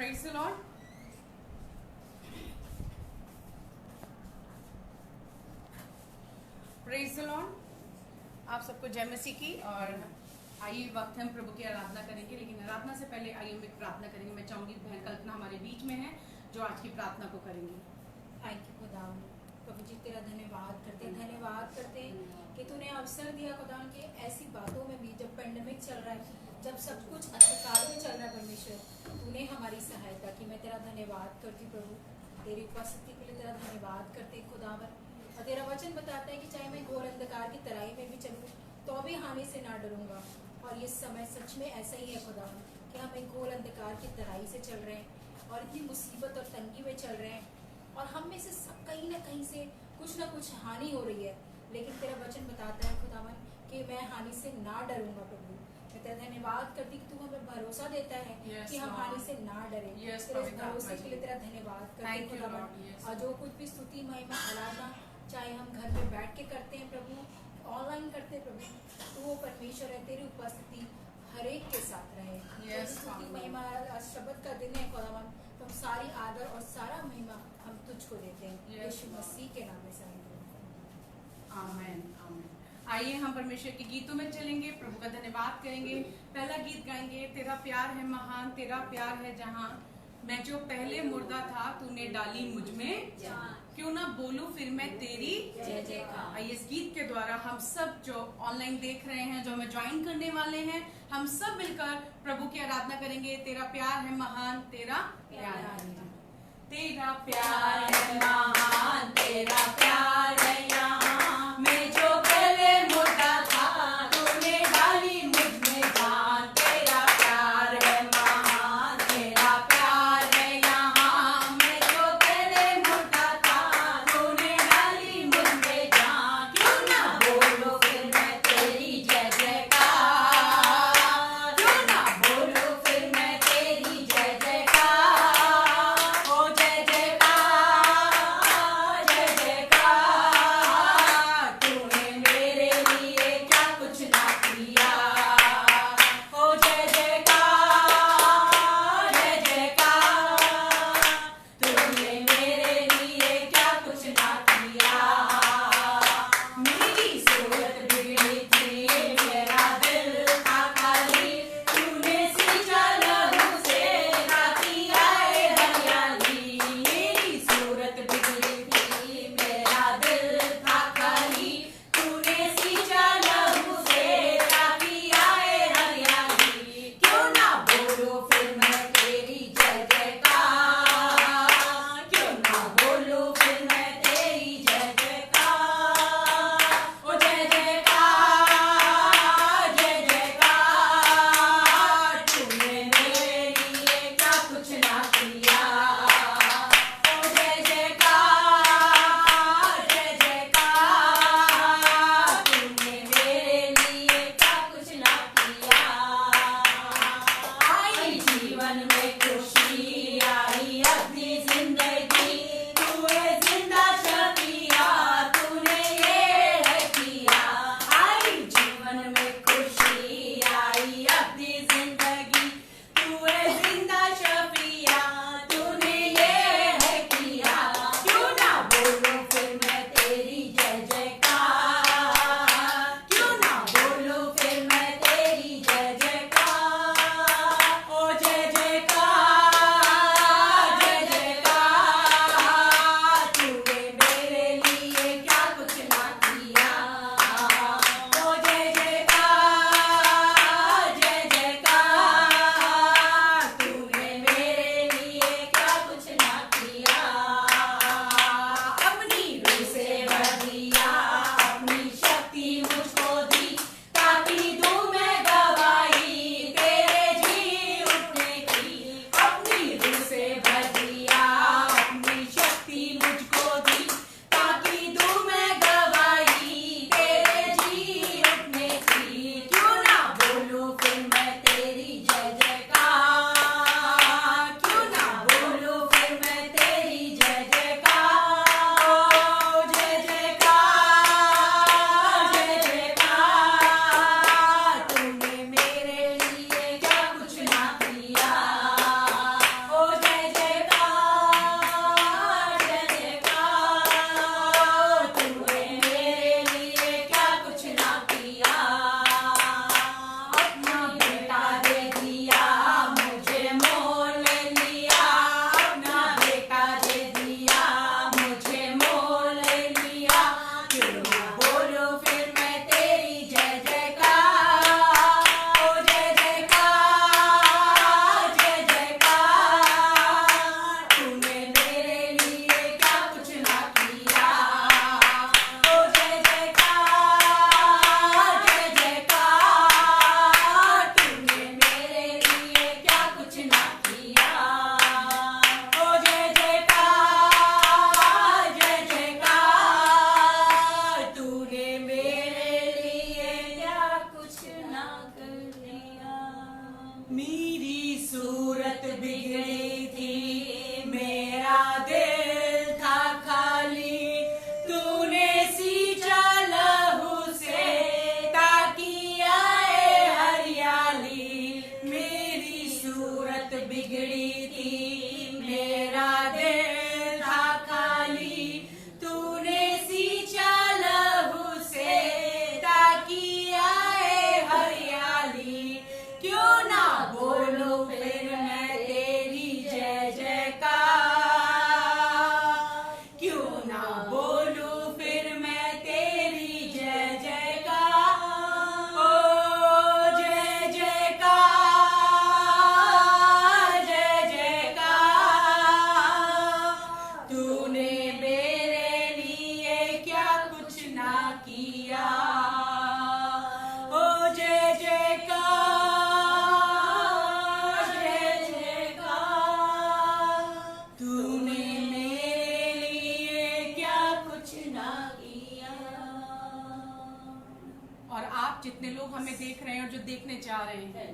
Praise the Lord. Praise the Lord. आप सबको जय मसीह की। और आइए वक्त हम प्रभु की आराधना करेंगे, लेकिन आराधना से पहले आइए हम एक प्रार्थना करेंगे। मैं चाहूंगी बहन कल्पना हमारे बीच में है जो आज की प्रार्थना को करेंगी। थैंक यू खुदा। प्रभु जी तेरा धन्यवाद करते कि तूने अवसर दिया खुदा कि ऐसी बातों में भी, जब पेंडेमिक चल रहा है, जब सब कुछ अंधकार में चल रहा है परमेश्वर, तूने हमारी सहायता की। मैं तेरा धन्यवाद करती प्रभु, तेरी उपस्थिति के लिए तेरा धन्यवाद करते खुदावर। और तेरा वचन बताता है कि चाहे मैं घोर अंधकार की तराई में भी चलूँ तो भी हानि से ना डरूंगा। और ये समय सच में ऐसा ही है खुदा कि हम एक घोर अंधकार की तराई से चल रहे हैं और इतनी मुसीबत और तंगी में चल रहे हैं, और हम में से सब कहीं ना कहीं से कुछ ना कुछ हानि हो रही है। लेकिन तेरा वचन बताता है खुदावन कि मैं हानि से ना डरूंगा प्रभु। मैं तेरा धन्यवाद करती कि तू हमें भरोसा देता है कि हम हानि से ना डरे। तेरे भरोसे के लिए तेरा धन्यवाद करती खुदावन। और जो कुछ भी स्तुति महिमा आराधना चाहे हम घर में बैठ के करते हैं प्रभु, ऑनलाइन करते हैं प्रभु, तो वो परमेश्वर है, तेरी उपस्थिति हर एक के साथ रहे। स्तुति महिमा शब्द का दिन है खुदावन, तो हम सारी आदर और सारा महिमा हम तुझको देते हैं यीशु मसीह के नाम से। आमीन आमीन। आइए हम परमेश्वर के गीतों में चलेंगे, प्रभु का धन्यवाद करेंगे। पहला गीत गाएंगे, तेरा प्यार है महान, तेरा प्यार है जहां, मैं जो पहले मुर्दा था तूने डाली मुझ में, क्यों ना बोलूं फिर मैं तेरी जय जयकार। आइए इस गीत के द्वारा हम सब जो ऑनलाइन देख रहे हैं, जो हमें ज्वाइन करने वाले हैं, हम सब मिलकर प्रभु की आराधना करेंगे। तेरा प्यार है महान, तेरा प्यार है, तेरा प्यार है महान, तेरा प्यार है यहाँ, मैं जो पहले मुर्दा था तूने डाली मुझ में जान। तेरा प्यार है महान, तेरा प्यार है यहाँ, मैं जो पहले मुर्दा था तूने डाली मुझ में जान। क्यों ना बोलो फिर मैं तेरी जय जयकार, क्यों ना बोलो फिर मैं तेरी जय जयकार। ओ जय जयकार, जय जयकार, तूने मेरे लिए क्या कुछ ना किया। ओ जय जयकार, जय जयकार, तूने मेरे लिए क्या कुछ ना किया। मेरी सूरत बिगड़ी थी, मेरा दिल था खाली, तूने सींचा लहू से राती आए हरियाली। मेरी सूरत बिगड़ी थी, मेरा दिल था खाली, तूने सींचा लहू से राती आए हरियाली। क्यों ना बोलो फिर मैं तेरी जय जयकार, क्यों ना बोलो फिर मैं तेरी जय जयकार। ओ जय जयकार, जय जयकार, तूने मेरे लिए क्या कुछ ना किया। ओ जय जयकार, जय जयकार, तूने मेरे लिए क्या कुछ ना किया। आई जीवन में खुशी, आई अपनी जिंदगी, तूने जिंदा शफिया, तूने ये है किया। आई जीवन में खुशी, आई अपनी जिंदगी, तूने जिंदा शफिया, तूने ये है किया। क्यों ना बोलो फिर मैं तेरी जय जयकार, क्यों ना बोलो फिर मैं तेरी जय जयकार। ओ जय जयकार, हमें देख रहे हैं और जो देखने जा रहे हैं।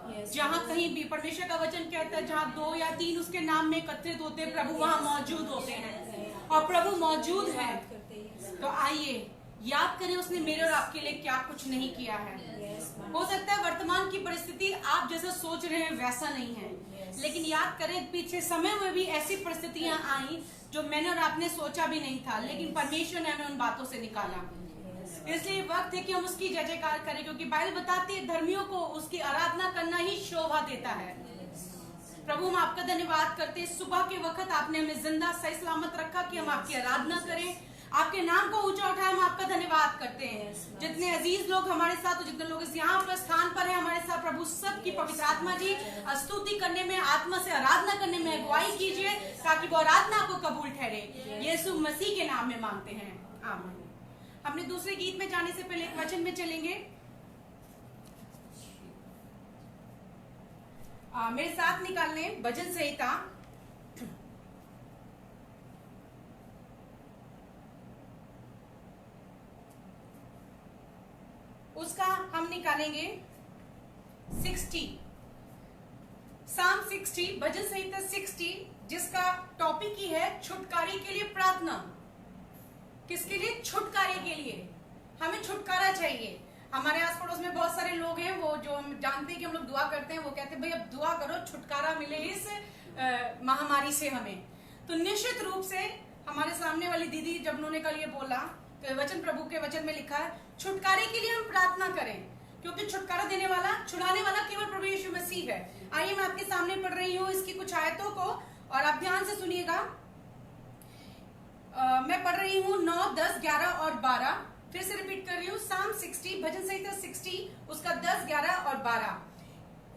Yes, जहाँ कहीं भी परमेश्वर का वचन कहता है जहाँ 2 या 3 उसके नाम में एकत्रित होते हैं, प्रभु वहाँ मौजूद होते हैं और प्रभु मौजूद है। तो आइए याद करें उसने मेरे और आपके लिए क्या कुछ नहीं किया है। हो सकता है वर्तमान की परिस्थिति आप जैसा सोच रहे हैं वैसा नहीं है, लेकिन याद करें पीछे समय में भी ऐसी परिस्थितियां आई जो मैंने और आपने सोचा भी नहीं था, लेकिन परमेश्वर ने हमें उन बातों से निकाला। इसलिए वक्त है कि हम उसकी जय जयकार करें, क्योंकि बाइबल बताती है धर्मियों को उसकी आराधना करना ही शोभा देता है। प्रभु हम आपका धन्यवाद करते हैं, सुबह के वक्त आपने हमें जिंदा सही सलामत रखा कि हम आपकी आराधना करें, आपके नाम को ऊंचा उठाए। हम आपका धन्यवाद करते हैं। जितने अजीज लोग हमारे साथ और जितने लोग इस यहाँ पर स्थान पर हैं हमारे साथ, प्रभु सब की पवित्र आत्मा जी स्तुति करने में, आत्मा से आराधना करने में अगुवाई कीजिए, ताकि वो आराधना को कबूल ठहरे। यीशु मसीह के नाम में मांगते हैं, आमीन। अपने दूसरे गीत में जाने से पहले एक वचन में चलेंगे। मेरे साथ निकाल लें भजन संहिता, उसका हम निकालेंगे 60, साम 60, भजन संहिता 60, जिसका टॉपिक ही है छुटकारे के लिए प्रार्थना। किसके लिए? छुटकारे के लिए। हमें छुटकारा चाहिए। हमारे आस पड़ोस में बहुत सारे लोग हैं, वो जो हम जानते हैं कि हम लोग दुआ करते हैं, वो कहते हैं भाई अब दुआ करो छुटकारा मिले इस महामारी से हमें। तो निश्चित रूप से हमारे सामने वाली दीदी जब उन्होंने कल ये बोला, तो वचन प्रभु के वचन में लिखा है छुटकारे के लिए हम प्रार्थना करें, क्योंकि छुटकारा देने वाला, छुड़ाने वाला केवल प्रभु यीशु मसीह है। आइए मैं आपके सामने पढ़ रही हूँ इसकी कुछ आयतों को और आप ध्यान से सुनिएगा। मैं पढ़ रही हूँ 9, 10, 11 और 12। फिर से रिपीट कर रही हूँ, साम 60, भजन संहिता 60, उसका 10, 11 और 12।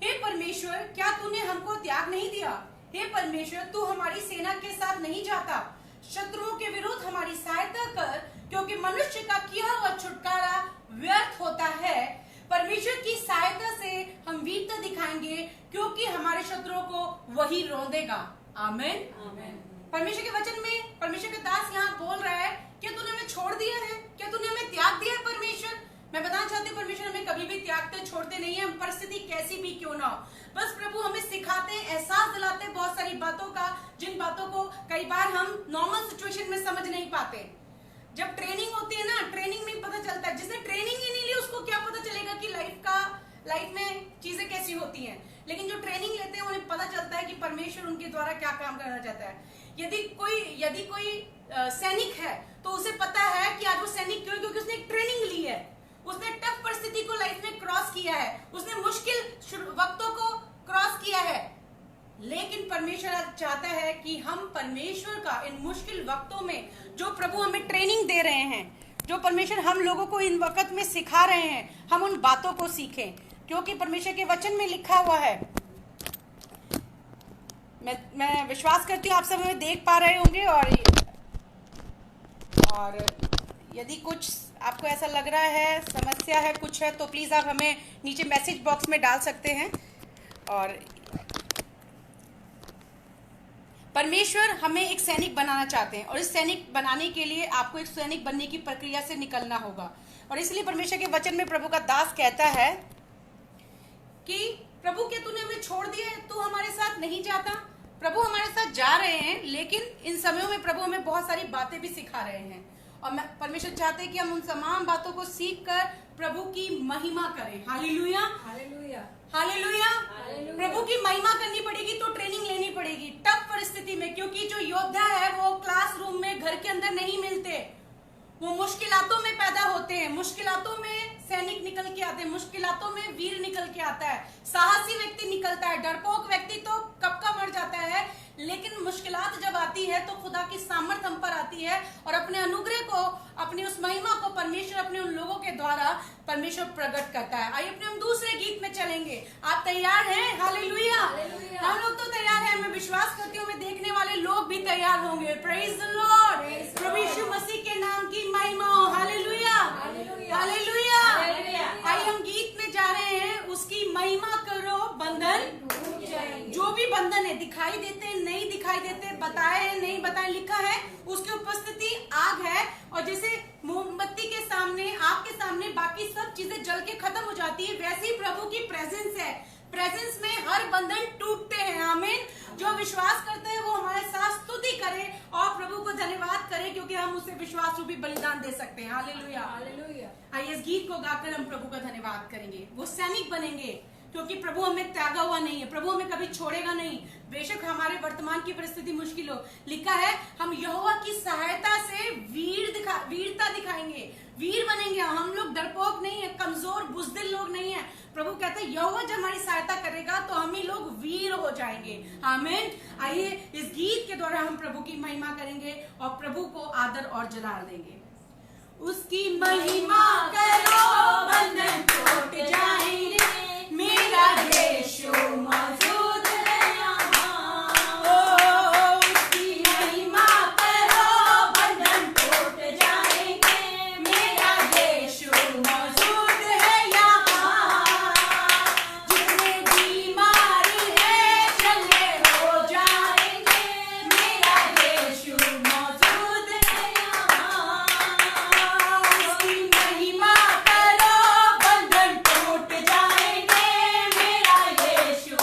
हे परमेश्वर, क्या तूने हमको त्याग नहीं दिया? हे परमेश्वर, तू हमारी सेना के साथ नहीं जाता। शत्रुओं के विरुद्ध हमारी सहायता कर, क्योंकि मनुष्य का किया हुआ छुटकारा व्यर्थ होता है। परमेश्वर की सहायता से हम वीरता दिखाएंगे, क्योंकि हमारे शत्रुओं को वही रौंदेगा। आमीन, आमीन। परमेश्वर के वचन में परमेश्वर के दास यहाँ बोल रहा है, क्या तूने हमें छोड़ दिया है? क्या तूने हमें त्याग दिया है? परमेश्वर, मैं बताना चाहती हूँ परमेश्वर हमें कभी भी त्यागते छोड़ते नहीं है, हम परिस्थिति कैसी भी क्यों ना हो। बस प्रभु हमें सिखाते हैं, एहसास दिलाते हैं बहुत सारी बातों का, जिन बातों को कई बार हम नॉर्मल सिचुएशन में समझ नहीं पाते। जब ट्रेनिंग होती है ना, ट्रेनिंग में पता चलता है। जिसने ट्रेनिंग ही नहीं ली उसको क्या पता चलेगा कि लाइफ में चीजें कैसी होती हैं। लेकिन जो ट्रेनिंग लेते हैं उन्हें पता चलता है कि परमेश्वर उनके द्वारा क्या काम करना चाहता है। यदि कोई सैनिक है तो उसे पता है कि आज वो सैनिक क्यों, क्योंकि उसने एक ट्रेनिंग ली है, उसने टफ परिस्थिति को लाइफ में क्रॉस किया है, उसने मुश्किल वक्तों को क्रॉस किया है। लेकिन परमेश्वर चाहता है कि हम परमेश्वर का इन मुश्किल वक्तों में, जो प्रभु हमें ट्रेनिंग दे रहे हैं, जो परमेश्वर हम लोगों को इन वक्त में सिखा रहे हैं, हम उन बातों को सीखें, क्योंकि परमेश्वर के वचन में लिखा हुआ है। मैं विश्वास करती हूँ आप सब हमें देख पा रहे होंगे, और यदि कुछ आपको ऐसा लग रहा है, समस्या है, कुछ है, तो प्लीज आप हमें नीचे मैसेज बॉक्स में डाल सकते हैं। और परमेश्वर हमें एक सैनिक बनाना चाहते हैं, और इस सैनिक बनाने के लिए आपको एक सैनिक बनने की प्रक्रिया से निकलना होगा। और इसलिए परमेश्वर के वचन में प्रभु का दास कहता है कि प्रभु के तूने हमें छोड़ दिया है, तू हमारे साथ नहीं जाता। प्रभु हमारे साथ जा रहे हैं, लेकिन इन समयों में प्रभु हमें बहुत सारी बातें भी सिखा रहे हैं, और परमेश्वर चाहते हैं कि हम उन तमाम बातों को सीख कर प्रभु की महिमा करें। Hallelujah, hallelujah, hallelujah. प्रभु की महिमा करनी पड़ेगी तो ट्रेनिंग लेनी पड़ेगी टफ परिस्थिति में, क्योंकि जो योद्धा है वो क्लासरूम में, घर के अंदर नहीं मिलते, वो मुश्किलातों में पैदा होते हैं। मुश्किलातों में सैनिक निकल के आते हैं, मुश्किलातों में वीर निकल के आता है, साहसी व्यक्ति निकलता है। डरपोक व्यक्ति तो कब का मर जाता है, लेकिन मुश्किलात जब आती है तो खुदा की सामर्थ हम पर आती है, और अपने अनुग्रह को, अपनी उस महिमा को परमेश्वर अपने उन लोगों के द्वारा परमेश्वर प्रकट करता है। आइए अपने हम दूसरे गीत में चलेंगे। आप तैयार हैं? हालेलुया, हम लोग तो तैयार हैं। मैं विश्वास करती हूँ मैं देखने वाले लोग भी तैयार होंगे। प्रेज द लॉर्ड, प्रभु यीशु मसीह के नाम की महिमा हो। Hallelujah, hallelujah. आइए हम गीत में जा रहे हैं, उसकी महिमा करो बंधन, जो भी बंधन है दिखाई देते नहीं दिखाई देते, बताए हैं नहीं बताए, लिखा है उसकी उपस्थिति आग है। और जैसे मोमबत्ती के सामने, आग के सामने बाकी सब चीजें जल के खत्म हो जाती है, वैसे ही प्रभु की प्रेजेंस है। प्रेजेंस में हर बंधन टूटते हैं। आमीन। जो विश्वास करते हैं वो हमारे साथ स्तुति करे और प्रभु को धन्यवाद करे, क्योंकि हम उसे विश्वास रूपी बलिदान दे सकते हैं। Hallelujah, hallelujah. आइए इस गीत को गाकर हम प्रभु का धन्यवाद करेंगे। वो सैनिक बनेंगे, क्योंकि प्रभु हमें त्यागा हुआ नहीं है, प्रभु हमें कभी छोड़ेगा नहीं। बेशक हमारे वर्तमान की परिस्थिति मुश्किल हो, लिखा है हम यहोवा की सहायता से वीरता दिखाएंगे, वीर बनेंगे। हम लोग डरपोक नहीं है, कमजोर बुजदिल लोग नहीं है। प्रभु कहते हैं यहोवा जब हमारी सहायता करेगा तो हम ही लोग वीर हो जाएंगे। आमीन। आइए इस गीत के द्वारा हम प्रभु की महिमा करेंगे और प्रभु को आदर और जलाल देंगे। उसकी महिमा करो, बंधन टूट जाएंगे, मेरा यीशु मौजूद है यहाँ। ओ उसकी महिमा करो, बंधन टूट जाएंगे, मेरा यीशु मौजूद है यहाँ। जितने बीमारी है चंगे हो जाएंगे, मेरा यीशु मौजूद है यहाँ। उसकी महिमा करो, बंधन टूट जाएंगे, मेरा यीशु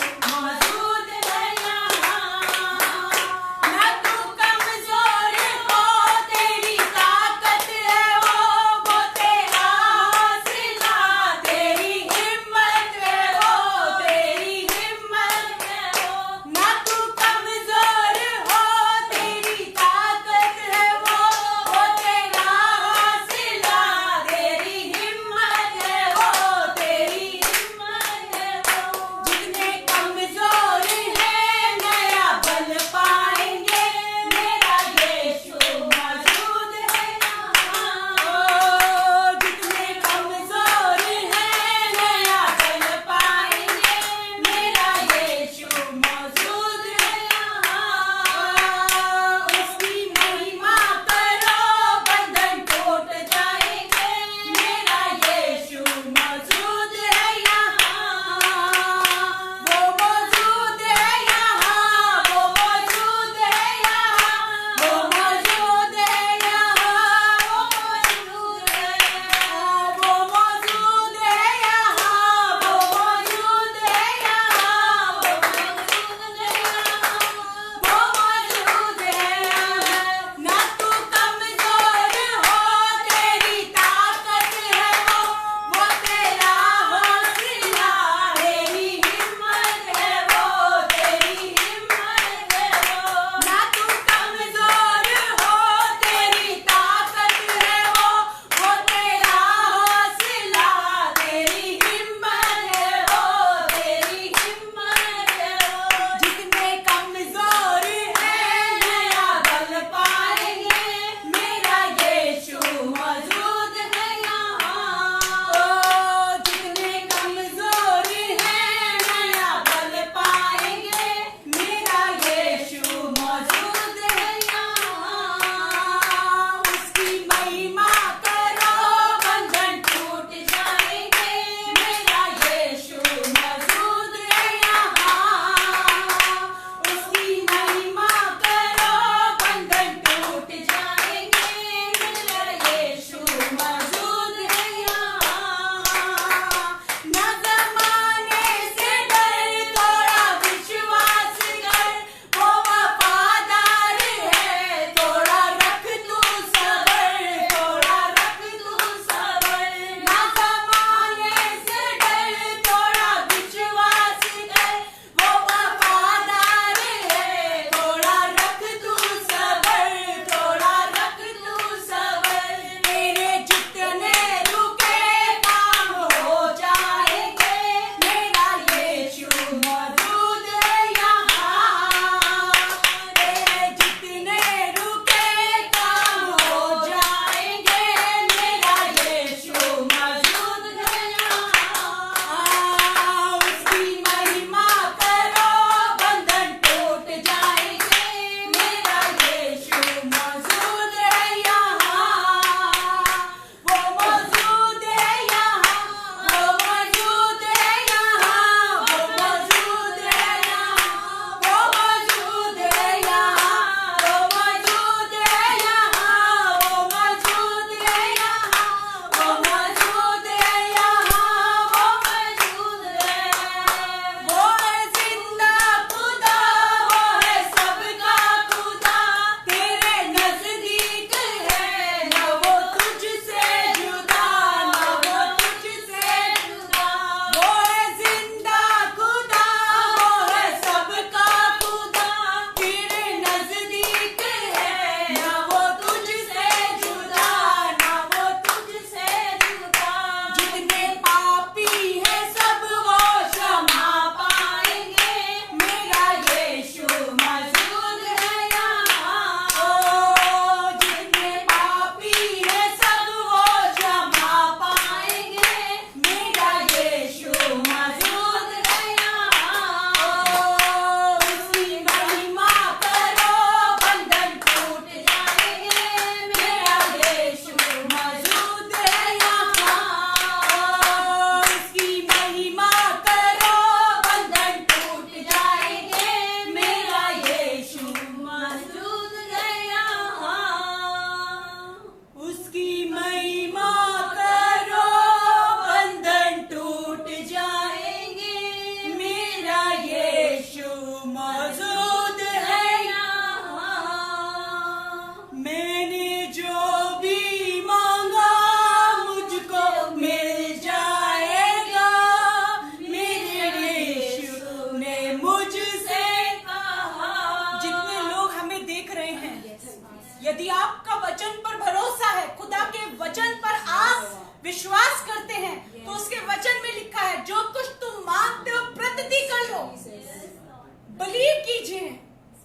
बिलीव कीजिए,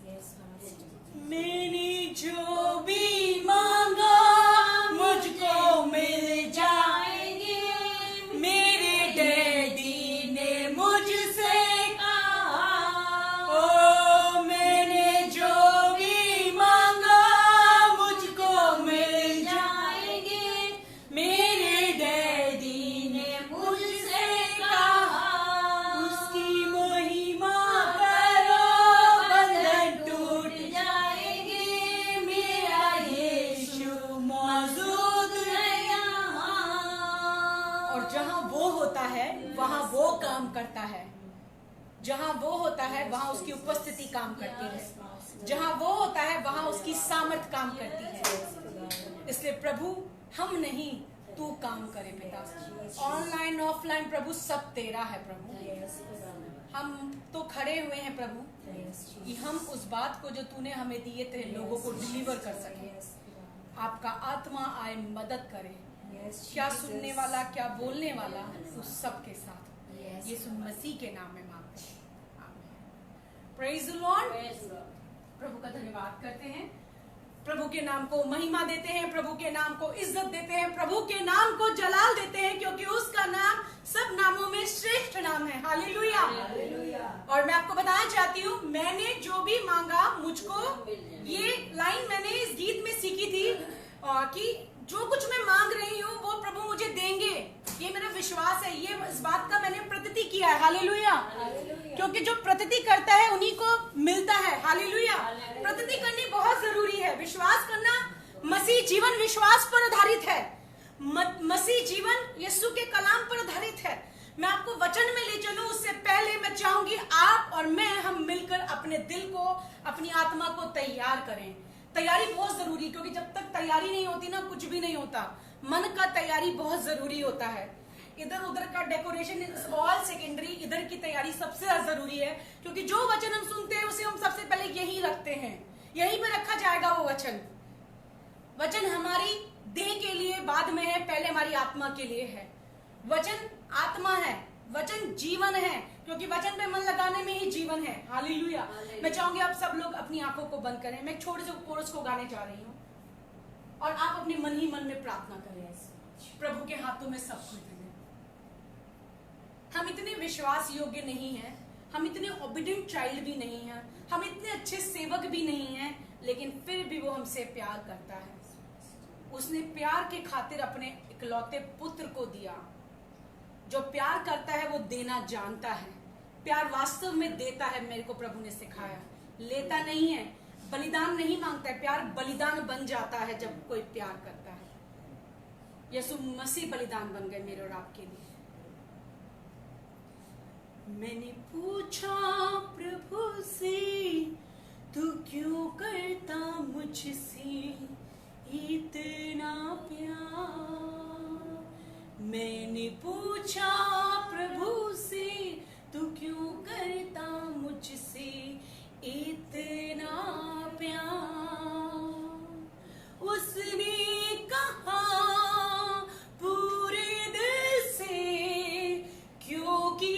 Yes, Lord. मैंने जो भी मांगा मुझको मिल जाएंगे, मेरे डैडी ने मुझसे कहा। ओ मैंने जो भी मांगा मुझको मिल जाएंगे, मेरे डैडी ने मुझसे कहा। उसकी महिमा करो, बंधन टूट जाएंगे, मेरा यीशु मौजूद है यहाँ। और जहाँ वो होता है वहाँ वो काम करता है, जहाँ वो होता है वहाँ उसकी उपस्थिति काम करती है, जहाँ वो होता है वहाँ उसकी सामर्थ काम करती है। इसलिए प्रभु हम नहीं, तू काम करे पिता। ऑनलाइन ऑफलाइन प्रभु सब तेरा है प्रभु। Yes, खुदा। हम तो खड़े हुए हैं प्रभु Yes, कि हम उस बात को जो तूने हमें दिए तेरे लोगों को डिलीवर कर सके। Yes, खुदा। आपका आत्मा आए, मदद करे, Yes, क्या Jesus. सुनने वाला क्या बोलने वाला उस सब के साथ Yes, यीशु मसीह के नाम में मांगते हैं, आमीन। Praise the Lord. प्रभु का धन्यवाद करते हैं, प्रभु के नाम को महिमा देते हैं, प्रभु के नाम को इज्जत देते हैं, प्रभु के नाम को जलाल देते हैं, क्योंकि उसका नाम सब नामों में श्रेष्ठ नाम है। हालेलुया। और मैं आपको बताना चाहती हूँ, मैंने जो भी मांगा मुझको, ये लाइन मैंने इस गीत में सीखी थी कि जो कुछ मैं मांग रही हूँ वो प्रभु मुझे देंगे, ये मेरा विश्वास है। ये इस बात का मैंने प्रतीति किया है। हालेलुया। क्योंकि जो प्रतीति करता है उन्हीं को मिलता है। हालेलुया। प्रतीति करनी बहुत जरूरी है। विश्वास करना, मसीह जीवन विश्वास पर आधारित है। मसीह जीवन यीशु के कलाम पर आधारित है। मैं आपको वचन में ले चलूं उससे पहले मैं चाहूंगी आप और मैं हम मिलकर अपने दिल को, अपनी आत्मा को तैयार करें। तैयारी बहुत जरूरी, क्योंकि जब तक तैयारी नहीं होती ना कुछ भी नहीं होता। मन का तैयारी बहुत जरूरी होता है। इधर उधर का डेकोरेशन इज ऑल सेकेंडरी, इधर की तैयारी सबसे ज्यादा जरूरी है। क्योंकि जो वचन हम सुनते हैं उसे हम सबसे पहले यही रखते हैं, यहीं पे रखा जाएगा वो वचन। वचन हमारी देह के लिए बाद में है, पहले हमारी आत्मा के लिए है। वचन आत्मा है, वचन जीवन है, क्योंकि वचन पे मन लगाने में ही जीवन है। हालेलुया। मैं चाहूंगी आप सब लोग अपनी आंखों को बंद करें। मैं छोटे से कोरस को गाने जा रही हूँ और आप अपने मन ही मन में प्रार्थना करें। प्रभु के हाथों में सब कुछ दें। हम इतने विश्वास योग्य नहीं हैं, हम इतने ओबीडिएंट चाइल्ड भी नहीं हैं, हम इतने अच्छे सेवक भी नहीं हैं, लेकिन फिर भी वो हमसे प्यार करता है। उसने प्यार के खातिर अपने इकलौते पुत्र को दिया। जो प्यार करता है वो देना जानता है। प्यार वास्तव में देता है, मेरे को प्रभु ने सिखाया। लेता नहीं है, बलिदान नहीं मांगता है। प्यार बलिदान बन जाता है जब कोई प्यार करता है। यीशु मसीह बलिदान बन गए मेरे और आपके लिए। मैंने पूछा प्रभु से, तू क्यों करता मुझसे इतना प्यार। मैंने पूछा प्रभु से, तू क्यों करता मुझसे इतना प्यार। उसने कहा पूरे दिल से, क्योंकि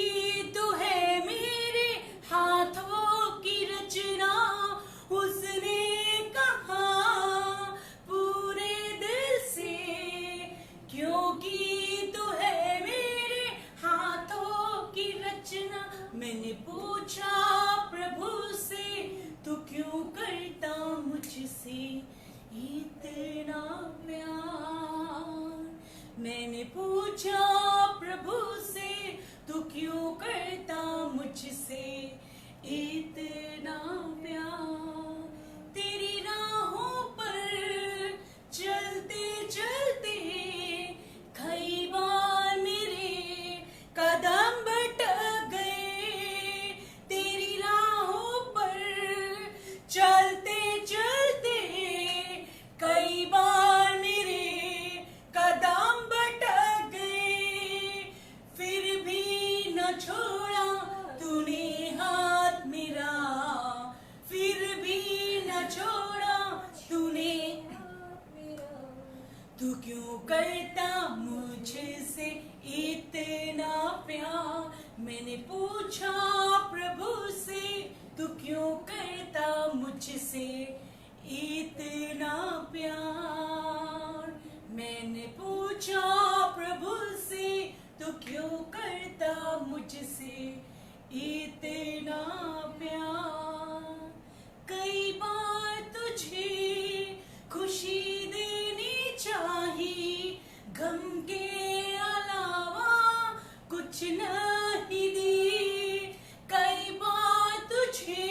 तू है मेरे हाथों की रचना। उसने कहा पूरे दिल से, क्योंकि तू है मेरे हाथों की रचना। मैंने पूछा प्रभु से, तू क्यों करता मुझसे इतना प्यार। मैंने पूछा प्रभु से, तू क्यों करता मुझसे इतना प्यार। तेरी राहों पर चलते चलते कई बार मेरे कदम भटक गए। तेरी राहों पर चलते चलते कई बार मेरे कदम भटक गए। फिर भी न छोड़ा तूने हाथ मेरा तू क्यों करता मुझसे इतना प्यार। कई बार तुझे खुशी देनी चाहिए, गम के अलावा कुछ नहीं दी। कई बार तुझे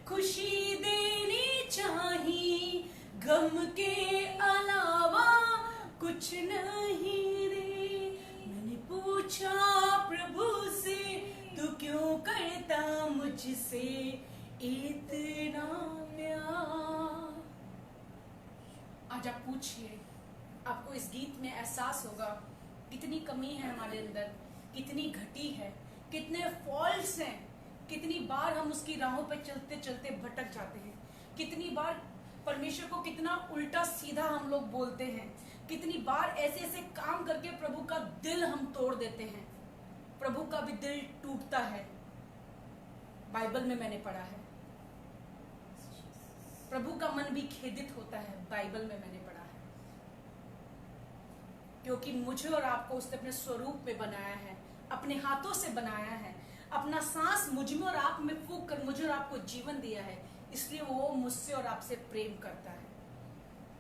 खुशी देनी चाहिए, गम के अलावा कुछ नहीं दी। मैंने पूछा प्रभु से तू क्यों करता मुझसे इतना प्यार। आज आप पूछिए, आपको इस गीत में एहसास होगा कितनी कमी है हमारे अंदर, कितनी घटी है, कितने फॉल्ट्स हैं, कितनी बार हम उसकी राहों पर चलते चलते भटक जाते हैं, कितनी बार परमेश्वर को कितना उल्टा सीधा हम लोग बोलते हैं, कितनी बार ऐसे ऐसे काम करके प्रभु का दिल हम तोड़ देते हैं। प्रभु का भी दिल टूटता है, बाइबल में मैंने पढ़ा है। प्रभु का मन भी खेदित होता है, बाइबल में मैंने पढ़ा है। क्योंकि मुझे और आपको उसने अपने स्वरूप में बनाया है, अपने हाथों से बनाया है, अपना सांस मुझ में और आप में फूंक कर मुझे और आपको जीवन दिया है, इसलिए वो मुझसे और आपसे प्रेम करता है।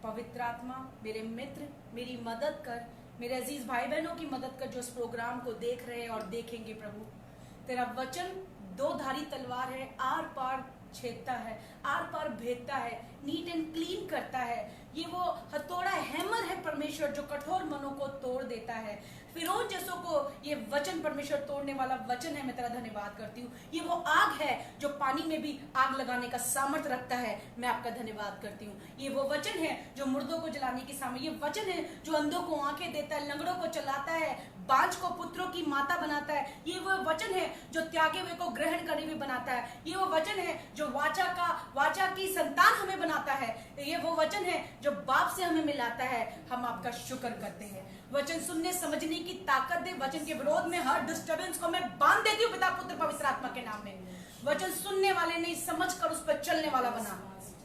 पवित्र आत्मा, मेरे मित्र, मेरी मदद कर, मेरे अजीज भाई बहनों की मदद कर जो इस प्रोग्राम को देख रहे हैं और देखेंगे। प्रभु तेरा वचन दो धारी तलवार है, आर पार छेदता है, आर पार भेदता है, नीट एंड क्लीन करता है। ये वो हथौड़ा हैमर है परमेश्वर जो कठोर मनों को तोड़ देता है। फिरौन जैसों को ये वचन परमेश्वर तोड़ने वाला वचन है। मैं तेरा धन्यवाद करती हूँ। ये वो आग है जो पानी में भी आग लगाने का सामर्थ्य रखता है। मैं आपका धन्यवाद करती हूँ। ये वो वचन है जो मुर्दों को जलाने की सामर्थ्य, ये वचन है जो अंधों को आंखें देता है, लंगड़ों को चलाता है, बांझ को पुत्रों की माता बनाता है। ये वो वचन है जो त्यागे हुए को ग्रहण करने में बनाता है। ये वो वचन है जो वाचा की संतान हमें बनाता है। ये वो वचन है जो बाप से हमें मिलाता है। हम आपका शुक्र करते हैं। वचन सुनने समझने की ताकत दे। वचन के विरोध में हर डिस्टर्बेंस को मैं बांध देती हूँ पिता पुत्र पवित्र आत्मा के नाम में। वचन सुनने वाले नहीं, समझ कर उस पर चलने वाला बना,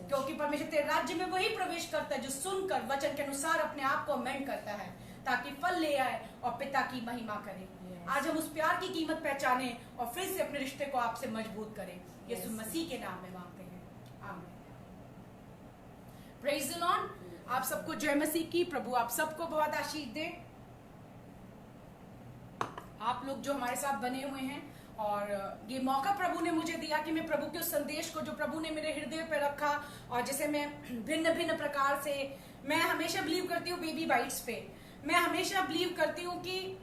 क्योंकि परमेश्वर तेरे राज्य में वही प्रवेश करता है जो सुनकर वचन के अनुसार अपने आप को अमेंड करता है, ताकि फल ले आए और पिता की महिमा करे। आज हम उस प्यार की कीमत पहचाने और फिर से अपने रिश्ते को आपसे मजबूत करें। यीशु मसीह के नाम में मांगते हैं, आमीन। Praise the Lord. आप सबको जय मसीह की। प्रभु आप सबको बहुत आशीष दे। आप लोग जो हमारे साथ बने हुए हैं, और ये मौका प्रभु ने मुझे दिया कि मैं प्रभु के उस संदेश को जो प्रभु ने मेरे हृदय पे रखा, और जिसे मैं भिन्न भिन्न प्रकार से, मैं हमेशा बिलीव करती हूँ बेबी बाइट्स पे। मैं हमेशा बिलीव करती हूँ कि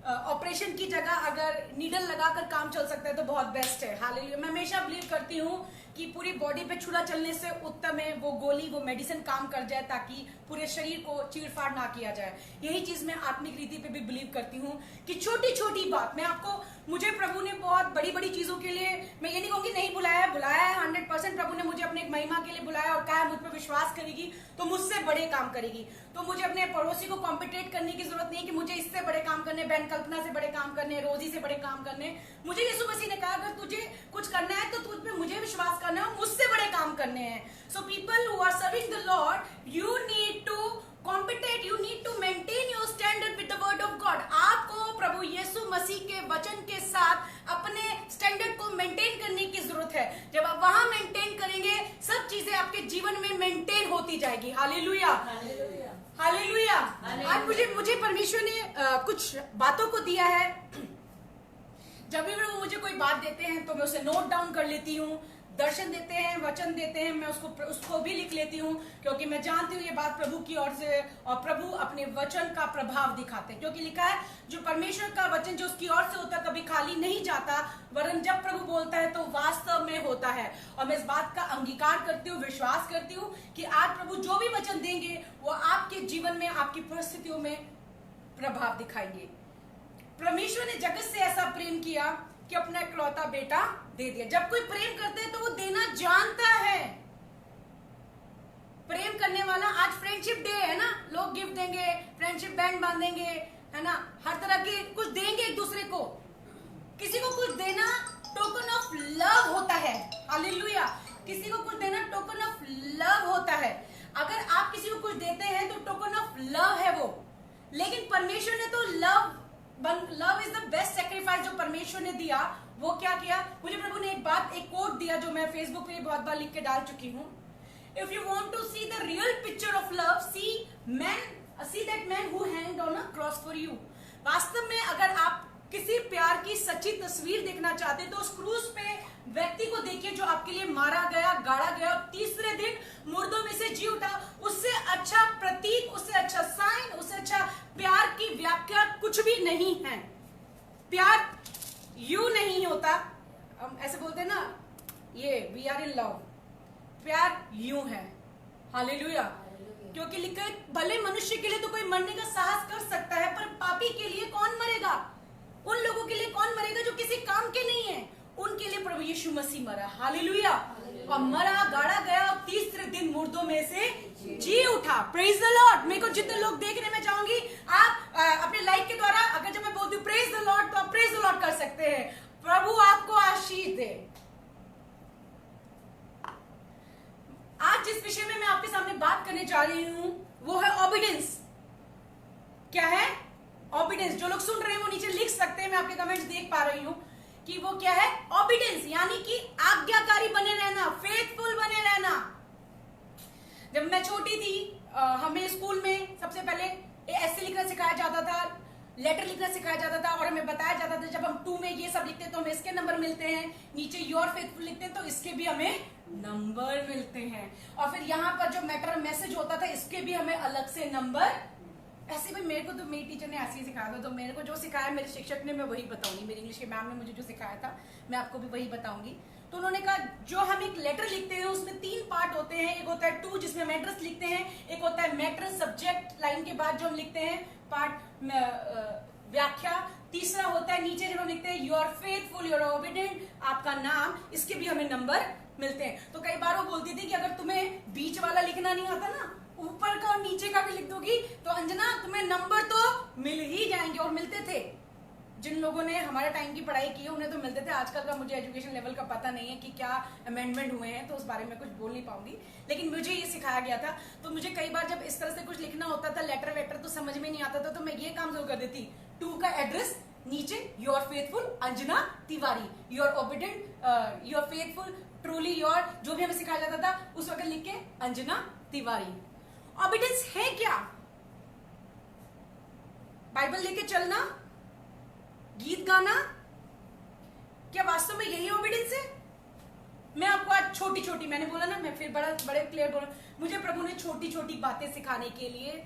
ऑपरेशन की जगह अगर नीडल लगाकर काम चल सकता है तो बहुत बेस्ट है। हालेलुया। मैं हमेशा बिलीव करती हूँ कि पूरी बॉडी पे छुरा चलने से उत्तम है वो गोली, वो मेडिसिन काम कर जाए, ताकि पूरे शरीर को चीरफाड़ ना किया जाए। यही चीज मैं आत्मिक रीति पे भी बिलीव करती हूँ कि छोटी छोटी बात, मैं आपको, मुझे प्रभु ने बहुत बड़ी बड़ी चीजों के लिए, मैं ये नहीं कहूँगी नहीं बुलाया है, 100% प्रभु ने मुझे अपने एक महिमा के लिए बुलाया और कहा मुझ पर विश्वास करेगी तो मुझसे बड़े काम करेगी। तो मुझे अपने पड़ोसी को कॉम्पिटेट करने की जरूरत नहीं कि मुझे इससे बड़े काम करने, बहन कल्पना से बड़े काम करने, रोजी से बड़े काम करने। मुझे यीशु मसीह ने कहा अगर तुझे कुछ करना है तो तुझ पे मुझे विश्वास करना है, मुझसे बड़े काम करने हैं। So people who are serving the lord, you need to compete, you need to maintain your standard with the word of God. आपको प्रभु यीशु मसीह के वचन के साथ अपने स्टैंडर्ड को मेंटेन करने की जरूरत है। जब आप वहां मेंटेन करेंगे, सब चीजें आपके जीवन में मेंटेन होती जाएगी। Hallelujah, hallelujah. आज मुझे परमेश्वर ने कुछ बातों को दिया है। जब भी वो मुझे कोई बात देते हैं तो मैं उसे नोट डाउन कर लेती हूँ। दर्शन देते हैं, वचन देते हैं, मैं उसको भी लिख लेती हूँ, क्योंकि मैं जानती हूँ ये बात प्रभु की ओर से, और प्रभु अपने वचन का प्रभाव दिखाते हैं। क्योंकि लिखा है जो परमेश्वर का वचन जो उसकी ओर से होता कभी खाली नहीं जाता, वरन जब प्रभु बोलता है तो वास्तव में होता है। और मैं इस बात का अंगीकार करती हूँ, विश्वास करती हूँ कि आज प्रभु जो भी वचन देंगे वो आपके जीवन में, आपकी परिस्थितियों में प्रभाव दिखाएंगे। परमेश्वर ने जगत से ऐसा प्रेम किया कि अपना इकलौता बेटा दे दिया। जब कोई प्रेम करते हैं तो वो देना जानता है। प्रेम करने वाला, आज फ्रेंडशिप डे है ना, लोग गिफ्ट देंगे, फ्रेंडशिप बैंड बांधेंगे, है ना, हर तरह के कुछ देंगे एक दूसरे को। किसी को कुछ देना टोकन ऑफ लव होता है। हालेलुया। किसी को कुछ देना टोकन ऑफ लव होता है। अगर आप किसी को कुछ देते हैं तो टोकन ऑफ लव है वो। लेकिन परमेश्वर ने तो love love is the best sacrifice जो परमेश्वर ने दिया। वो क्या किया, मुझे प्रभु ने एक कोट दिया जो मैं फेसबुक पे बहुत बार लिख के डाल चुकी हूँ। If you want to see the real picture of love, see that man who hanged on a cross for you. वास्तव में अगर आप किसी प्यार की सच्ची तस्वीर देखना चाहते तो उस क्रूज पे व्यक्ति को देखिए जो आपके लिए मारा गया, गाड़ा गया, तीसरे दिन मुर्दों में से जी उठा। उससे अच्छा प्रतीक, उससे अच्छा साइन, उससे अच्छा प्यार की व्याख्या कुछ भी नहीं है। प्यार यू नहीं होता, हम ऐसे बोलते हैं ना, ये वी आर इन लव, प्यार यूं है। हालेलुया। क्योंकि लिखा है भले मनुष्य के लिए तो कोई मरने का साहस कर सकता है, पर पापी के लिए कौन मरेगा? उन लोगों के लिए कौन मरेगा जो किसी काम के नहीं है? उनके लिए प्रभु यीशु मसीह मरा। हालेलुया। और मरा, गाड़ा गया और तीसरे दिन मुर्दों में से जी उठा। Praise the Lord. मेरे को जितने लोग देखने में चाहूंगी, आप अपने लाइफ के द्वारा अगर जब मैं बोलती हूँ प्रेज द लॉर्ड, तो आप प्रेज द लॉर्ड कर सकते हैं। प्रभु आपको आशीष दे। आज जिस विषय में मैं आपके सामने बात करने जा रही हूं वो है ओबीडियंस। क्या है? ओबीडियंस। जो लोग सुन रहे हैं वो नीचे लिख सकते हैं, मैं आपके कमेंट्स देख पा रही हूं कि वो क्या है। ओबीडियंस यानी कि आज्ञाकारी बने रहना, फेथफुल बने रहना। जब मैं छोटी थी, हमें स्कूल में सबसे पहले ऐसे लिखना सिखाया जाता था, लेटर लिखना सिखाया जाता था, और हमें बताया जाता था जब हम 2 में ये सब लिखते हैं तो हमें इसके नंबर मिलते हैं, नीचे योर फेथफुल लिखते हैं तो इसके भी हमें नंबर मिलते हैं, और फिर यहाँ पर जो मैटर मैसेज होता था इसके भी हमें अलग से नंबर। ऐसे भी मेरे को तो मेरी टीचर ने ऐसे ही सिखाया था, तो मेरे को जो सिखाया मेरे शिक्षक ने, मैं वही बताऊंगी। मेरी इंग्लिश के मैम ने मुझे जो सिखाया था मैं आपको भी वही बताऊंगी। तो उन्होंने कहा जो हम एक लेटर लिखते हैं उसमें 3 पार्ट होते हैं। एक होता है टू जिसमें मैटर्स लिखते हैं, एक होता है मैटर सब्जेक्ट लाइन के बाद जो हम लिखते हैं पार्ट व्याख्या, तीसरा होता है नीचे जब हम लिखते हैं you are faithful, you are obedient, आपका नाम, इसके भी हमें नंबर मिलते हैं। तो कई बार वो बोलती थी कि अगर तुम्हें बीच वाला लिखना नहीं आता ना, ऊपर का और नीचे का भी लिख दोगी तो अंजना तुम्हें नंबर तो मिल ही जाएंगे। और मिलते थे। जिन लोगों ने हमारे टाइम की पढ़ाई की है उन्हें तो मिलते थे। आजकल का मुझे एजुकेशन लेवल का पता नहीं है कि क्या अमेंडमेंट हुए हैं, तो उस बारे में कुछ बोल नहीं पाऊंगी, लेकिन मुझे ये सिखाया गया था। तो मुझे कई बार जब इस तरह से कुछ लिखना होता था, लेटर वेटर, तो समझ में नहीं आता था, तो मैं ये काम जरूर कर देती। 2 का एड्रेस नीचे your faithful Anjana Tiwari, your obedient, your faithful, truly your, जो भी हमें सिखाया जाता था उस वक्त लिख के अंजना तिवारी। ओबीडियंस है क्या? बाइबल लेके चलना, गीत गाना, क्या वास्तव में यही ओबीडियंस है? मैं आपको आज छोटी छोटी, मैंने बोला ना, मैं फिर बड़े क्लियर बोल, मुझे प्रभु ने छोटी छोटी बातें सिखाने के लिए,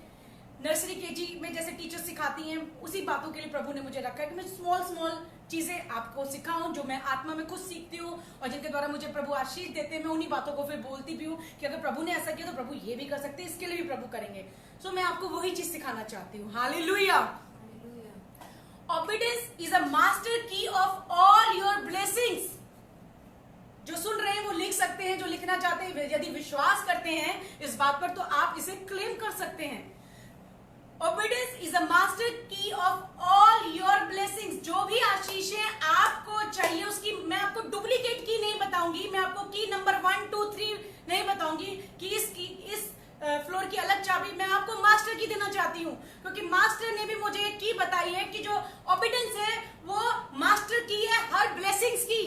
नर्सरी केजी में जैसे टीचर सिखाती हैं उसी बातों के लिए प्रभु ने मुझे रखा है कि मैं स्मॉल चीजें आपको सिखाऊं जो मैं आत्मा में खुद सीखती हूँ और जिनके द्वारा मुझे प्रभु आशीष देते हैं। मैं उन्हीं बातों को फिर बोलती भी हूँ कि अगर प्रभु ने ऐसा किया तो प्रभु ये भी कर सकते हैं, इसके लिए भी प्रभु करेंगे। सो मैं आपको वही चीज सिखाना चाहती हूँ। Hallelujah. Obedience is a master key of all your blessings. जो सुन रहे हैं वो लिख सकते हैं, जो लिखना चाहते हैं, यदि विश्वास करते हैं इस बात पर तो आप इसे क्लेम कर सकते हैं। Obedience is a master key of all your blessings। जो भी आशीषें आपको चाहिए उसकी मैं आपको डुप्लीकेट की नहीं बताऊंगी, मैं आपको की नंबर 1 2 3 नहीं बताऊंगी कि इस फ्लोर की अलग चाबी मैं आपको मास्टर की देना चाहती हूँ, क्योंकि मास्टर ने भी मुझे एक की बताई है कि जो ओबीडियंस है वो मास्टर की है हर ब्लेसिंग्स की।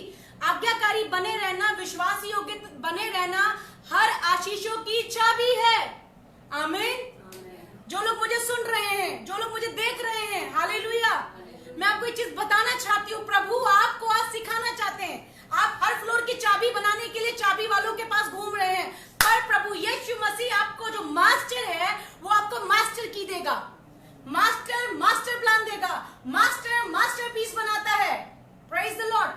आज्ञाकारी बने रहना, विश्वास योग्य बने रहना हर आशीषों की चाबी है। आमीन। जो लोग मुझे सुन रहे हैं, जो लोग मुझे देख रहे हैं, हालेलुया, मैं आपको एक चीज बताना चाहती हूँ, प्रभु आपको आज सिखाना चाहते हैं। आप हर फ्लोर की चाबी बनाने के लिए चाबी वालों के पास घूम रहे हैं, पर प्रभु यीशु मसीह आपको जो मास्टर है वो आपको मास्टर की देगा, मास्टर प्लान देगा, मास्टरपीस बनाता है। Praise the Lord.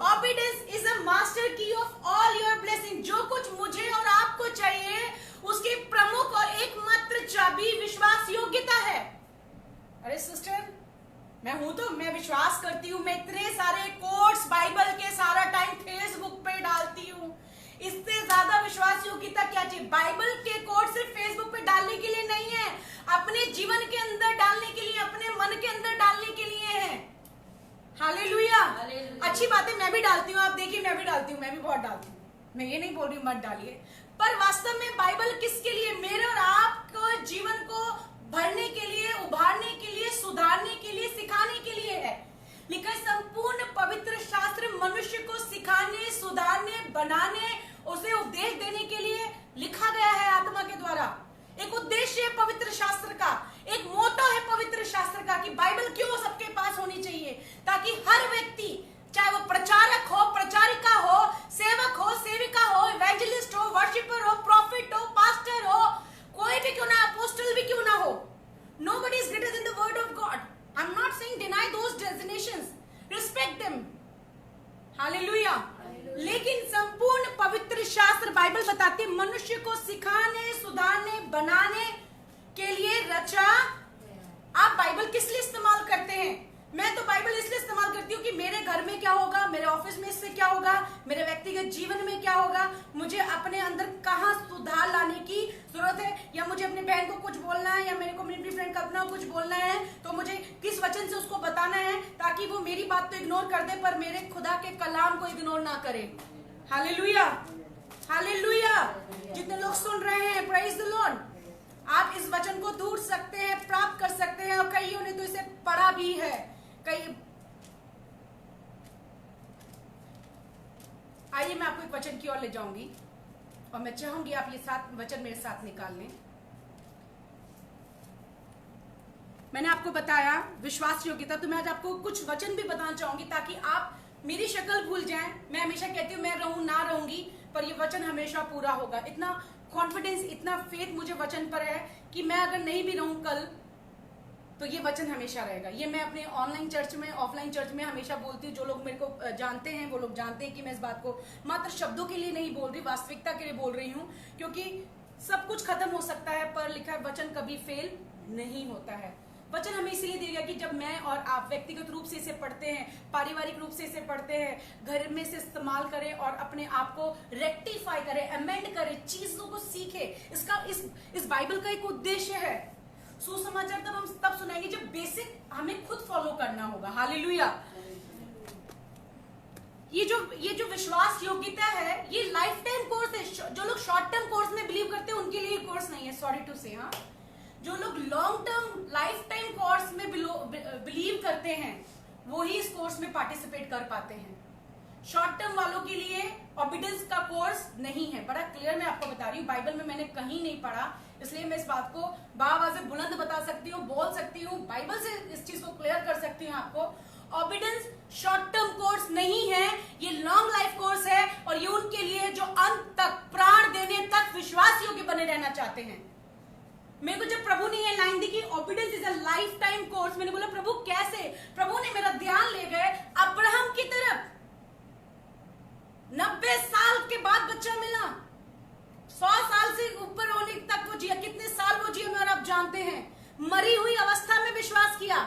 Obedience is a master key of all your blessing. जो कुछ मुझे और आपको चाहिए उसकी प्रमुख और एकमात्र चाबी विश्वास योग्यता है। अरे सिस्टर, मैं विश्वास करती हूँ, मैं इतने सारे कोट्स बाइबल के सारा टाइम फेसबुक पे डालती हूँ, इससे ज्यादा विश्वास योग्यता क्या चाहिए? बाइबल के कोट सिर्फ फेसबुक पे डालने के लिए नहीं है, अपने जीवन के अंदर डालने के लिए, अपने मन के अंदर डालने के लिए है। हालेलुया। अच्छी बातें मैं भी डालती हूँ, आप देखिए मैं भी डालती हूँ, मैं भी बहुत डालती हूँ, मैं ये नहीं बोल रही हूँ मत डालिए, पर वास्तव में बाइबल किसके लिए? मेरे और आपको जीवन को भरने के लिए, उभारने के लिए, सुधारने के लिए, सिखाने के लिए है। लिखा है संपूर्ण पवित्र शास्त्र मनुष्य को सिखाने, सुधारने, बनाने, उसे उपदेश देने के लिए लिखा गया है आत्मा के द्वारा। एक उद्देश्य है पवित्र शास्त्र का, एक मोटो है पवित्र शास्त्र का कि बाइबल क्यों सबके पास होनी चाहिए, ताकि हर व्यक्ति, चाहे वो प्रचारक हो, प्रचारिका हो, सेवक हो, सेविका हो, इवेंजलिस्ट हो, वर्शिपर हो, प्रॉफिट हो, पास्टर हो, कोई भी क्यों ना, अपोस्टल भी क्यों ना हो, nobody is greater than the word of God. I'm not saying deny those designations, respect them, hallelujah. लेकिन संपूर्ण पवित्र शास्त्र बाइबल बताती है मनुष्य को सिखाने, सुधारने, बनाने के लिए रचा। आप बाइबल किस लिए इस्तेमाल करते हैं? मैं तो बाइबल इसलिए इस्तेमाल करती हूँ कि मेरे घर में क्या होगा, मेरे ऑफिस में इससे क्या होगा, मेरे व्यक्तिगत जीवन में क्या होगा, मुझे अपने अंदर कहाँ सुधार लाने की जरूरत है, या मुझे अपने बहन को कुछ बोलना है, या मेरे को अपनी फ्रेंड कल्पना को कुछ बोलना है, तो मुझे किस वचन से उसको बताना है ताकि वो मेरी बात तो इग्नोर कर दे पर मेरे खुदा के कलाम को इग्नोर ना करे। Hallelujah, hallelujah. जितने लोग सुन रहे हैं, प्रेज द लॉर्ड, आप इस वचन को ढूंढ सकते हैं, प्राप्त कर सकते हैं, और कईयों ने तो इसे पढ़ा भी है। आइए मैं आपको एक वचन की ओर ले जाऊंगी और मैं चाहूंगी आप ये वचन मेरे साथ निकाल लें। मैंने आपको बताया विश्वास योग्यता, तो मैं आज आपको कुछ वचन भी बताना चाहूंगी ताकि आप मेरी शक्ल भूल जाएं। मैं हमेशा कहती हूँ मैं रहूं ना रहूंगी, पर ये वचन हमेशा पूरा होगा। इतना कॉन्फिडेंस, इतना फेथ मुझे वचन पर है कि मैं अगर नहीं भी रहूं कल, तो ये वचन हमेशा रहेगा। ये मैं अपने ऑनलाइन चर्च में, ऑफलाइन चर्च में हमेशा बोलती हूँ। जो लोग मेरे को जानते हैं वो लोग जानते हैं कि मैं इस बात को मात्र शब्दों के लिए नहीं बोल रही, वास्तविकता के लिए बोल रही हूँ, क्योंकि सब कुछ खत्म हो सकता है पर लिखा है वचन कभी फेल नहीं होता है। वचन हमें इसलिए दिया गया कि जब मैं और आप व्यक्तिगत रूप से इसे पढ़ते हैं, पारिवारिक रूप से इसे पढ़ते हैं, घर में से इस्तेमाल करें और अपने आप को रेक्टिफाई करें, अमेंड करें, चीजों को सीखें। इसका इस बाइबल का एक उद्देश्य है। सुसमाचार तब सुनाएंगे जब बेसिक हमें खुद फॉलो करना होगा। हालेलुया। ये जो विश्वास योग्यता है ये लाइफ टाइम कोर्स है। जो लोग शॉर्ट टर्म कोर्स में बिलीव करते हैं उनके लिए कोर्स नहीं है, सॉरी टू से। हाँ, जो लोग long term life time course में बिलीव करते हैं वो ही इस कोर्स में पार्टिसिपेट कर पाते हैं। शॉर्ट टर्म वालों के लिए ऑबिडेंस का कोर्स नहीं है। बड़ा क्लियर मैं आपको बता रही हूँ, बाइबल में मैंने कहीं नहीं पढ़ा, इसलिए मैं इस बात को बाआवाज़ बुलंद बता सकती हूँ, बोल सकती हूँ, बाइबल से इस चीज को क्लियर कर सकती हूँ आपको। ऑबिडेंस शॉर्ट टर्म कोर्स नहीं है, ये लॉन्ग लाइफ कोर्स है, और ये उनके लिए जो अंत तक, प्राण देने तक विश्वास योग्य बने रहना चाहते हैं। मेरे को जब प्रभु ने ये लाइन दी कि obedience is a life time course, मैंने बोला प्रभु कैसे? प्रभु ने मेरा ध्यान ले गए अब्राहम की तरफ। 90 साल के बाद बच्चा मिला, 100 साल से ऊपर होने तक वो जिया। कितने साल वो जिया मैं आप जानते हैं। मरी हुई अवस्था में विश्वास किया।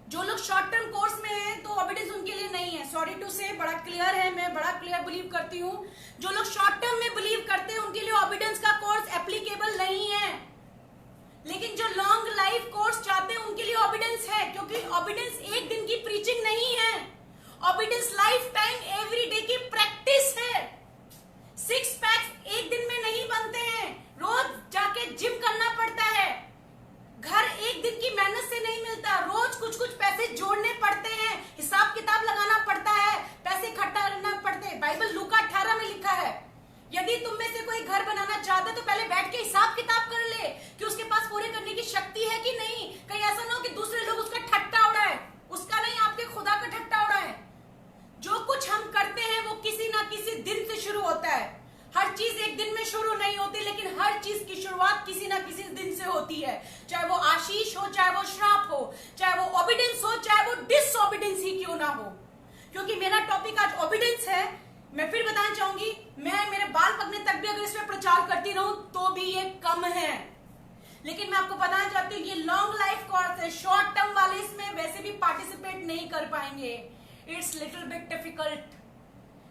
जो लोग शॉर्ट टर्म कोर्स में हैं तो ओबीडियंस उनके लिए नहीं है, सॉरी टू से। बड़ा क्लियर है, मैं बड़ा क्लियर बिलीव करती हूँ। जो लोग शॉर्ट टर्म में बिलीव करते हैं उनके लिए ओबीडियंस का कोर्स एप्लीकेबल नहीं है, लेकिन जो लॉन्ग लाइफ कोर्स चाहते हैं उनके लिए ओबीडियंस है, क्योंकि ओबीडियंस एक दिन की प्रीचिंग नहीं है। Obedience life time every day की प्रैक्टिस है। 6 पैक्स एक दिन में नहीं बनते हैं, रोज जाके जिम करना पड़ता है। घर एक दिन की मेहनत से नहीं मिलता, रोज कुछ कुछ पैसे जोड़ने पड़ते हैं, हिसाब किताब लगाना पड़ता है, पैसे इकट्ठा करना पड़ते हैं। बाइबल लूका 18 में लिखा है, यदि तुम में से कोई घर बनाना चाहता है तो पहले बैठ के हिसाब किताब कर ले कि उसके पास पूरे करने की शक्ति है कि नहीं। कहीं ऐसा ना हो कि दूसरे लोग उसका ठट्टा उड़ाए, उसका नहीं, आपके खुदा का ठट्टा उड़ाए। जो कुछ हम करते हैं वो किसी ना किसी दिन से शुरू होता है। हर चीज एक दिन में शुरू नहीं होती, लेकिन हर चीज की शुरुआत किसी ना किसी दिन से होती है। चाहे वो आशीष हो, चाहे वो श्राप हो, चाहे वो ओबीडियंस हो, चाहे वो डिसओबीडियंस ही क्यों ना हो। क्योंकि मेरा टॉपिक आज ओबीडियंस है। मैं फिर बताना चाहूंगी, मैं मेरे बाल पकने तक भी अगर इसमें प्रचार करती रहूं तो भी ये कम है। लेकिन मैं आपको बताना चाहती हूँ ये लॉन्ग लाइफ कोर्स है। शॉर्ट टर्म वाले इसमें वैसे भी पार्टिसिपेट नहीं कर पाएंगे, इट्स लिटिल बिट डिफिकल्ट।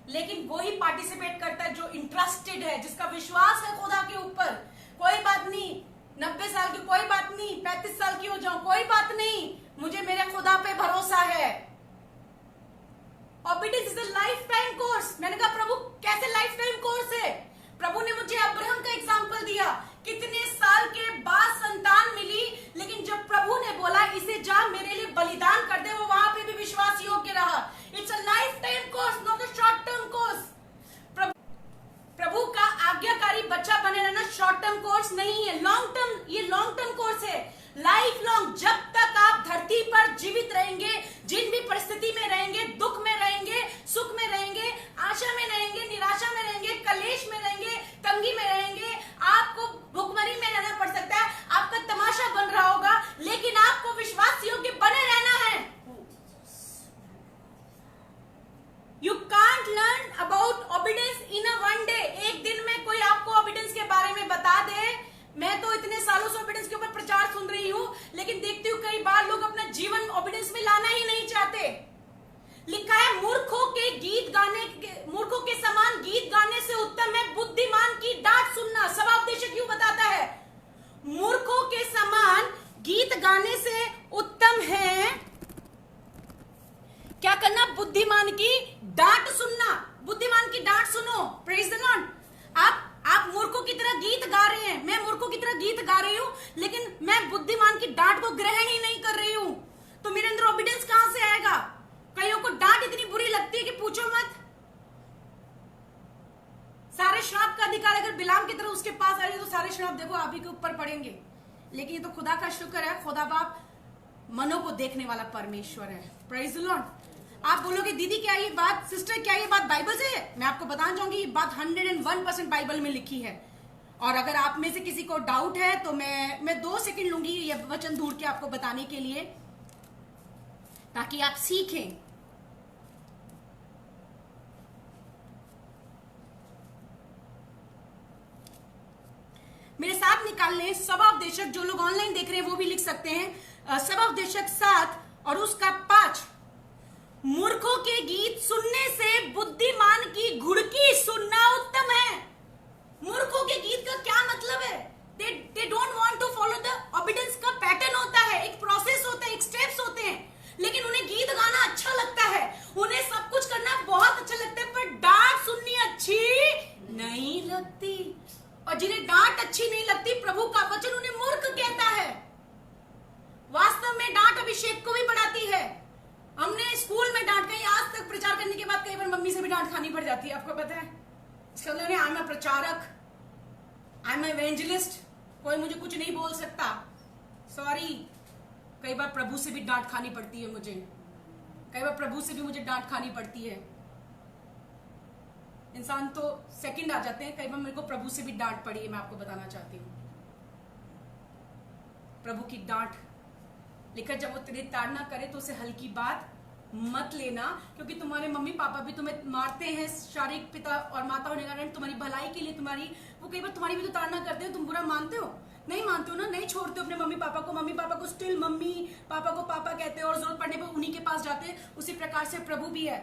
लेकिन वो ही पार्टिसिपेट करता है जो इंटरेस्टेड है, जिसका विश्वास है खुदा के ऊपर। कोई बात नहीं 90 साल की, कोई बात नहीं 35 साल की हो जाऊं, कोई बात नहीं, मुझे मेरे खुदा पे भरोसा है। Obedience is a life time course. मैंने कहा प्रभु कैसे लाइफ टाइम कोर्स है? प्रभु ने मुझे अब्राहम का एग्जांपल दिया। कितने साल के बाद की डांट सुनो। Praise the Lord. आप मूर्खों की तरह गीत गा रहे हैं, मैं मूर्खों की तरह गीत गा रही हूं, लेकिन मैं बुद्धिमान की डांट को ग्रहण ही नहीं कर रही हूं, तो मेरे अंदर ओबीडियंस कहां से आएगा? कईयों को डांट इतनी बुरी लगती है कि पूछो मत। सारे श्राप का अधिकार अगर बिलाम की तरह उसके पास आ रही है तो सारे श्राप देखो आप ही के ऊपर पड़ेंगे। लेकिन ये तो खुदा का शुक्र है, खुदा बाप मनों को देखने वाला परमेश्वर है। Praise the Lord. आप बोलोगे दीदी क्या ये बात, सिस्टर क्या ये बात बाइबल से है? मैं आपको बताना चाहूंगी ये बात 101% बाइबल में लिखी है। और अगर आप में से किसी को डाउट है तो मैं 2 सेकंड लूंगी ये वचन ढूंढ के आपको बताने के लिए, ताकि आप सीखें। मेरे साथ निकाल लें सभापदेशक, जो लोग ऑनलाइन देख रहे हैं वो भी लिख सकते हैं। सभापदेशक 7 और उसका 5। मूर्खों के गीत सुनने से बुद्धिमान की घुड़की सुनना उत्तम है। मूर्खों के गीत का क्या मतलब है? They don't want to follow the obedience का पैटर्न होता है, एक प्रोसेस होता है, एक स्टेप्स होते हैं, लेकिन उन्हें गीत गाना अच्छा लगता है, उन्हें सब कुछ करना बहुत अच्छा लगता है, पर डांट सुननी अच्छी नहीं लगती। और जिन्हें डांट अच्छी नहीं लगती, प्रभु का वचन उन्हें मूर्ख कहता है। वास्तव में डांट अभिषेक को भी बढ़ाती है। हमने स्कूल में डांट कहीं आज तक प्रचार करने के बाद कई बार मम्मी से भी डांट खानी पड़ जाती है, आपको पता है। इसका मतलब आई एम अ प्रचारक, आई एम एवेंजलिस्ट, कोई मुझे कुछ नहीं बोल सकता। सॉरी, कई बार प्रभु से भी डांट खानी पड़ती है मुझे, कई बार प्रभु से भी मुझे डांट खानी पड़ती है। इंसान तो सेकंड आ जाते हैं, कई बार मेरे को प्रभु से भी डांट पड़ी है, मैं आपको बताना चाहती हूँ। प्रभु की डांट लिखा, जब वो तेरी ताड़ना करे तो उसे हल्की बात मत लेना, क्योंकि तुम्हारे मम्मी पापा भी तुम्हें मारते हैं, शारीरिक पिता और माता होने के कारण तुम्हारी भलाई के लिए वो कई बार तुम्हारी भी तो ताड़ना करते हो। तुम बुरा मानते हो? नहीं मानते हो ना, नहीं छोड़ते हो अपने मम्मी पापा को स्टिल मम्मी पापा को पापा कहते हो और जरूरत पड़ने पर उन्हीं के पास जाते हैं। उसी प्रकार से प्रभु भी है।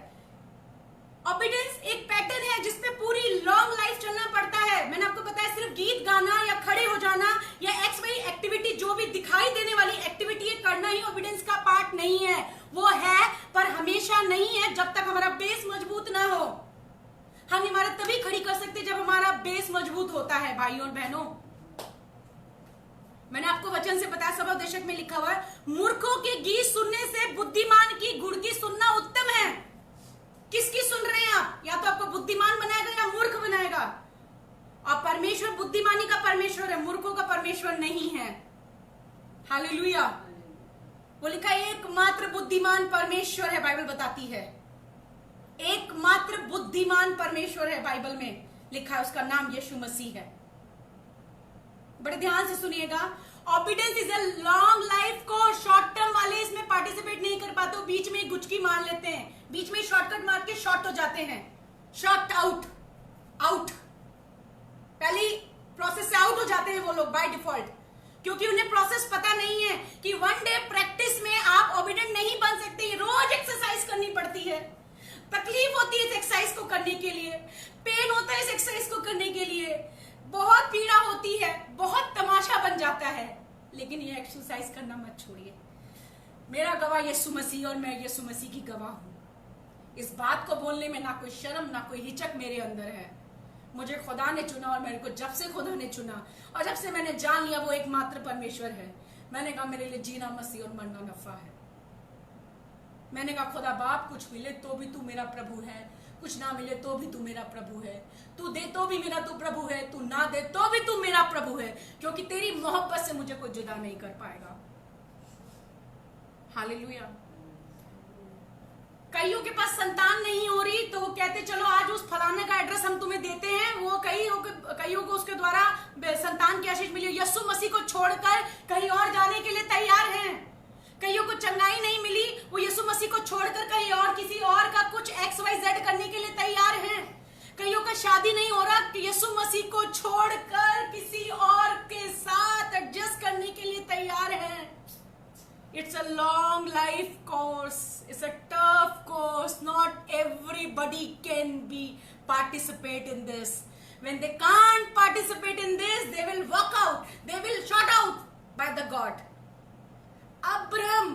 ओबीडियंस एक पैटर्न है जिसपे पूरी लॉन्ग लाइफ चलना पड़ता है। मैंने आपको बताया सिर्फ गीत गाना या खड़े हो जाना या एक्स वाई एक्टिविटी, जो भी दिखाई देने वाली एक्टिविटी है, करना ही ओबीडियंस का पार्ट नहीं है। वो है पर हमेशा नहीं है, जब तक हमारा बेस मजबूत ना हो। हम इमारत तभी खड़ी कर सकते जब हमारा बेस मजबूत होता है। भाइयों और बहनों, मैंने आपको वचन से बताया, सभापदेशक में लिखा हुआ है, मूर्खों के गीत सुनने से बुद्धिमान की घुड़की सुनना उत्तम है। किसकी सुन रहे हैं आप? या तो आपको बुद्धिमान बनाएगा या मूर्ख बनाएगा। और परमेश्वर बुद्धिमानी का परमेश्वर है, मूर्खों का परमेश्वर नहीं है। हालेलुया। वो लिखा है एकमात्र बुद्धिमान परमेश्वर है, बाइबल बताती है। एकमात्र बुद्धिमान परमेश्वर है, बाइबल में लिखा है, उसका नाम यीशु मसीह है। बड़े ध्यान से सुनिएगा। Obedience is a long life को शॉर्ट टर्म वाले इसमें पार्टिसिपेट नहीं कर पाते, बीच में गुचकी मार लेते हैं, बीच में शॉर्टकट मार के शॉर्ट हो जाते हैं, शॉर्ट आउट पहली प्रोसेस से आउट हो जाते हैं वो लोग बाय डिफॉल्ट, क्योंकि उन्हें प्रोसेस पता नहीं है कि वन डे प्रैक्टिस में आप ओबीडियंट नहीं बन सकते। रोज एक्सरसाइज करनी पड़ती है, तकलीफ होती है इस एक्सरसाइज को करने के लिए, पेन होता है इस एक्सरसाइज को करने के लिए, बहुत पीड़ा होती है, बहुत तमाशा बन जाता है, लेकिन ये एक्सरसाइज करना मत छोड़िए। मेरा गवाह यीशु मसीह और मैं यीशु मसीह की गवाह हूं। इस बात को बोलने में ना कोई शर्म ना कोई हिचक मेरे अंदर है। मुझे खुदा ने चुना और मेरे को जब से खुदा ने चुना और जब से मैंने जान लिया वो एकमात्र परमेश्वर है, मैंने कहा मेरे लिए जीना मसीह और मरना नफा है। मैंने कहा खुदा बाप, कुछ मिले तो भी तू मेरा प्रभु है, कुछ ना मिले तो भी तू मेरा प्रभु है, तू दे तो भी मेरा तू प्रभु है, तू ना दे तो भी तू मेरा प्रभु है, क्योंकि तेरी मोहब्बत से मुझे कोई जुदा नहीं कर पाएगा। हालेलुया। कईयों के पास संतान नहीं हो रही तो वो कहते चलो आज उस फलाने का एड्रेस हम तुम्हें देते हैं, वो कईयों को उसके द्वारा संतान की आशीष मिली, यीशु मसीह को छोड़कर कहीं और जाने के लिए तैयार हैं। कईयों को चंगाई नहीं मिली, वो यीशु मसीह को छोड़कर कहीं और किसी और का कुछ XYZ करने के लिए तैयार हैं। कईयों का शादी नहीं हो रहा, यीशु मसीह को छोड़कर किसी और के साथ एडजस्ट करने के लिए तैयार हैं। It's a long life course. It's a tough course. Not everybody can participate in this. When they can't participate in this, they will walk out. They will shut out by the God. Abraham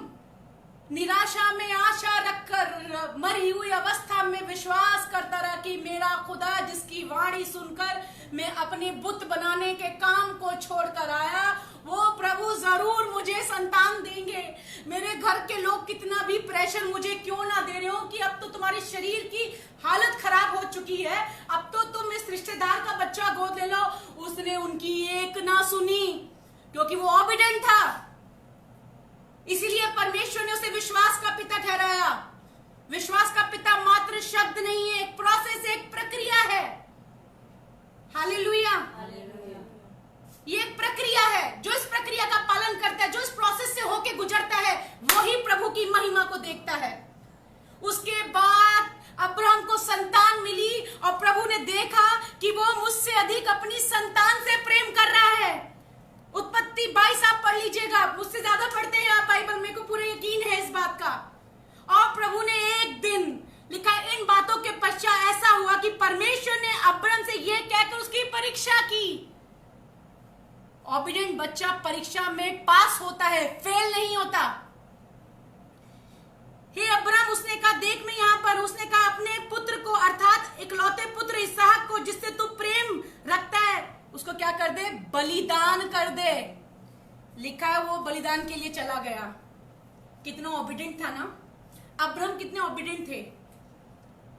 निराशा में आशा रखकर मरी हुई अवस्था में विश्वास करता रहा कि मेरा मेरा खुदा जिसकी वाणी सुनकर मैं अपने बुत बनाने के काम को छोड़कर आया, वो प्रभु जरूर मुझे संतान देंगे। मेरे घर के लोग कितना भी प्रेशर मुझे क्यों ना दे रहे हो कि अब तो तुम्हारे शरीर की हालत खराब हो चुकी है, अब तो तुम इस रिश्तेदार का बच्चा गोद ले लो, उसने उनकी एक ना सुनी क्योंकि वो ओबीडिएंट था। इसीलिए परमेश्वर ने उसे विश्वास का पिता ठहराया। विश्वास का पिता मात्र शब्द नहीं है, एक प्रोसेस, एक प्रक्रिया है। हालेलुया। ये एक प्रक्रिया है। जो इस प्रक्रिया का पालन करता है, जो इस प्रोसेस से होके गुजरता है, वही प्रभु की महिमा को देखता है। उसके बाद अब्राहम को संतान मिली और प्रभु ने देखा कि वो मुझसे अधिक अपनी संतान से प्रेम कर रहा है। उत्पत्ति 22 आप पढ़ लीजिएगा, मुझसे ज्यादा पढ़ते हैं आप बाइबल, मेरे को पूरा यकीन है इस बात का। और प्रभु ने एक दिन लिखा है, इन बातों के पश्चात ऐसा हुआ कि परमेश्वर ने अब्राहम से यह कहकर उसकी परीक्षा की। ओबीडिएंट बच्चा परीक्षा में पास होता है, फेल नहीं होता। हे अब्राहम, उसने कहा, देख मैं यहां पर, उसने कहा अपने पुत्र को अर्थात इकलौते पुत्र इसहाक को जिससे तू प्रेम रखता है, उसको क्या कर दे, बलिदान कर दे। लिखा है वो बलिदान के लिए चला गया। कितना ओबीडिएंट था ना अब्राहम, कितने ओबीडिएंट थे।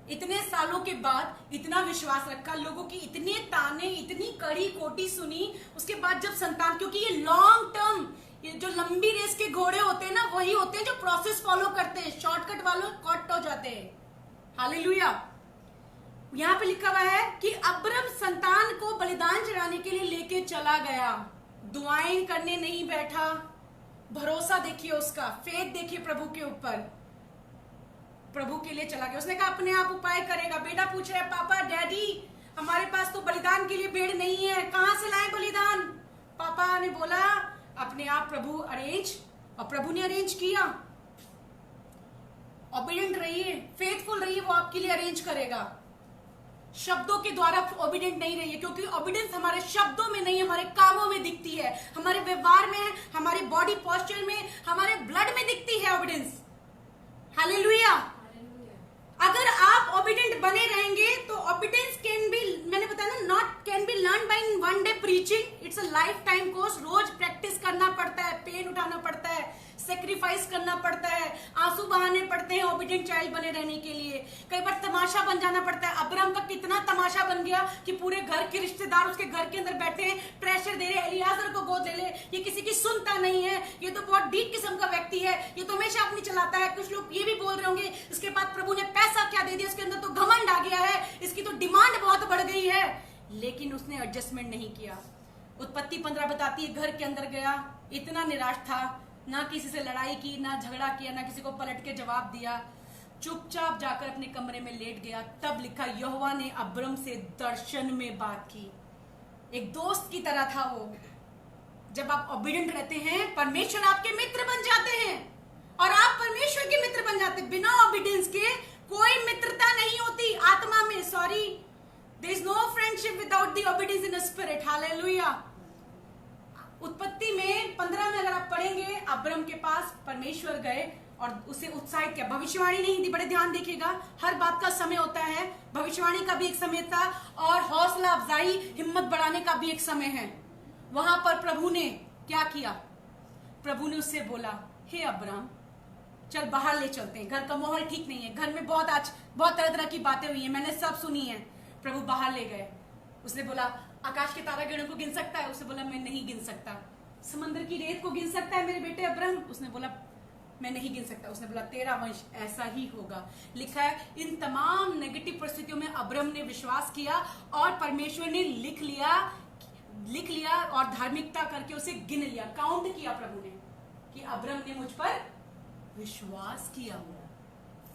इतने सालों के बाद इतना विश्वास रखा, लोगों की इतने ताने, इतनी कड़ी कोटी सुनी, उसके बाद जब संतान, क्योंकि ये लॉन्ग टर्म, ये जो लंबी रेस के घोड़े होते हैं ना, वही होते हैं जो प्रोसेस फॉलो करते हैं। शॉर्टकट वालों कट हो जाते हैं। हालेलुया। यहां पे लिखा हुआ है कि अब्राहम संतान को बलिदान चढ़ाने के लिए लेके चला गया। दुआएं करने नहीं बैठा, भरोसा देखिए उसका, फेथ देखिए प्रभु के ऊपर, प्रभु के लिए चला गया। उसने कहा अपने आप उपाय करेगा। बेटा पूछ रहा है, पापा डैडी हमारे पास तो बलिदान के लिए भेड़ नहीं है, कहां से लाए बलिदान। पापा ने बोला अपने आप प्रभु अरेंज, और प्रभु ने अरेंज किया। ओबीडिएंट रहिए, फेथफुल रहिए, वो आपके लिए अरेंज करेगा। शब्दों के द्वारा ओबीडिएंट नहीं रहिए, क्योंकि ओबीडियंस हमारे शब्दों में नहीं, हमारे कामों में दिखती है, हमारे व्यवहार में, हमारे बॉडी पोस्चर में, हमारे ब्लड में दिखती है ओबीडियंस। हालेलुया। अगर आप ओबीडिएंट बने रहेंगे तो ओबीडियंस कैन बी, मैंने बताया ना, not can be learn by in one day preaching, it's a life time course. रोज प्रैक्टिस करना पड़ता है, पेन उठाना पड़ता है, सेक्रीफाइस करना पड़ता है, आंसू बहाने पड़ते हैं ओबीडिएंट चाइल्ड बने रहने के लिए। कई बार तमाशा बन जाना पड़ता है। अब्राहम का कितना तमाशा बन गया कि पूरे घर के रिश्तेदार उसके घर के अंदर बैठे हैं, प्रेशर दे रहे हैं, एलियाजर को गोद ले ले, ये किसी की सुनता नहीं है, ये तो बहुत डीप किस्म का व्यक्ति है, ये तो हमेशा अपनी चलाता है। कुछ लोग ये भी बोल रहे होंगे, इसके बाद प्रभु ने पैसा क्या दे दिया, इसके अंदर तो घमंड आ गया है, इसकी तो डिमांड बहुत बढ़ गई है। लेकिन उसने एडजस्टमेंट नहीं किया। उत्पत्ति 15 बताती है, घर के अंदर गया, इतना निराश था, ना किसी से लड़ाई की, ना झगड़ा किया, ना किसी को पलट के जवाब दिया, चुपचाप जाकर अपने कमरे में लेट गया। तब लिखा, यहोवा ने अब्राम से दर्शन में बात की। एक दोस्त की तरह था वो। जब आप ओबीडिएंट रहते हैं, परमेश्वर आपके मित्र बन जाते हैं और आप परमेश्वर के मित्र बन जाते हैं। बिना ओबीडियंस के कोई मित्रता नहीं होती आत्मा में, sorry, there is no friendship without the obedience in spirit. Hallelujah. उत्पत्ति में 15 में अगर आप पढ़ेंगे, अब्राम के पास परमेश्वर गए और उसे उत्साहित किया। भविष्यवाणी नहीं थी, बड़े ध्यान देखिएगा, हर बात का समय होता है। भविष्यवाणी का भी एक समय था और हौसला अफजाई, हिम्मत बढ़ाने का भी एक समय है। वहां पर प्रभु ने क्या किया, प्रभु ने उससे बोला, हे अब्राम चल बाहर ले चलते हैं, घर का माहौल ठीक नहीं है, घर में बहुत तरह तरह की बातें हुई है, मैंने सब सुनी है। प्रभु बाहर ले गए। उसने बोला, आकाश के तारागणों को गिन सकता है? उसने बोला, मैं नहीं गिन सकता। समंदर की रेत को गिन सकता है मेरे बेटे अब्राहम? उसने बोला, मैं नहीं गिन सकता। उसने बोला, तेरा वंश ऐसा ही होगा। लिखा है, इन तमाम नेगेटिव परिस्थितियों में अब्राहम ने विश्वास किया और परमेश्वर ने लिख लिया और धार्मिकता करके उसे गिन लिया, काउंट किया प्रभु ने कि अब्राहम ने मुझ पर विश्वास किया हुआ।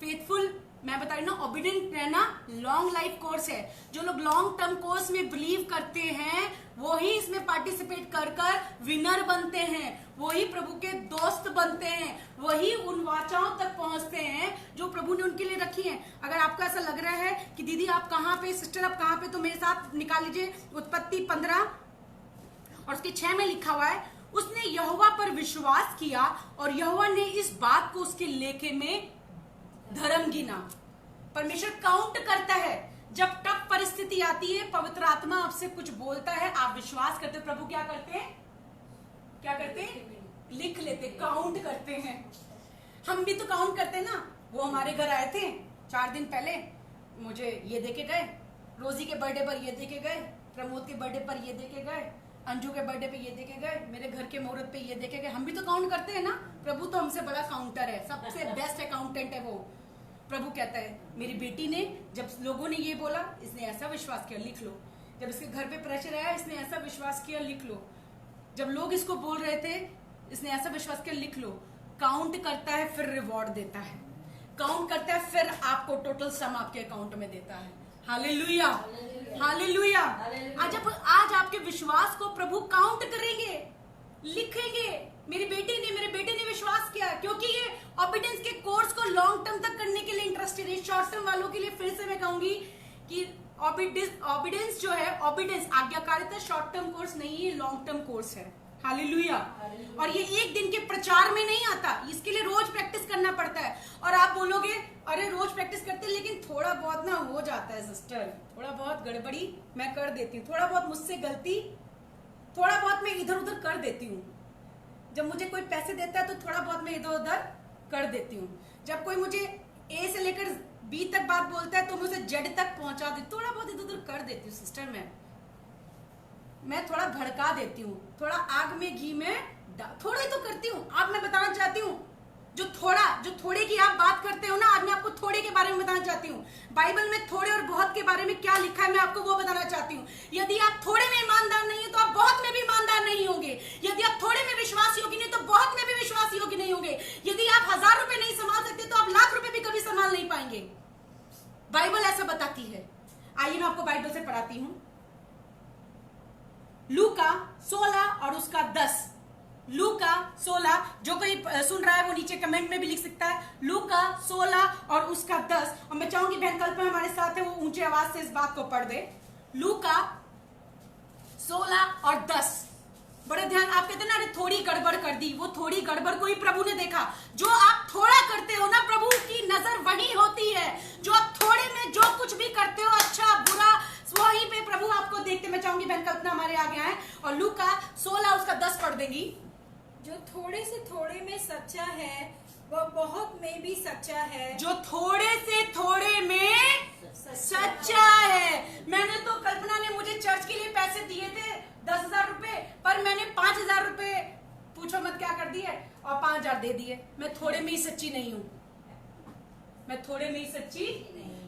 फेथफुल, मैं बता रही हूँ ना, ओबीडिएंट रहना लॉन्ग लाइफ कोर्स है। जो लोग लॉन्ग टर्म कोर्स में बिलीव करते हैं, वो ही इसमें पार्टिसिपेट कर विनर बनते हैं, वही प्रभु के दोस्त बनते हैं, वही उन वाचाओं तक पहुंचते हैं जो प्रभु ने उनके लिए रखी हैं। अगर आपको ऐसा लग रहा है कि दीदी आप कहाँ पे, सिस्टर आप कहाँ पे, तो मेरे साथ निकाल लीजिए उत्पत्ति 15 और उसके 6 में लिखा हुआ है, उसने यहोवा पर विश्वास किया और यहोवा ने इस बात को उसके लेखे में धर्म गिना। परमेश्वर काउंट करता है। जब टफ आती है, पवित्र आत्मा आपसे कुछ बोलता है, आप विश्वास करते हो, प्रभु क्या करते हैं, क्या करते हैं, लिख लेते, काउंट करते हैं। हम भी तो काउंट करते हैं ना। वो हमारे घर आए थे 4 दिन पहले, मुझे ये देके गए, रोजी के बर्थडे पर ये देके गए, प्रमोद के बर्थडे पर ये देके गए, अंजू के बर्थडे पे ये देके गए, मेरे घर के मुहूर्त पे ये देखे गए। हम भी तो काउंट करते हैं ना। प्रभु तो हमसे बड़ा काउंटर है, सबसे बेस्ट अकाउंटेंट है वो। प्रभु कहता है मेरी बेटी ने, जब लोगों ने ये बोला, इसने ऐसा विश्वास किया, लिख लो। जब इसके घर पे प्रेशर आया, इसने ऐसा विश्वास किया, लिख लो। जब लोग इसको बोल रहे थे, इसने ऐसा विश्वास किया, लिख लो। काउंट करता है फिर रिवॉर्ड देता है, काउंट करता है फिर आपको टोटल सम आपके अकाउंट में देता है। Hallelujah, hallelujah. आज आपके विश्वास को प्रभु काउंट करेंगे, लिखेंगे। मेरे बेटे ने विश्वास किया, क्योंकि ये ओबीडियंस के कोर्स को लॉन्ग टर्म तक करने के लिए इंटरेस्टेड है। शॉर्ट टर्म वालों के लिए फिर से मैं कहूंगी कि ओबीडियंस जो है, ओबीडियंस आज्ञाकारिता शॉर्ट टर्म कोर्स नहीं है, लॉन्ग टर्म कोर्स है। हालेलुया। और ये एक दिन के प्रचार में नहीं आता, इसके लिए रोज प्रैक्टिस करना पड़ता है। और आप बोलोगे अरे रोज प्रैक्टिस करते हैं, लेकिन थोड़ा बहुत ना हो जाता है सिस्टर, थोड़ा बहुत गड़बड़ी मैं कर देती हूँ, थोड़ा बहुत मुझसे गलती, थोड़ा बहुत मैं इधर उधर कर देती हूँ। जब मुझे कोई पैसे देता है तो थोड़ा बहुत मैं इधर उधर कर देती हूँ। जब कोई मुझे ए से लेकर बी तक बात बोलता है तो मैं उसे जेड तक पहुंचा देती, थोड़ा बहुत इधर उधर कर देती हूँ सिस्टर। मैं थोड़ा भड़का देती हूँ, थोड़ा आग में घी में थोड़ा ही तो करती हूँ। आप मैं बताना चाहती हूँ, जो थोड़े की आप बात करते हो ना, आज मैं आपको थोड़े के बारे में बताना चाहती हूँ। बाइबल में थोड़े और बहुत के बारे में क्या लिखा है, मैं आपको वो बताना चाहती हूँ। यदि आप थोड़े में ईमानदार नहीं है तो आप बहुत में भी ईमानदार नहीं होंगे। यदि आप थोड़े में विश्वास योग्य नहीं तो बहुत में भी विश्वास योग्य नहीं होंगे। यदि आप 1000 रुपए नहीं संभाल सकते तो आप लाख रुपए भी कभी संभाल नहीं पाएंगे। बाइबल ऐसा बताती है। आइए मैं आपको बाइबल से पढ़ाती हूँ। लूका 16 और उसका 10। लूका 16, जो कोई सुन रहा है वो नीचे कमेंट में भी लिख सकता है। लूका 16 और उसका 10। और मैं चाहूंगी बहन कल्पना हमारे साथ है, वो ऊंची आवाज से इस बात को पढ़ दे। लूका 16 और 10। बड़े ध्यान। आप कहते हैं ना अरे थोड़ी गड़बड़ कर दी, वो थोड़ी गड़बड़ को ही प्रभु ने देखा। जो आप थोड़ा करते हो ना, प्रभु की नजर वही होती है। जो आप थोड़े में जो कुछ भी करते हो, अच्छा बुरा, वहीं पे प्रभु आपको देखते। मैं चाहूंगी बहन कल्पना हमारे आगे आए और लूका 16 उसका 10 पढ़ देंगी। जो थोड़े से थोड़े में सच्चा है वह बहुत में भी सच्चा है। जो थोड़े से थोड़े में सच्चा है। मैंने तो, कल्पना ने मुझे चर्च के लिए पैसे दिए थे 10,000 रुपए, पर मैंने 5,000 रुपए, पूछो मत क्या कर दिए, और 5,000 दे दिए। मैं थोड़े में ही सच्ची नहीं हूं, मैं थोड़े में ही सच्ची,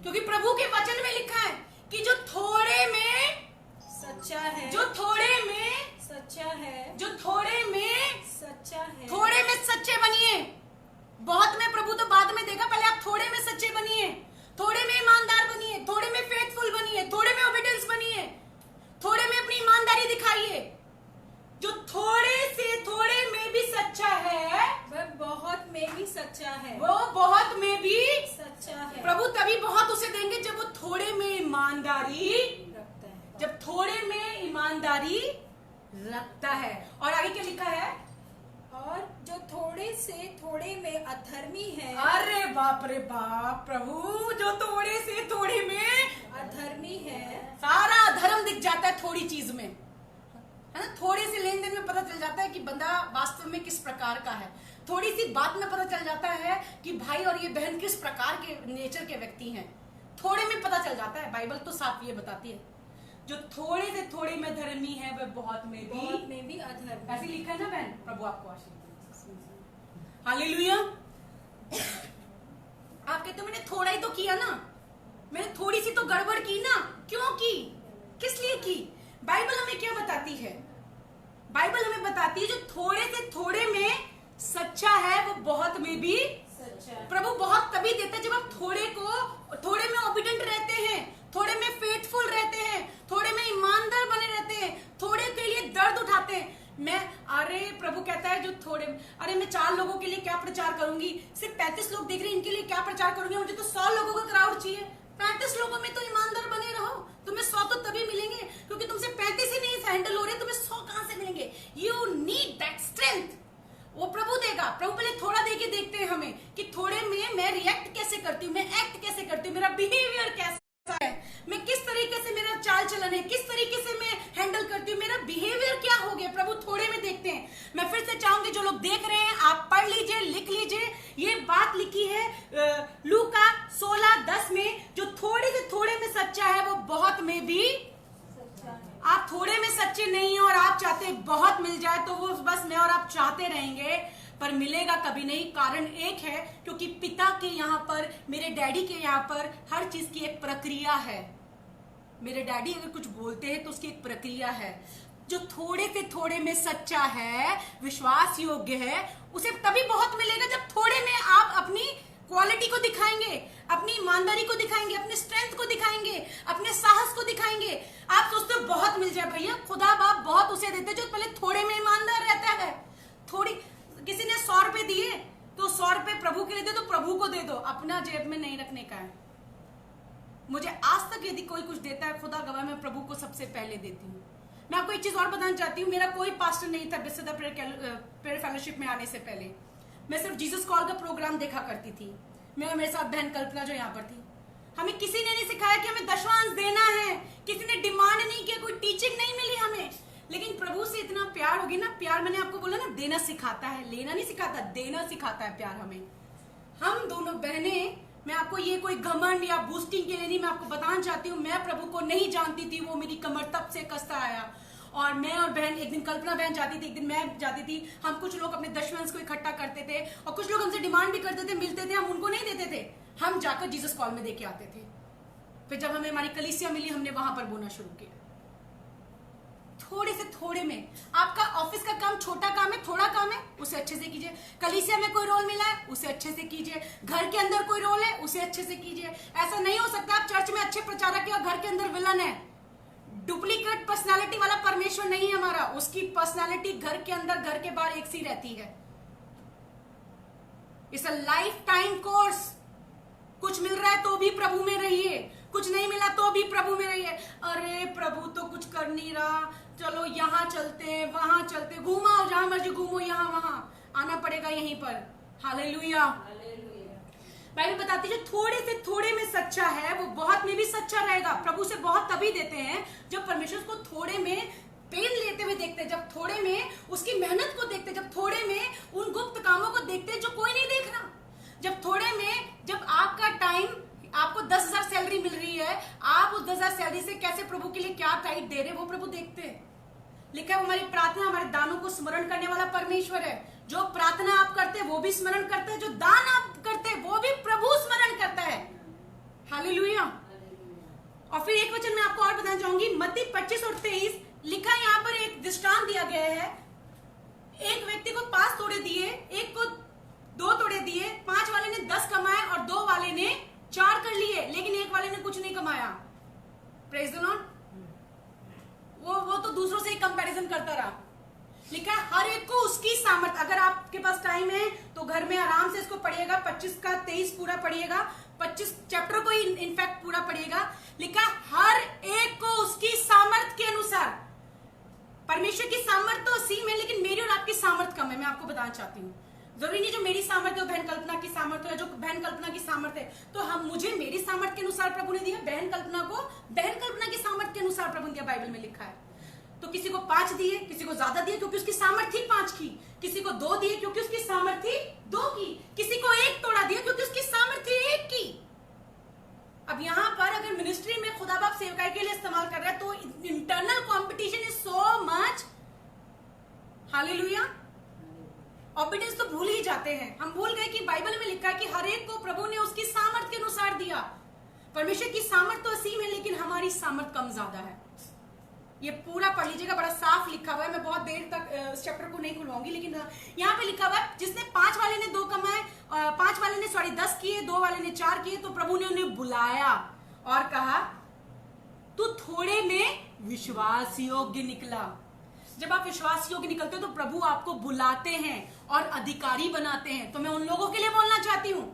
क्योंकि प्रभु के वचन में लिखा है कि जो थोड़े में सच्चा है, जो थोड़े में सच्चा है, जो थोड़े में सच्चा है, थोड़े में सच्चे बनिए। बहुत में प्रभु तो बाद में देगा, पहले आप थोड़े में सच्चे बनिए, थोड़े में ईमानदार बनिए, थोड़े में फेथफुल बनिए, थोड़े में ओबीडियंस बनिए, थोड़े में अपनी ईमानदारी दिखाइए। जो थोड़े से थोड़े में भी सच्चा है वह बहुत में भी सच्चा है, वो बहुत में भी सच्चा है। प्रभु तभी बहुत उसे देंगे जब वो थोड़े में ईमानदारी रखता है, जब थोड़े में ईमानदारी रखता है। और आगे क्या लिखा है? और जो थोड़े से थोड़े में अधर्मी है, अरे बाप रे बाप, प्रभु जो थोड़े से थोड़े में अधर्मी है, सारा धर्म दिख जाता है थोड़ी चीज में, है ना। थोड़े से लेन देन में पता चल जाता है कि बंदा वास्तव में किस प्रकार का है। थोड़ी सी बात में पता चल जाता है कि भाई और ये बहन किस प्रकार के नेचर के व्यक्ति हैं। थोड़े में पता चल जाता है। बाइबल तो साफ ये बताती है, जो थोड़े से थोड़े में धर्मी है वह बहुत में भी अधर्मी। ऐसे लिखा है ना बहन। प्रभु आपको आशीर्वाद दे। हालेलुया। आप कहते हो मैंने थोड़ा ही तो किया ना, मैंने थोड़ी सी तो गड़बड़ की ना। क्यों की, किस लिए की? बाइबल हमें क्या बताती है? बाइबल हमें बताती है जो थोड़े से थोड़े में सच्चा है वो बहुत में भी सच्चा है। प्रभु बहुत तभी देता है जब आप थोड़े में ओबीडिएंट रहते हैं, थोड़े में फेथफुल रहते हैं, थोड़े में ईमानदार बने रहते हैं, थोड़े के लिए दर्द उठाते हैं। अरे प्रभु कहता है जो थोड़े, अरे मैं 4 लोगों के लिए क्या प्रचार करूंगी, सिर्फ 35 लोग देख रहे हैं, इनके लिए क्या प्रचार करूंगी, मुझे तो 100 लोगों का क्राउड चाहिए। 35 लोगों में तो ईमानदार बने रहो, तुम्हें 100 तो तभी मिलेंगे क्योंकि तुमसे 35 ही नहीं हैंडल हो रहे, तुम्हें 100 कहां से मिलेंगे? You need that strength. वो प्रभु देगा। प्रभु पहले थोड़ा देके देखते हैं हमें कि थोड़े में मैं रिएक्ट कैसे करती हूँ, मैं एक्ट कैसे करती हूँ, मेरा बिहेवियर कैसा है, मैं किस तरीके से मेरा चाल चलन है, किस तरीके से मैं हैंडल करती हूँ, मेरा बिहेवियर क्या हो गया, प्रभु थोड़े में देखते हैं। मैं फिर से चाहूंगी जो लोग देख रहे हैं आप पढ़ लीजिए, लिख लीजिए, ये बात लिखी है लूका 16:10 में, जो थोड़े से थोड़े में सच्चा है वो बहुत में भी सच्चा है। आप थोड़े में सच्चे नहीं हैं और आप चाहते हैं बहुत मिल जाए, तो वो बस मैं और आप चाहते रहेंगे पर मिलेगा कभी नहीं। कारण एक है, क्योंकि पिता के यहाँ पर, मेरे डैडी के यहाँ पर हर चीज की एक प्रक्रिया है। मेरे डैडी अगर कुछ बोलते हैं तो उसकी एक प्रक्रिया है। जो थोड़े से थोड़े में सच्चा है, विश्वास योग्य है, उसे तभी बहुत मिलेगा जब थोड़े में आप अपनी क्वालिटी को दिखाएंगे, अपनी ईमानदारी को दिखाएंगे, अपने स्ट्रेंथ को दिखाएंगे, अपने साहस को दिखाएंगे। आप सोचते हो बहुत मिल जाए, भैया खुदा बाप बहुत उसे देते जो पहले थोड़े में ईमानदार रहता है। थोड़ी किसी ने 100 रुपए दिए तो 100 रुपए प्रभु के लिए दे दो, प्रभु को दे दो, अपना जेब में नहीं रखने का है। मुझे आज तक यदि कोई कुछ देता है, खुदा गवाह, मैं प्रभु को सबसे पहले देती हूँ। मैं आपको एक चीज और बताना चाहती हूँ, मेरा कोई पास्टर नहीं था बेसिदा प्रेयर फेलोशिप में आने से पहले। मैं सिर्फ जीसस कॉल का प्रोग्राम देखा करती थी, मैं और मेरे साथ बहन कल्पना जो यहाँ पर थी। हमें किसी ने नहीं सिखाया कि हमें दशमांश देना है, किसी ने डिमांड नहीं किया, कोई टीचिंग नहीं मिली हमें। लेकिन प्रभु से इतना प्यार हो गया ना, प्यार मैंने आपको बोला ना, देना सिखाता है, लेना नहीं सिखाता, देना सिखाता है प्यार हमें। हम दोनों बहनें, मैं आपको ये कोई घमंड या बूस्टिंग के लिए नहीं, मैं आपको बताना चाहती हूँ, मैं प्रभु को नहीं जानती थी, वो मेरी कमर तब से कसता आया। और मैं और बहन, एक दिन कल्पना बहन जाती थी, एक दिन मैं जाती थी, हम कुछ लोग अपने दशमांश को इकट्ठा करते थे और कुछ लोग हमसे डिमांड भी करते थे, मिलते थे, हम उनको नहीं देते थे, हम जाकर जीसस कॉल में देके आते थे। फिर जब हमें हमारी कलीसिया मिली, हमने वहां पर बोलना शुरू किया। थोड़े से थोड़े में, आपका ऑफिस का काम छोटा काम है, थोड़ा काम है, उसे अच्छे से कीजिए। कलीसिया में कोई रोल मिला है, उसे अच्छे से कीजिए। घर के अंदर कोई रोल है, उसे अच्छे से कीजिए। ऐसा नहीं हो सकता आप चर्च में अच्छे प्रचारक है और घर के अंदर विलन है। डुप्लीकेट पर्सनालिटी वाला परमेश्वर नहीं है हमारा, उसकी पर्सनालिटी घर के अंदर, घर के बाहर एक सी रहती है। It's a life time course. कुछ मिल रहा है तो भी प्रभु में रहिए, कुछ नहीं मिला तो भी प्रभु में रहिए। अरे प्रभु तो कुछ कर नहीं रहा, चलो यहाँ चलते हैं, वहां चलते, घूमा जहां मर्जी घूमो, यहाँ वहां आना पड़ेगा यहीं पर। हालेलुया। बाइबल बताती है जो थोड़े से थोड़े में सच्चा है वो बहुत में भी सच्चा रहेगा। प्रभु से बहुत तभी देते हैं जब परमेश्वर को थोड़े में पेन लेते हुए देखते हैं, जब थोड़े में उसकी मेहनत को देखते हैं, जब थोड़े में उन गुप्त कामों को देखते हैं जो कोई नहीं देख रहा, जब थोड़े में, जब आपका टाइम, आपको 10,000 सैलरी मिल रही है, आप उस 10,000 सैलरी से कैसे प्रभु के लिए क्या टाइट दे रहे, वो प्रभु देखते हैं। लिखा है हमारी प्रार्थना, हमारे दानों को स्मरण करने वाला परमेश्वर है। जो प्रार्थना आप करते हैं वो भी स्मरण करते हैं, जो दान आप करते हैं वो भी प्रभु स्मरण करता है। हालेलुया। और फिर एक वचन मैं आपको और बताना चाहूंगी, मत्ती 25 और 23 लिखा है, यहाँ पर एक दृष्टांत दिया गया है। एक व्यक्ति को 5 तोड़े दिए, एक को 2 तोड़े दिए, 5 वाले ने 10 कमाए और 2 वाले ने 4 कर लिए, लेकिन एक वाले ने कुछ नहीं कमाया। Praise the Lord. वो तो दूसरों से ही कंपैरिजन करता रहा। लिखा है हर एक को उसकी सामर्थ। अगर आपके पास टाइम है तो घर में आराम से इसको पढ़िएगा, 25 का 23 पूरा पढ़िएगा, 25 चैप्टर को ही इनफैक्ट पूरा पढ़िएगा। लिखा हर एक को उसकी सामर्थ के अनुसार। परमेश्वर की सामर्थ तो असीम है, लेकिन मेरी और आपकी सामर्थ कम है। मैं आपको बताना चाहती हूँ, जरूरी नहीं जो मेरी सामर्थ्य हो बहन कल्पना की सामर्थ्य है, जो बहन कल्पना की सामर्थ्य है तो हम, मुझे मेरी सामर्थ्य के अनुसार प्रभु ने दिया, बहन कल्पना को बहन कल्पना की सामर्थ्य के अनुसार प्रभु ने दिया। बाइबल में लिखा है। तो किसी को 5 दिए, किसी को ज्यादा दिए क्योंकि उसकी सामर्थ्य 5 की, किसी को 2 दिए क्योंकि उसकी सामर्थ्य 2 की, किसी को 1 तोड़ा दिया क्योंकि उसकी सामर्थ्य 1 की। अब यहाँ पर अगर मिनिस्ट्री में खुदा बाप सेवकाई के लिए इस्तेमाल कर रहा है तो internal competition is so much. Hallelujah. Obedience तो भूल ही जाते हैं, हम भूल गए कि बाइबल में लिखा है कि हर एक को प्रभु ने उसकी सामर्थ्य के अनुसार दिया। परमेश्वर की सामर्थ्य तो असीम है, लेकिन हमारी सामर्थ्य कम ज्यादा है। ये पूरा पढ़ लीजिएगा, बड़ा साफ लिखा हुआ है। मैं बहुत देर तक इस चैप्टर को नहीं खुलवाऊंगी, लेकिन यहाँ पे लिखा हुआ है जिसने 5 वाले ने 2 कमाए, 5 वाले ने 10 किए, 2 वाले ने 4 किए, तो प्रभु ने उन्हें बुलाया और कहा तू थोड़े में विश्वास योग्य निकला। जब आप विश्वास योग्य निकलते हो तो प्रभु आपको बुलाते हैं और अधिकारी बनाते हैं। तो मैं उन लोगों के लिए बोलना चाहती हूँ,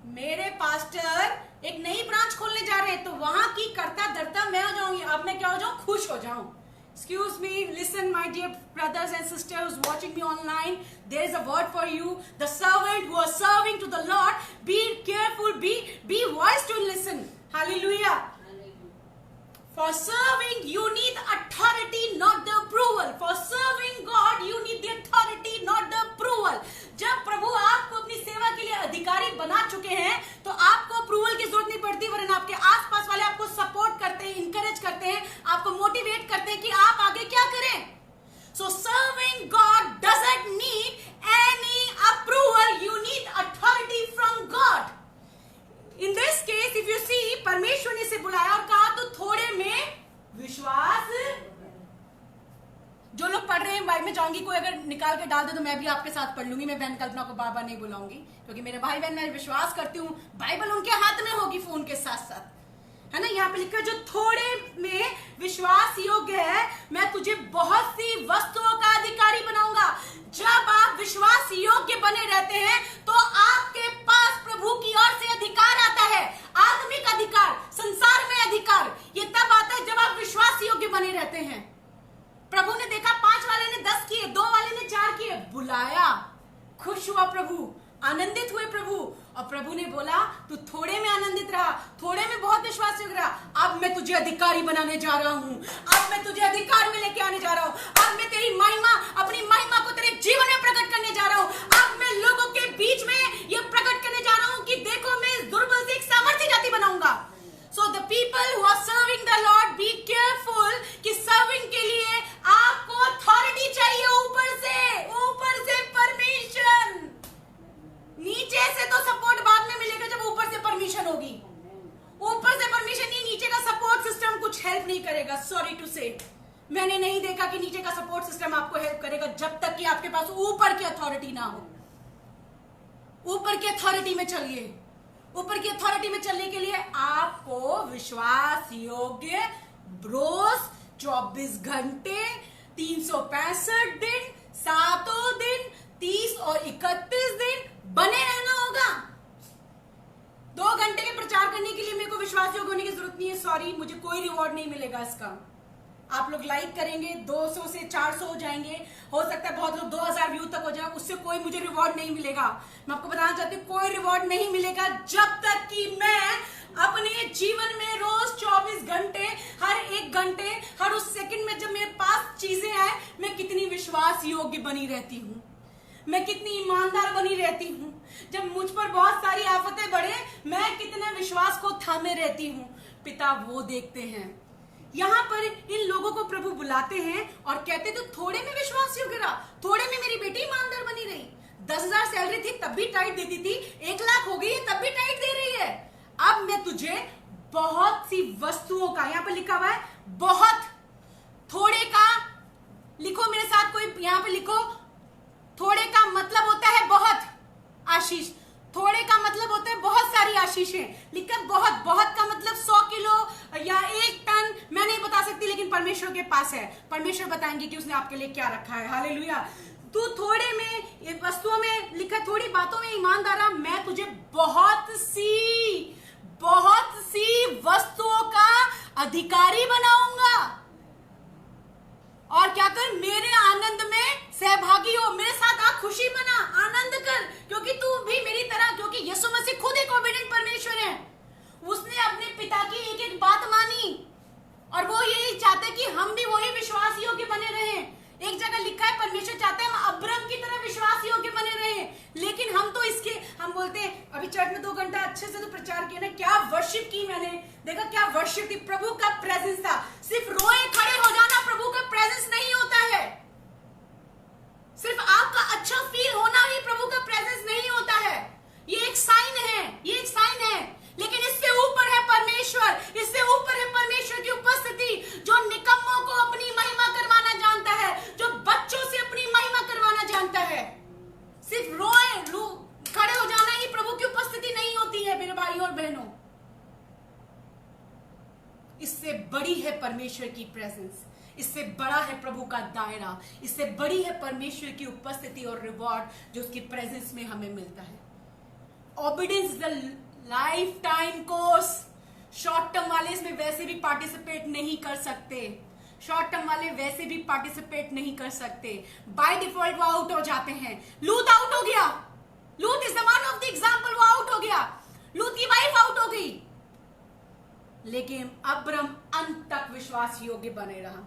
मेरे पास्टर एक नई ब्रांच खोलने जा रहे हैं तो वहां की करता धरता मैं हो जाऊंगी। अब मैं क्या हो जाऊं? खुश हो जाऊं। Excuse me, listen my dear brothers and sisters watching me online, there is a word for you. The servant who are serving to the Lord, be careful, be wise to listen. Hallelujah. For serving, you need authority, not the approval. For serving God, you need the authority, not the approval. जब प्रभु आपको अपनी सेवा के लिए अधिकारी बना चुके हैं, तो आपको अप्रूवल की जरूरत नहीं पड़ती, वरन आपके आसपास वाले आपको सपोर्ट करते हैं, इंकरेज करते हैं, आपको मोटिवेट करते हैं कि आप आगे क्या करें. So serving God doesn't need any approval. You need authority from God. In this case, if you see, परमेश्वर ने इसे बुलाया और कहा तो थोड़े में विश्वास. जो लोग पढ़ रहे हैं, भाई मैं चाहूंगी कोई अगर निकाल के डाल दे तो मैं भी आपके साथ पढ़ लूंगी. मैं बहन कल्पना को बार बार नहीं बुलाऊंगी, क्योंकि मेरे भाई बहन, मैं विश्वास करती हूँ बाइबल उनके हाथ में होगी फोन के साथ साथ, है ना. यहाँ पे लिखा है जो थोड़े में विश्वास योग्य है, मैं तुझे बहुत सी वस्तुओं का अधिकारी बनाऊंगा. जब आप विश्वास योग्य बने रहते हैं तो आपके पास प्रभु की ओर से अधिकार आता है. आत्मिक अधिकार, संसार में अधिकार, ये तब आता है जब आप विश्वास योग्य बने रहते हैं. प्रभु ने देखा 5 वाले ने 10 किए, 2 वाले ने 4 किए, बुलाया, खुश हुआ प्रभु, आनंदित हुए प्रभु. और प्रभु ने बोला तू थोड़े में आनंदित रहा, थोड़े में बहुत विश्वास योग्य रहा, अब मैं तुझे अधिकारी बनाने जा रहा हूं, अब मैं तुझे अधिकार में लेके आने जा रहा हूं, अब मैं तेरी महिमा, अपनी महिमा को तेरे जीवन में प्रकट करने जा रहा हूं. अब मैं लोगों के बीच में ये प्रकट करने जा रहा हूं कि देखो मैं इस दुर्बल से एक सामर्थ्य जाति बनाऊंगा. So the people who are serving the Lord, be careful कि सर्विंग के लिए आपको अथॉरिटी चाहिए ऊपर से परमिशन. नीचे से तो सपोर्ट बाद में मिलेगा जब ऊपर से परमिशन होगी. ऊपर से परमिशन नहीं, नीचे का सपोर्ट सिस्टम कुछ हेल्प नहीं करेगा. सॉरी टू से, मैंने नहीं देखा कि नीचे का सपोर्ट सिस्टम आपको हेल्प करेगा जब तक कि आपके पास ऊपर की अथॉरिटी ना हो. ऊपर की अथॉरिटी में चलिए. ऊपर की अथॉरिटी में चलने के लिए आपको विश्वास योग्य रोज 24 घंटे 365 दिन 7 दिन 30 और 31 दिन बने रहना होगा. 2 घंटे के प्रचार करने के लिए मेरे को विश्वास योग्य होने की जरूरत नहीं है. सॉरी, मुझे कोई रिवॉर्ड नहीं मिलेगा इसका. आप लोग लाइक करेंगे, 200 से 400 हो जाएंगे, हो सकता है बहुत लोग 2000 व्यू तक हो जाए, उससे कोई मुझे रिवॉर्ड नहीं मिलेगा. मैं आपको बताना चाहती हूँ कोई रिवॉर्ड नहीं मिलेगा जब तक कि मैं अपने जीवन में रोज 24 घंटे, हर 1 घंटे, हर उस सेकंड में जब मेरे पास चीजें आए, मैं कितनी विश्वास योग्य बनी रहती हूँ, मैं कितनी ईमानदार बनी रहती हूँ. जब मुझ पर बहुत सारी आफतें बढ़े, मैं कितने विश्वास को थामे रहती हूँ. पिता वो देखते हैं. यहाँ पर इन लोगों को प्रभु बुलाते हैं और कहते तो थोड़े में विश्वास योग्य रहा, थोड़े में मेरी बेटी ईमानदार बनी रही. 10,000 सैलरी थी तब भी टाइट देती थी, 1 लाख हो गई है तब भी टाइट दे रही है. अब मैं तुझे बहुत सी वस्तुओं का, यहाँ पे लिखा हुआ है बहुत, थोड़े का लिखो मेरे साथ, कोई यहाँ पे लिखो. थोड़े का मतलब होता है बहुत आशीष, थोड़े का मतलब होता है बहुत सारी आशीषें. लिखा बहुत, बहुत का मतलब 100 किलो या 1 टन, मैं नहीं बता सकती, लेकिन परमेश्वर के पास है. परमेश्वर बताएंगे कि उसने आपके लिए क्या रखा है. हालेलुया. तू थोड़े में वस्तुओं में लिखा, थोड़ी बातों में ईमानदार रहा, मैं तुझे बहुत सी वस्तुओं का अधिकारी बनाऊंगा. और क्या कर, मेरे आनंद में सहभागी हो, मेरे साथ आ, खुशी मना, आनंद कर, क्योंकि तू भी मेरी तरह, क्योंकि यीशु मसीह खुद एक ओबीडिएंट परमेश्वर है. उसने अपने पिता की एक बात मानी और वो यही चाहते कि हम भी वही विश्वास योग्य बने रहें. एक जगह लिखा है परमेश्वर चाहते हैं हम अब्राहम की तरह विश्वास योग्य बने रहें. लेकिन हम तो इसके, हम बोलते हैं अभी चर्च में 2 घंटा अच्छे से तो प्रचार किया ना, क्या वर्शिप की, मैंने देखा क्या वर्शिप थी, प्रभु का प्रेजेंस था. सिर्फ रोए खड़े हो जाना प्रभु का प्रेजेंस नहीं होता है. सिर्फ आपका अच्छा फील होना ही प्रभु का प्रेजेंस नहीं होता है. ये एक साइन है, ये एक साइन है. लेकिन इससे ऊपर है परमेश्वर, इससे ऊपर है परमेश्वर की उपस्थिति, जो निकम्मों को अपनी महिमा करवाना जानता है, जो बच्चों से अपनी महिमा करवाना जानता है. सिर्फ रोए खड़े हो जाना ही प्रभु की उपस्थिति नहीं होती है मेरे भाई और बहनों. इससे बड़ी है परमेश्वर की प्रेजेंस, इससे बड़ा है प्रभु का दायरा, इससे बड़ी है परमेश्वर की उपस्थिति और रिवॉर्ड जो उसकी प्रेजेंस में हमें मिलता है. Obedience is the life time course. Short term वाले इसमें वैसे भी पार्टिसिपेट नहीं कर सकते, शॉर्ट टर्म वाले वैसे भी पार्टिसिपेट नहीं कर सकते, बाय डिफॉल्ट वो आउट हो जाते हैं. लूत आउट हो गया, लूत is the one of the example, वो आउट हो गया, लूत की वाइफ आउट हो गई. लेकिन अब्राम अंत तक विश्वास योग्य बने रहा।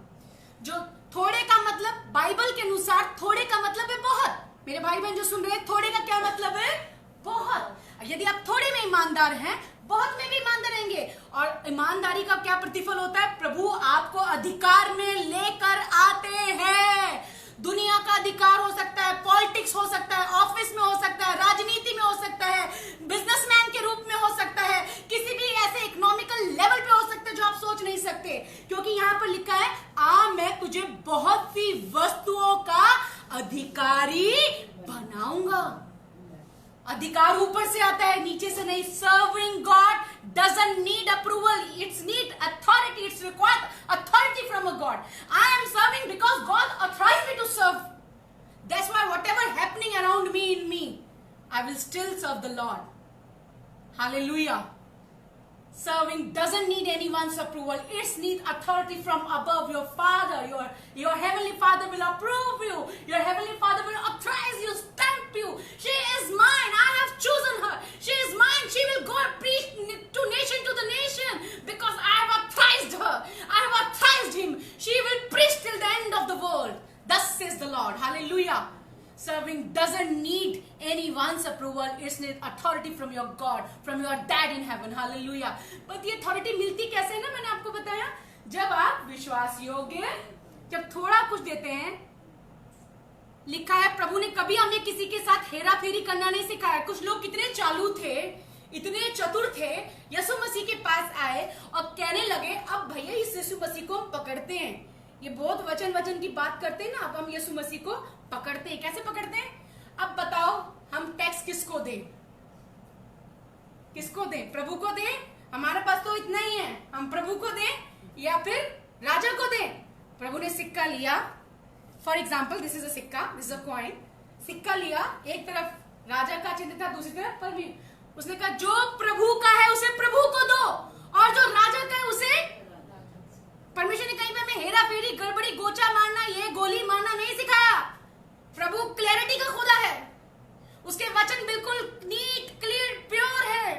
जो थोड़े का मतलब बाइबल के अनुसार थोड़े का मतलब है बहुत। मेरे भाई बहन जो सुन रहे हैं, थोड़े का क्या मतलब है? बहुत। यदि आप थोड़े में ईमानदार हैं, बहुत में भी ईमानदार रहेंगे। और ईमानदारी का क्या प्रतिफल होता है? प्रभु आपको अधिकार में लेकर आते हैं। दुनिया का अधिकार हो सकता है, पॉलिटिक्स हो सकता है, ऑफिस में हो सकता है, राजनीति में हो सकता है, बिजनेसमैन के रूप में हो सकता है, किसी भी ऐसे इकोनॉमिकल लेवल पे हो सकता है जो आप सोच नहीं सकते। क्योंकि यहाँ पर लिखा है, मैं तुझे बहुत सी वस्तुओं का अधिकारी बनाऊंगा। अधिकार ऊपर से आता है, नीचे से नहीं। Serving God doesn't need approval, it's need authority, it's required authority from a God. I am serving because God authorized me to serve. That's why whatever happening around me, in me, I will still serve the Lord. Hallelujah. Serving doesn't need anyone's approval. It's need authority from above. Your Father, your Heavenly Father will approve you. Your Heavenly Father will authorize you, stamp you. She is mine. I have chosen her. She is mine. She will go and preach to nation to the nation because I have authorized her. I have authorized him. She will preach till the end of the world. Thus says the Lord. Hallelujah. Serving doesn't need anyone's approval. It's need authority from your God, from your Dad in heaven. Hallelujah. But ये authority मिलती कैसे है ना, मैंने आपको बताया, जब आप विश्वास योग्य, जब थोड़ा कुछ देते हैं। लिखा है, प्रभु ने कभी हमें किसी के साथ हेरा फेरी करना नहीं सिखाया। कुछ लोग कितने चालू थे, इतने चतुर थे, यीशु मसीह के पास आए और कहने लगे, अब भैया इस यीशु मसीह को हम पकड़ते हैं। ये बहुत वचन की बात करते हैं ना, अब हम यीशु मसीह को पकड़ते हैं। कैसे पकड़ते हैं? अब बताओ, हम टैक्स किसको दें? किसको दें? प्रभु को दें? हमारे पास तो इतना ही है, हम प्रभु को दें या फिर राजा को दें? प्रभु ने सिक्का लिया, for example this is a सिक्का, दिस इज अ कॉइन। सिक्का लिया, एक तरफ राजा का चिन्ह था, दूसरी तरफ परमेश्वर। उसने कहा, जो प्रभु का है उसे प्रभु को दो, और जो राजा का है उसे। परमेश्वर ने कहीं पे हमें हेरा फेरी, गड़बड़ी, गोचा मारना, ये गोली मारना नहीं सिखाया। प्रभु क्लैरिटी का खुदा है, उसके वचन बिल्कुल नीट, क्लियर, प्योर है।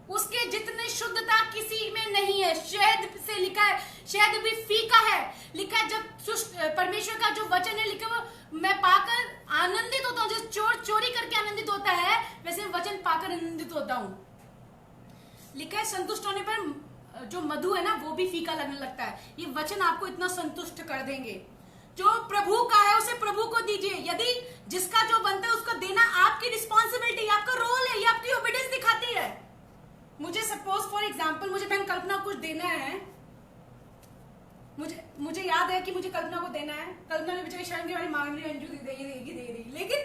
उसके जितने शुद्धता किसी में नहीं है। शहद से लिखा है, शहद भी फीका है। लिखा है, जब परमेश्वर का जो वचन है, लिखा वो मैं पाकर आनंदित होता हूँ। जैसे चोर चोरी करके आनंदित होता है, वैसे वचन पाकर आनंदित होता हूँ। लिखा है, संतुष्ट होने पर जो मधु है ना, वो भी फीका लगने लगता है। ये वचन आपको इतना संतुष्ट कर देंगे। जो प्रभु का है उसे प्रभु को दीजिए। यदि जिसका जो बनता है उसको देना आपकी रिस्पॉन्सिबिलिटी, आपका रोल है, ये आपकी ओबीडियंस दिखाती है। मुझे सपोज फॉर एग्जांपल, मुझे बहन कल्पना कुछ देना है, मुझे याद है कि मुझे कल्पना को देना है। कल्पना ने बेचारी शर्म के बारे मांग रही है, अंजू देगी, लेकिन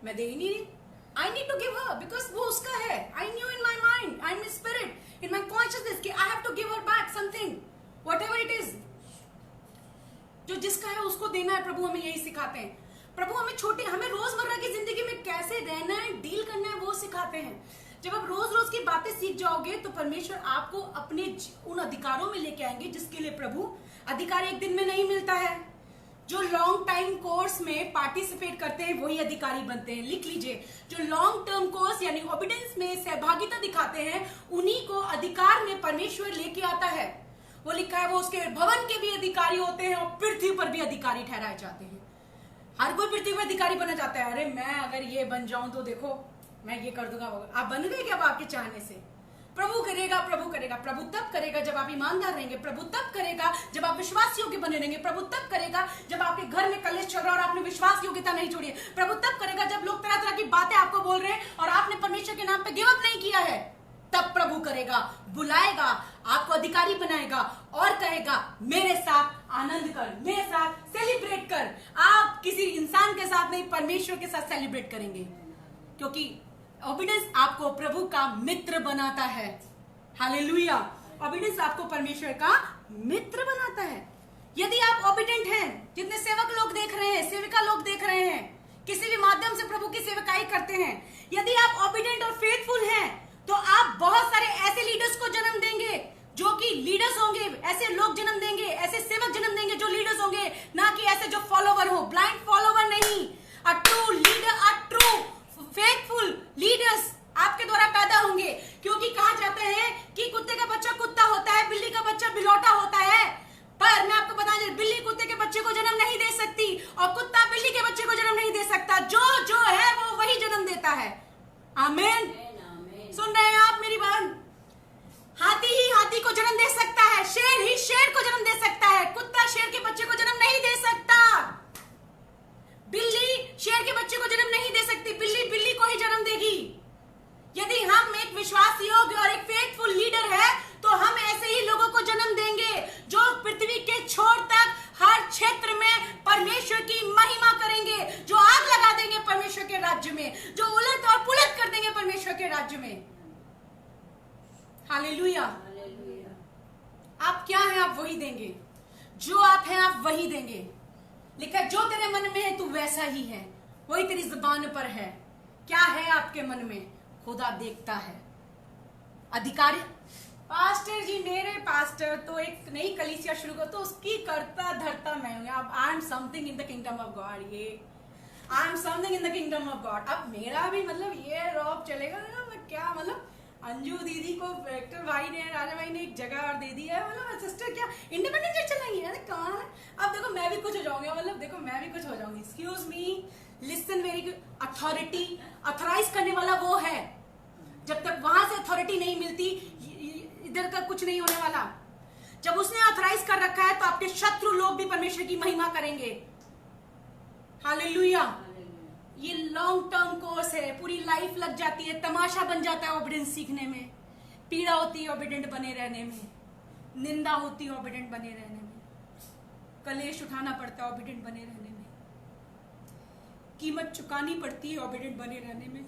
मैं दे ही नहीं रही। I need to give her because वो उसका है। I knew in my mind, I'm in spirit, in my consciousness कि I have to give her back something, whatever it is। जो जिसका है उसको देना है। प्रभु हमें यही सिखाते हैं। प्रभु हमें रोजमर्रा की जिंदगी में कैसे रहना है, डील करना है, वो सिखाते हैं। जब आप रोज रोज की बातें सीख जाओगे तो परमेश्वर आपको अपने उन अधिकारों में लेके आएंगे जिसके लिए प्रभु अधिकार एक दिन में नहीं मिलता है। जो लॉन्ग टाइम कोर्स में पार्टिसिपेट करते हैं वही अधिकारी बनते हैं। लिख लीजिए, जो लॉन्ग टर्म कोर्स यानी ओबीडियंस में सहभागिता दिखाते हैं, उन्हीं को अधिकार में परमेश्वर लेके आता है। वो लिखा है, वो उसके भवन के भी अधिकारी होते हैं और पृथ्वी पर भी अधिकारी ठहराए जाते हैं। हर कोई पृथ्वी पर अधिकारी बना जाता है। अरे मैं अगर ये बन जाऊं तो देखो मैं ये कर दूंगा। आप बन गए क्या? आपके चाहने से प्रभु करेगा, प्रभु करेगा। प्रभु तब करेगा जब आप ईमानदार रहेंगे। प्रभु तब करेगा जब आप विश्वास योग्य बने रहेंगे। प्रभु तब करेगा जब आपके घर में कलेश चल रहा है और आपने विश्वास योग्यता नहीं छोड़ी है। प्रभु तब करेगा जब लोग तरह तरह की बातें आपको बोल रहे हैं और आपने परमेश्वर के नाम पे गिव अप नहीं किया है। तब प्रभु करेगा, बुलाएगा, आपको अधिकारी बनाएगा और कहेगा मेरे साथ आनंद कर, मेरे साथ सेलिब्रेट कर। आप किसी इंसान के साथ नहीं, परमेश्वर के साथ सेलिब्रेट करेंगे, क्योंकि ओबीडियंस आपको प्रभु का मित्र बनाता है। हालेलुया। ओबीडियंस आपको परमेश्वर का मित्र बनाता है। यदि आप ओबीडियंट हैं, जितने सेवक लोग देख रहे हैं, सेविका लोग देख रहे हैं, किसी भी माध्यम से प्रभु की सेवकाई करते हैं, यदि आप ओबीडियंट और फेथफुल हैं तो आप बहुत सारे ऐसे लीडर्स को जन्म देंगे जो कि लीडर्स होंगे। ऐसे लोग जन्म देंगे, ऐसे सेवक जन्म देंगे जो लीडर्स होंगे, ना कि ऐसे जो फॉलोवर हो, ब्लाइंड फॉलोवर नहीं। A true leader, a true faithful leaders आपके द्वारा पैदा होंगे। क्योंकि कहा जाता है कि कुत्ते का बच्चा कुत्ता होता है, बिल्ली का बच्चा बिलौटा होता है, और कुत्ता बिल्ली के बच्चे को जन्म नहीं दे सकता। जो जो है वो वही जन्म देता है। आमीन। सुन रहे हैं आप मेरी बात? हाथी ही हाथी को जन्म दे सकता है, शेर ही शेर को जन्म दे सकता है, कुत्ता शेर के बच्चे को जन्म नहीं दे सकता। बिल्ली शेर के बच्चे को जन्म नहीं दे सकती, बिल्ली बिल्ली को ही जन्म देगी। यदि हम एक विश्वास योग्य और एक फेथफुल लीडर है तो हम ऐसे ही लोगों को जन्म देंगे जो पृथ्वी के छोर तक हर क्षेत्र में परमेश्वर की महिमा करेंगे, जो आग लगा देंगे परमेश्वर के राज्य में, जो उलट और पुलट कर देंगे परमेश्वर के राज्य में। हालेलुया। आप क्या हैं आप वही देंगे, जो आप हैं आप वही देंगे। लिखा जो तेरे मन में है तू वैसा ही है, वही तेरी जुबान पर है। क्या है आपके मन में खुदा देखता है। अधिकारी पास्टर जी, मेरे पास्टर तो एक नई कलीसिया शुरू कर तो उसकी करता धरता मैं हूं। अब I am something in the kingdom of God, ये I am something in the kingdom of God. अब मेरा भी मतलब ये रॉब चलेगा ना, क्या मतलब अंजू दीदी को एक्टर भाई ने, राजा भाई ने एक जगह और दे दी है, मतलब सिस्टर क्या इंडिपेंडेंट चर्च चलाएंगे? अरे कहाँ है? अब देखो मैं भी कुछ हो जाऊंगी, मतलब देखो मैं भी कुछ हो जाऊंगी। Excuse me, listen very authority, authorise करने वाला वो है। जब तक वहां से अथॉरिटी नहीं मिलती इधर का कुछ नहीं होने वाला। जब उसने अथोराइज कर रखा है तो आपके शत्रु लोग भी परमेश्वर की महिमा करेंगे। हालेलुया। ये लॉन्ग टर्म कोर्स है, पूरी लाइफ लग जाती है, तमाशा बन जाता है ओबीडिएंस सीखने में, पीड़ा होती है ओबीडिएंट बने रहने में, निंदा होती है ओबीडिएंट बने रहने में, कलेश उठाना पड़ता है ओबीडिएंट बने रहने में, कीमत चुकानी पड़ती है ओबीडिएंट बने रहने में,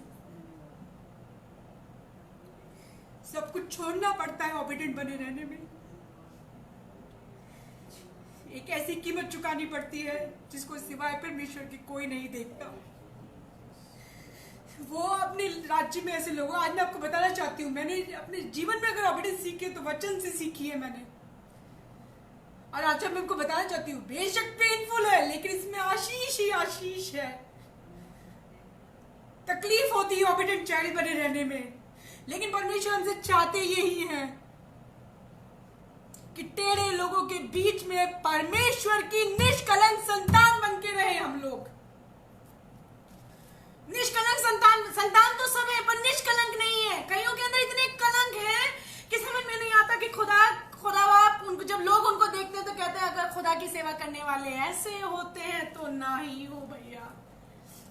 सब कुछ छोड़ना पड़ता है ओबीडिएंट बने रहने में। एक ऐसी कीमत चुकानी पड़ती है जिसको सिवाय परमेश्वर की कोई नहीं देखता। वो अपने राज्य में ऐसे लोगों, आज मैं आपको बताना चाहती हूँ, मैंने अपने जीवन में अगर ओबीडिएंस सीखी है तो वचन से सीखी है मैंने। और आज मैं आपको बताना चाहती हूँ, बेशक पेनफुल है लेकिन इसमें आशीष ही आशीष है। तकलीफ होती है ओबीडिएंट चाइल्ड बने रहने में, लेकिन परमेश्वर हमसे चाहते यही है कि टेढ़े लोगों के बीच में परमेश्वर की निष्कलंक संतान बन के रहे हम लोग। निष्कलंक संतान तो सब है पर निष्कलंक नहीं है। कईयों के अंदर इतने कलंक है कि समझ में नहीं आता कि खुदा बाप उनको, जब लोग उनको देखते हैं तो कहते हैं अगर खुदा की सेवा करने वाले ऐसे होते हैं तो ना ही हो भैया।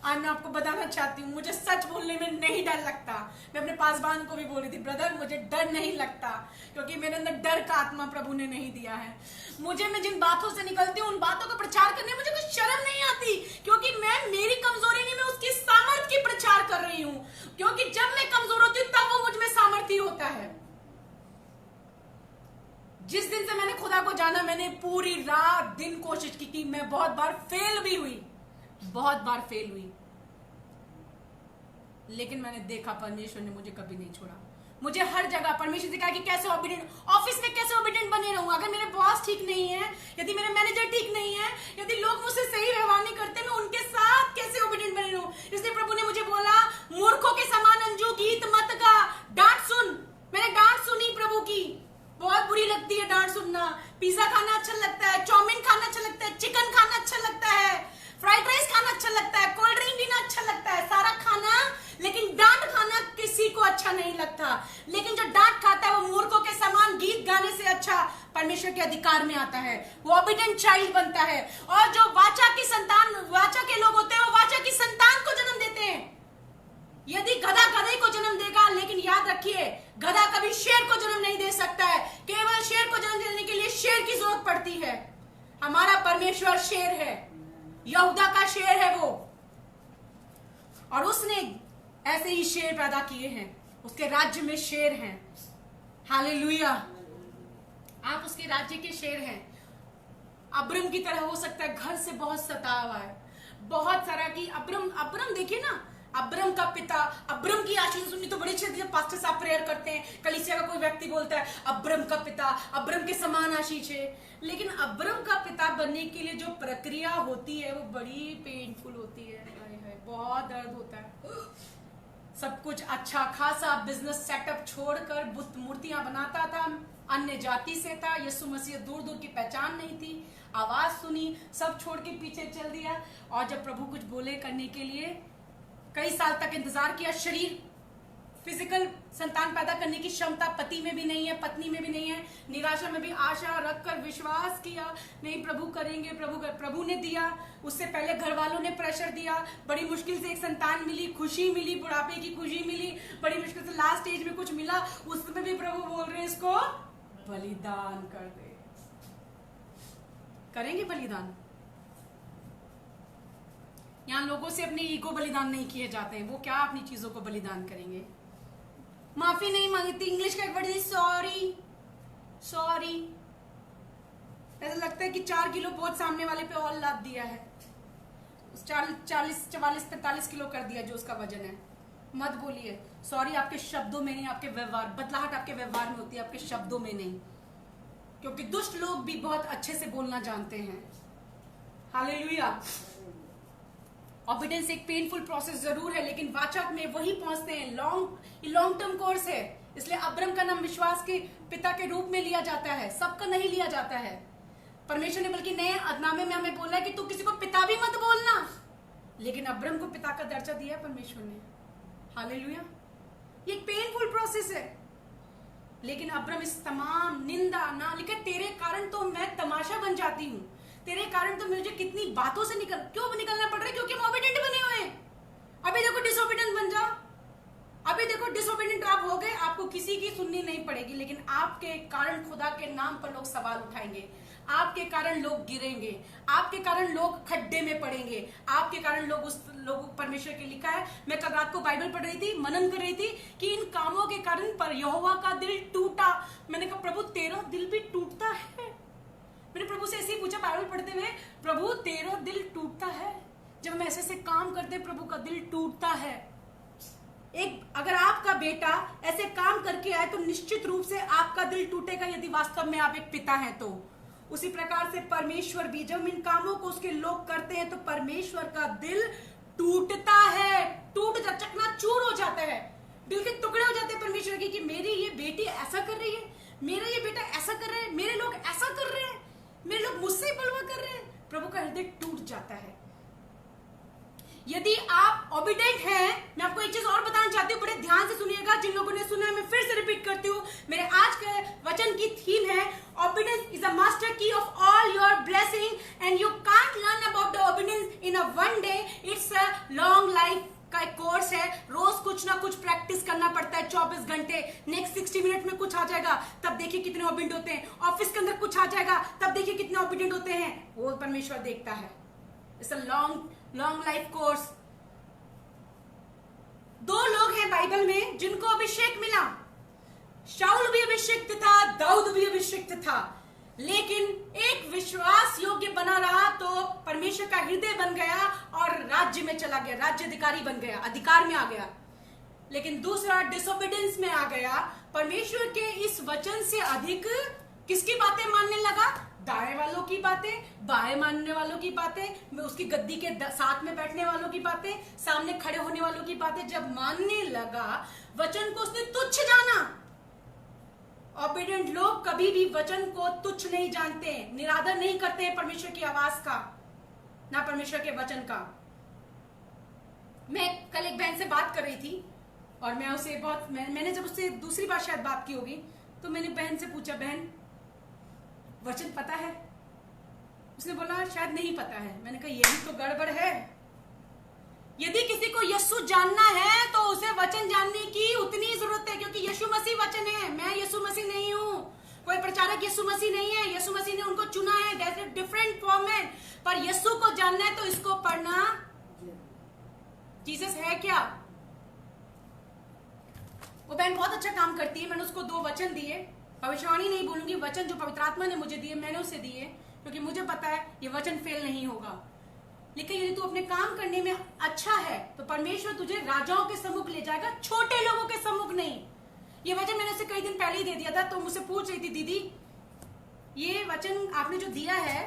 आज मैं आपको बताना चाहती हूँ, मुझे सच बोलने में नहीं डर लगता। मैं अपने पासवान को भी बोल रही थी, ब्रदर मुझे डर नहीं लगता क्योंकि मेरे अंदर डर का आत्मा प्रभु ने नहीं दिया है। मुझे, मैं जिन बातों से निकलती हूँ उन बातों का प्रचार करने में मुझे कुछ शर्म नहीं आती, क्योंकि मैं, मेरी कमजोरी नहीं, मैं उसकी सामर्थ्य की प्रचार कर रही हूँ। क्योंकि जब मैं कमजोर होती हूँ तब वो मुझ में सामर्थ्य होता है। जिस दिन से मैंने खुदा को जाना, मैंने पूरी रात दिन कोशिश की, मैं बहुत बार फेल भी हुई, बहुत बार फेल हुई, लेकिन मैंने देखा परमेश्वर ने मुझे कभी नहीं छोड़ा। मुझे हर जगह परमेश्वर ने कहा कि कैसे ओबीडिएंट, ऑफिस में कैसे ओबीडिएंट बने रहूं। अगर मेरे बॉस ठीक नहीं है, यदि मेरे मैनेजर ठीक नहीं है, यदि लोग मुझसे सही व्यवहार नहीं करते, मैं उनके साथ कैसे ओबीडिएंट बने रहूं। इसलिए प्रभु ने मुझे बोला, मूर्खों के समान अंजू गीत मत गा, डांट सुन। मैंने डांट सुनी प्रभु की, बहुत बुरी लगती है डांट सुनना। पिज्जा खाना अच्छा लगता है, चाउमीन खाना अच्छा लगता है, चिकन खाना अच्छा लगता है, फ्राइड राइस खाना अच्छा लगता है, कोल्ड ड्रिंक पीना अच्छा लगता है, सारा खाना, लेकिन डांट खाना किसी को अच्छा नहीं लगता। लेकिन जो डांट खाता है वो मूर्खों के समान गीत गाने से अच्छा परमेश्वर के अधिकार में आता है, वो ओबीडिएंट चाइल्ड बनता है। और जो वाचा की संतान, वाचा के लोग होते हैं, वो वाचा की संतान को जन्म देते हैं। यदि गधा गधे को जन्म देगा, लेकिन याद रखिए गधा कभी शेर को जन्म नहीं दे सकता है। केवल शेर को जन्म देने के लिए शेर की जरूरत पड़ती है। हमारा परमेश्वर शेर है, यहूदा का शेर है वो, और उसने ऐसे ही शेर पैदा किए हैं, उसके राज्य में शेर हैं। हालेलुया। आप उसके राज्य के शेर हैं। अब्रम की तरह हो सकता है, घर से बहुत सताया हुआ है, बहुत सारा की अब्रम देखिए ना, अब्रम का पिता, अब्रम की आशीष सुननी तो बड़ी अच्छी लगती है। पास्टर साहब प्रेयर करते हैं, कलीसिया का कोई व्यक्ति बोलता है अब्रम का पिता, अब्रम के समान आशीष है, लेकिन अब्रम का पिता बनने के लिए जो प्रक्रिया होती है वो बड़ी पेनफुल होती है। बहुत दर्द होता है। सब कुछ अच्छा खासा बिजनेस सेटअप छोड़कर बुत मूर्तियां बनाता था, अन्य जाति से था। यीशु मसीह दूर दूर की पहचान नहीं थी, आवाज सुनी, सब छोड़ के पीछे चल दिया। और जब प्रभु कुछ बोले करने के लिए कई साल तक इंतजार किया। शरीर, फिजिकल संतान पैदा करने की क्षमता पति में भी नहीं है, पत्नी में भी नहीं है। निराशा में भी आशा रखकर विश्वास किया, नहीं प्रभु करेंगे, प्रभु ने दिया। उससे पहले घर वालों ने प्रेशर दिया, बड़ी मुश्किल से एक संतान मिली, खुशी मिली, बुढ़ापे की खुशी मिली, बड़ी मुश्किल से लास्ट स्टेज में कुछ मिला, उसमें भी प्रभु बोल रहे हैं इसको बलिदान कर दे। करेंगे बलिदान? यहां लोगों से अपने ईगो बलिदान नहीं किए जाते हैं, वो क्या अपनी चीजों को बलिदान करेंगे? माफी नहीं मांगती, इंग्लिश का एक वर्ड है सॉरी। सॉरी, ऐसा लगता है कि 4 किलो बहुत सामने वाले पे और लाद दिया है, 44 किलो कर दिया जो उसका वजन है। मत बोलिए सॉरी, आपके शब्दों में नहीं, आपके व्यवहार, बदलाहट आपके व्यवहार में होती है, आपके शब्दों में नहीं। क्योंकि दुष्ट लोग भी बहुत अच्छे से बोलना जानते हैं। हालेलुया। ऑबिडेंस एक पेनफुल प्रोसेस जरूर है, लेकिन वाचक में वही पहुंचते हैं। लॉन्ग टर्म कोर्स है, इसलिए अब्राम का नाम विश्वास के पिता के रूप में लिया जाता है, सबका नहीं लिया जाता है। परमेश्वर ने बल्कि नए अदनामे में हमें बोला है कि तू किसी को पिता भी मत बोलना, लेकिन अब्राम को पिता का दर्जा दिया परमेश्वर ने। हालेलुया। ये एक पेनफुल प्रोसेस है, लेकिन अब्राम इस तमाम निंदा ना लिखे, तेरे कारण तो मैं तमाशा बन जाती हूँ, तेरे कारण तो मुझे कितनी बातों से क्यों निकलना पड़ रहा है? क्योंकि हम ओबीडिएंट बने हुए हैं। अभी देखो डिसोबीडिएंट बन जाओ, अभी देखो डिसोबीडिएंट आप हो गए, आपको किसी की सुननी नहीं पड़ेगी, लेकिन आपके कारण खुदा के नाम पर लोग सवाल उठाएंगे, आपके कारण लोग गिरेंगे, आपके कारण लोग खड्डे में पड़ेंगे, आपके कारण लोग परमेश्वर के लिखा है। मैं कल रात को बाइबल पढ़ रही थी, मनन कर रही थी कि इन कामों के कारण पर यहोवा का दिल टूटा। मैंने कहा प्रभु तेरा दिल भी टूटता है? मैंने प्रभु से ऐसे ही पूछा बाइबल पढ़ते हुए, प्रभु तेरा दिल टूटता है? जब हम ऐसे ऐसे काम करते प्रभु का दिल टूटता है। अगर आपका बेटा ऐसे काम करके आए तो निश्चित रूप से आपका दिल टूटेगा, यदि वास्तव में आप एक पिता हैं तो। उसी प्रकार से परमेश्वर भी जब इन कामों को उसके लोग करते हैं तो परमेश्वर का दिल टूटता है, टूट जा, चकनाचूर हो जाता है, दिल के टुकड़े हो जाते हैं परमेश्वर की कि मेरी ये बेटी ऐसा कर रही है, मेरा ये बेटा ऐसा कर रहा है, मेरे लोग ऐसा कर रहे हैं, मेरे लोग मुझसे बलवा कर रहे हैं। प्रभु का हृदय टूट जाता है। यदि आप ओबीडेंट हैं, मैं आपको एक चीज और बताना चाहती हूँ, बड़े ध्यान से सुनिएगा। जिन लोगों ने सुना है मैं फिर से रिपीट करती हूँ, मेरे आज के वचन की थीम है obedience is a master key of all your blessing and you can't learn about the obedience in a one day. It's a long life का एक कोर्स है, रोज कुछ ना कुछ प्रैक्टिस करना पड़ता है, 24 घंटे। नेक्स्ट 60 मिनट में कुछ आ जाएगा, तब देखिए कितने ओबीडेंट होते हैं। ऑफिस के अंदर कुछ आ जाएगा, तब देखिए कितने ओबीडेंट होते हैं। वो परमेश्वर देखता है। It's a long life course. 2 लोग हैं बाइबल में जिनको अभिषेक मिला। शाऊल भी अभिषिक्त था, दाऊद भी अभिषिक्त था, लेकिन एक विश्वास योग्य बना रहा तो परमेश्वर का हृदय बन गया और राज्य में चला गया, राज्य अधिकारी बन गया, अधिकार में आ गया। लेकिन दूसरा डिसोबीडियंस में आ गया, परमेश्वर के इस वचन से अधिक किसकी बातें मानने लगा? दाएं वालों की बातें, बाएं मानने वालों की बातें, उसकी गद्दी के साथ में बैठने वालों की बातें, सामने खड़े होने वालों की बातें जब मानने लगा, वचन को उसने तुच्छ जाना। ओबीडिएंट लोग कभी भी वचन को तुच्छ नहीं जानते, निरादर नहीं करते हैं परमेश्वर की आवाज का, ना परमेश्वर के वचन का। मैं कल एक बहन से बात कर रही थी और मैं उसे मैंने जब उससे दूसरी बार शायद बात की होगी तो मैंने बहन से पूछा, बहन वचन पता है? उसने बोला शायद नहीं पता है। मैंने कहा यही तो गड़बड़ है। यदि किसी को यीशु जानना है तो उसे वचन जानने की उतनी जरूरत है, क्योंकि यीशु मसीह वचन है, मैं यीशु मसीह नहीं हूं, कोई प्रचारक यीशु मसीह नहीं है। यीशु मसीह ने उनको चुना है, दैट्स अ डिफरेंट फॉर्मेट। पर यीशु को जानना है तो इसको पढ़ना। जीसस है क्या? वो बहन बहुत अच्छा काम करती है। मैंने उसको 2 वचन दिए, भविष्यवाणी नहीं बोलूंगी, वचन जो पवित्र आत्मा ने मुझे दिए मैंने उसे दिए, क्योंकि मुझे पता है ये वचन फेल नहीं होगा। लेकिन यदि तू अपने काम करने में अच्छा है तो परमेश्वर तुझे राजाओं के सम्मुख ले जाएगा, छोटे लोगों के सम्मुख नहीं। ये वचन मैंने उसे कई दिन पहले ही दे दिया था, तो मुझसे पूछ रही थी, दीदी ये वचन आपने जो दिया है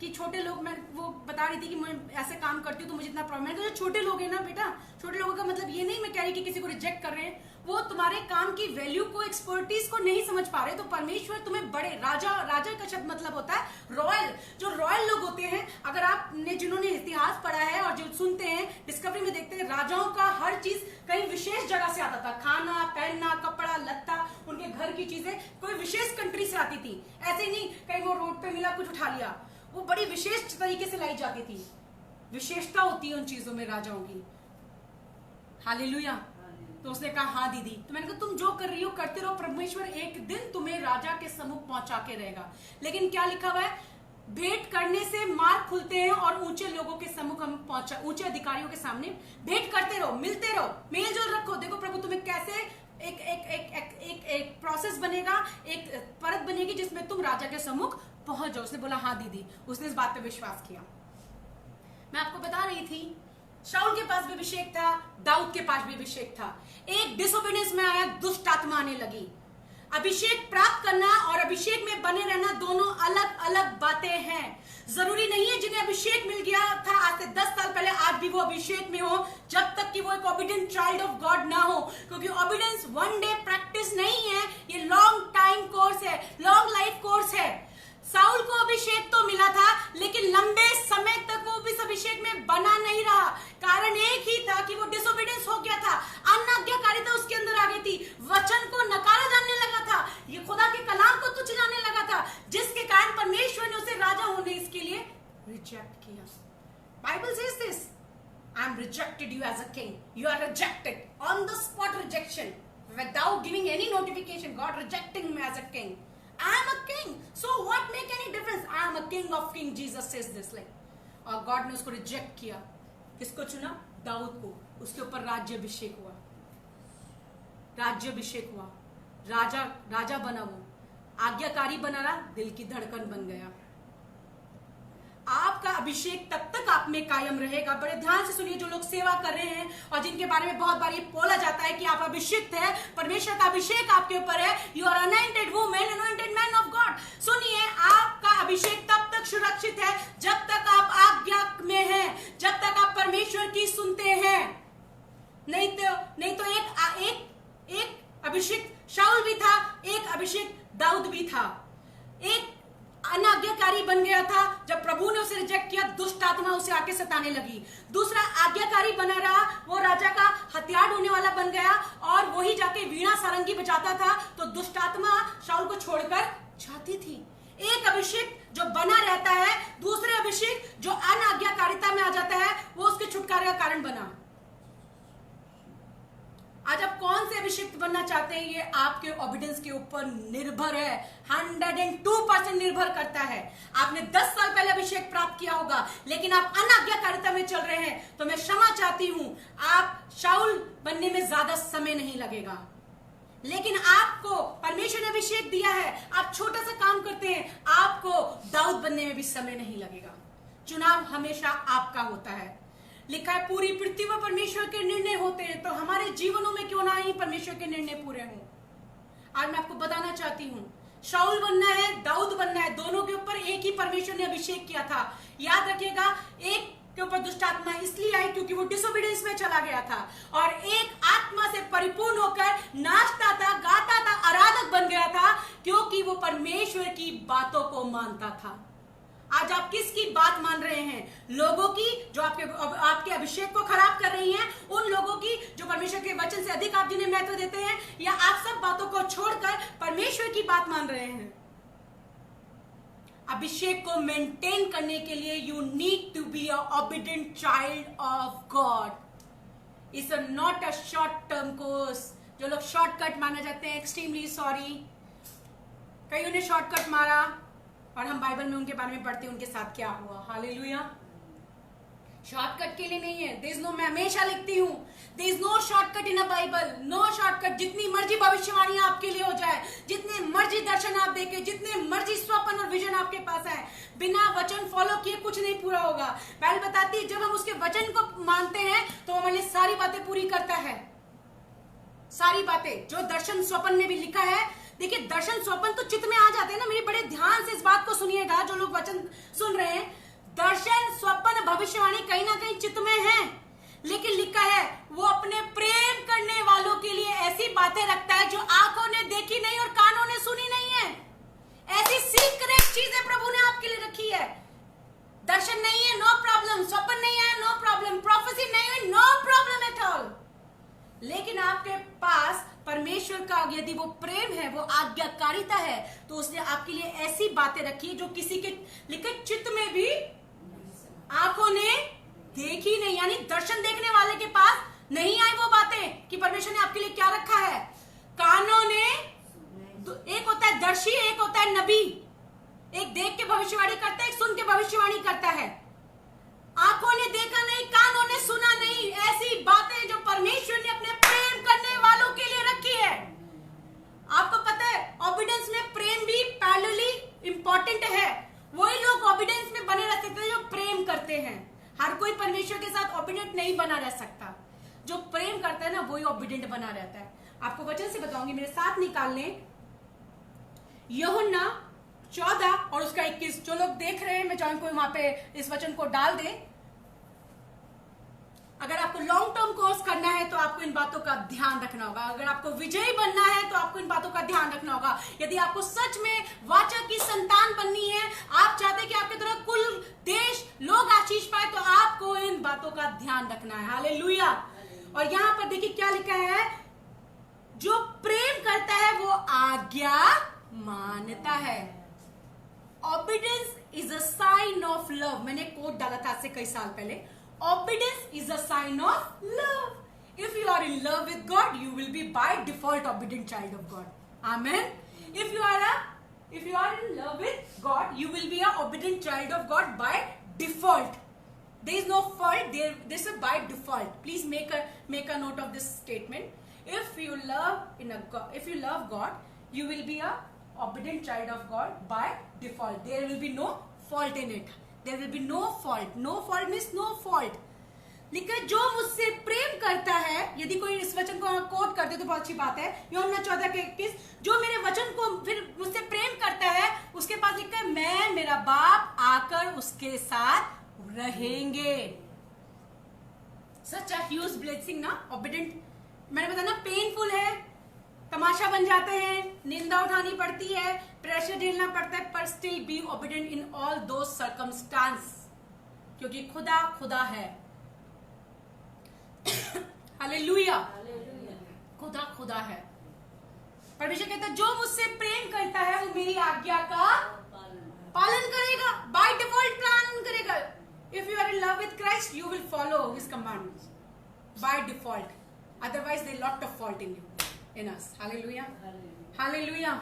कि छोटे लोग, मैं वो बता रही थी कि मैं ऐसे काम करती हूँ तो मुझे इतना प्रॉब्लम है। तो जो छोटे लोग हैं ना बेटा, छोटे लोगों का मतलब ये नहीं मैं कह रही कि किसी को रिजेक्ट कर रहे हैं, वो तुम्हारे काम की वैल्यू को, एक्सपर्टीज को नहीं समझ पा रहे, तो परमेश्वर तुम्हें बड़े राजा, राजा का शब्द मतलब होता है रॉयल, जो रॉयल लोग होते हैं। अगर आपने, जिन्होंने इतिहास पढ़ा है और जो सुनते हैं, डिस्कवरी में देखते हैं, राजाओं का हर चीज कहीं विशेष जगह से आता था। खाना, पहनना, कपड़ा लत्ता, उनके घर की चीजें कोई विशेष कंट्री से आती थी। ऐसे नहीं कहीं वो रोड पे मिला कुछ उठा लिया, वो बड़ी विशेष तरीके से लाई जाती थी। विशेषता होती है उन चीजों में राजाओं की। हालेलुया। तो उसने कहा हाँ दीदी। तो मैंने कहा तुम जो कर रही हो करते रहो, परमेश्वर एक दिन तुम्हें राजा के सम्मुख पहुंचा के रहेगा। लेकिन क्या लिखा हुआ है, भेंट करने से मार्ग खुलते हैं और ऊंचे लोगों के सम्मुख हम पहुंचा, ऊंचे अधिकारियों के सामने भेंट करते रहो, मिलते रहो, मेल जोल रखो। देखो प्रभु तुम्हें कैसे एक एक एक एक एक, एक प्रोसेस बनेगा, एक परत बनेगी जिसमें तुम राजा के सम्मुख पहुंच जाओ। उसने बोला हाँ दीदी। उसने इस बात पे विश्वास किया। मैं आपको बता रही थी, शाऊल के पास भी अभिषेक था, दाऊद के पास भी अभिषेक था। एक डिसोबीडियंस में आया, दुष्ट आत्मा आने लगी। अभिषेक प्राप्त करना और अभिषेक में बने रहना दोनों अलग अलग बातें हैं। जरूरी नहीं है जिन्हें अभिषेक मिल गया था आज से 10 साल पहले, आज भी वो अभिषेक में हो, जब तक कि वो एक ओबीडिएंट चाइल्ड ऑफ गॉड ना हो। क्योंकि ओबीडियंस वन डे प्रैक्टिस नहीं है, ये लॉन्ग टाइम कोर्स है, लॉन्ग लाइफ कोर्स है। साउल को अभिषेक तो मिला था, लेकिन लंबे समय तक वो इस अभिषेक में बना नहीं रहा। कारण एक ही था कि वो डिसोबीडियंस हो गया था, अनाज्ञाकारिता उसके अंदर आ गई थी, वचन को नकारा जाने लगा था, ये खुदा के कलाम को तुच्छ जाने लगा था, जिसके कारण परमेश्वर ने उसे राजा होने इसके लिए रिजेक्ट किया। Bible says this, I am rejected you as a king, you are rejected, on the spot rejection, without giving any notification, God rejecting me as a king. I am a king, so what make any difference? I am a king of king, Jesus says this like. और God ने उसको reject किया। किसको चुना? दाऊद को। उसके ऊपर राज्याभिषेक हुआ, राज्याभिषेक हुआ, राजा राजा बना, वो आज्ञाकारी बना रहा, दिल की धड़कन बन गया। आपका अभिषेक तब तक आप में कायम रहेगा। बड़े ध्यान से सुनिए, जो लोग सेवा कर रहे हैं और जिनके बारे में बहुत बार ये बोला जाता है कि आप अभिषिक्त है, परमेश्वर का अभिषेक आपके ऊपर है, you are anointed woman, anointed man of God. सुनिए, आपका अभिषेक तब तक सुरक्षित है जब तक आप आज्ञा में हैं, जब तक आप परमेश्वर की सुनते हैं। नहीं तो एक अभिषेक शाऊल भी था, एक अभिषेक दाऊद भी था। एक अनाज्ञाकारी बन गया था, जब प्रभु ने उसे रिजेक्ट किया, दुष्ट आत्मा उसे आके सताने लगी। दूसरा आज्ञाकारी बना रहा, वो राजा का हथियार होने वाला बन गया और वही जाके वीणा सारंगी बजाता था, तो दुष्ट आत्मा शाऊल को छोड़कर जाती थी। एक अभिषेक जो बना रहता है, दूसरे अभिषेक जो अनाज्ञाकारिता में आ जाता है, वो उसके छुटकारे का कारण बना। आज आप कौन से अभिषिक्त बनना चाहते हैं, ये आपके ओबीडियंस के ऊपर निर्भर है, 102% निर्भर करता है। आपने 10 साल पहले अभिषेक प्राप्त किया होगा, लेकिन आप अनाज्ञाकारिता में चल रहे हैं, तो मैं क्षमा चाहती हूं, आप शाऊल बनने में ज्यादा समय नहीं लगेगा। लेकिन आपको परमेश्वर ने अभिषेक दिया है, आप छोटा सा काम करते हैं, आपको दाऊद बनने में भी समय नहीं लगेगा। चुनाव हमेशा आपका होता है। लिखा है पूरी पृथ्वी पर परमेश्वर के निर्णय होते हैं, तो हमारे जीवनों में क्यों ना ही परमेश्वर के निर्णय पूरे हों। आज मैं आपको बताना चाहती हूं, शाऊल बनना है, दाऊद बनना है, दोनों के ऊपर एक ही परमेश्वर ने अभिषेक किया था। याद रखिएगा, एक के ऊपर दुष्ट आत्मा इसलिए आई क्योंकि वो डिसोबीडियंस में चला गया था, और एक आत्मा से परिपूर्ण होकर नाचता था, गाता था, आराधक बन गया था, क्योंकि वो परमेश्वर की बातों को मानता था। आज आप किसकी बात मान रहे हैं? लोगों की जो आपके अभिषेक को खराब कर रही हैं, उन लोगों की जो परमेश्वर के वचन से अधिक आप जिन्हें महत्व देते हैं, या आप सब बातों को छोड़कर परमेश्वर की बात मान रहे हैं? अभिषेक को मेंटेन करने के लिए you need to be a obedient child of God. It's not a short term course. जो लोग शॉर्टकट माना जाते हैं, एक्सट्रीमली सॉरी, कईयों ने शॉर्टकट मारा और हम बाइबल में उनके बारे में पढ़ते हैं उनके साथ क्या हुआ। हालेलुया। शॉर्टकट के लिए नहीं है, देयर इज नो, मैं हमेशा लिखती हूं, there is no shortcut in a Bible, no shortcut. जितनी मर्जी भविष्यवाणी आपके लिए हो जाए, जितने मर्जी दर्शन आप देखे, जितने मर्जी स्वप्न और विजन आपके पास है, बिना वचन फॉलो किए कुछ नहीं पूरा होगा। बाइबल बताती है जब हम उसके वचन को मानते हैं तो हमारे लिए सारी बातें पूरी करता है। सारी बातें जो दर्शन स्वप्न में भी लिखा है। देखिए, दर्शन स्वप्न तो चित्त में आ जाते हैं ना। मेरी बड़े ध्यान से इस बात को सुनिएगा, जो लोग वचन सुन रहे हैं, दर्शन स्वप्न भविष्यवाणी कहीं ना कहीं चित्त में है, लेकिन लिखा है वो अपने प्रेम करने वालों के लिए ऐसी बातें रखता है जो आंखों ने देखी नहीं और कानों ने सुनी नहीं है। ऐसी सीक्रेट चीजें प्रभु ने आपके लिए रखी है। दर्शन नहीं है, नो प्रॉब्लम। स्वप्न नहीं है, नो प्रॉब्लम। प्रोफेसी नहीं है, नो प्रॉब्लम एट ऑल। लेकिन आपके पास परमेश्वर का यदि वो प्रेम है, वो आज्ञाकारिता है, तो उसने आपके लिए ऐसी बातें रखी है जो किसी के लिखित चित्त में भी आंखों ने देखी नहीं, यानी दर्शन देखने वाले के पास नहीं आई वो बातें कि परमेश्वर ने आपके लिए क्या रखा है। कानों ने, एक होता है दर्शी, एक होता है नबी। एक देख के भविष्यवाणी करता है, एक सुन के भविष्यवाणी करता है। आंखों ने देखा नहीं, कानों ने सुना नहीं, ऐसी बातें जो परमेश्वर ने अपने प्रेम करने वालों के लिए रखी है। आपको पता है ओबीडियंस में प्रेम भी पैरेलली इंपॉर्टेंट है। वही लोग ओबीडियंस में बने रह सकते हैं जो प्रेम करते हैं। हर कोई परमेश्वर के साथ ओबीडियंट नहीं बना रह सकता। जो प्रेम करता है ना, वही ओबीडियंट बना रहता है। आपको वचन से बताऊंगी, मेरे साथ निकाल लें यूहन्ना 14 और उसका 21। जो लोग देख रहे हैं, मैं चाहूंगा कोई वहां पे इस वचन को डाल दे। अगर आपको लॉन्ग टर्म कोर्स करना है तो आपको इन बातों का ध्यान रखना होगा। अगर आपको विजयी बनना है तो आपको इन बातों का ध्यान रखना होगा। यदि आपको सच में वाचा की संतान बननी है, आप चाहते हैं कि आपकी तरह कुल देश लोग आशीष पाए, तो आपको इन बातों का ध्यान रखना है। हालेलुया। और यहां पर देखिए क्या लिखा है, जो प्रेम करता है वो आज्ञा मानता है। Obedience is a sign of love। मैंने कोट डाला था आज से कई साल पहले। Obedience is a sign of love। If you are in love with God, you will be by default obedient child of God. Amen। If you are in love with God, you will be a obedient child of God by default। There is no fault there, this is by default। Please make a note of this statement। If you love God, you will be a obedient child of God by default। There will be no fault in it। There will be no fault। No fault means no fault। लेकिन जो मुझसे प्रेम करता है, यदि कोई इस वचन को कोट कर दे तो बहुत अच्छी बात है। यूहन्ना 14:21, जो मेरे वचन को फिर मुझसे प्रेम करता है, उसके पास लिखा है मैं, मेरा बाप आकर उसके साथ रहेंगे। सच अ ह्यूज ब्लेसिंग ना। ऑबिडेंट, मैंने बताया ना, पेनफुल है, तमाशा बन जाते हैं, निंदा उठानी पड़ती है, प्रेशर झेलना पड़ता है, पर still be obedient in all those circumstance, क्योंकि खुदा खुदा है। हालेलुया। खुदा खुदा है। परमेश्वर कहता है जो मुझसे प्रेम करता है वो मेरी आज्ञा का पालन करेगा, बाय डिफॉल्ट पालन करेगा। If you are in love with Christ, you will follow his commands by default, otherwise there lot of fault in you, in us। Hallelujah, hallelujah.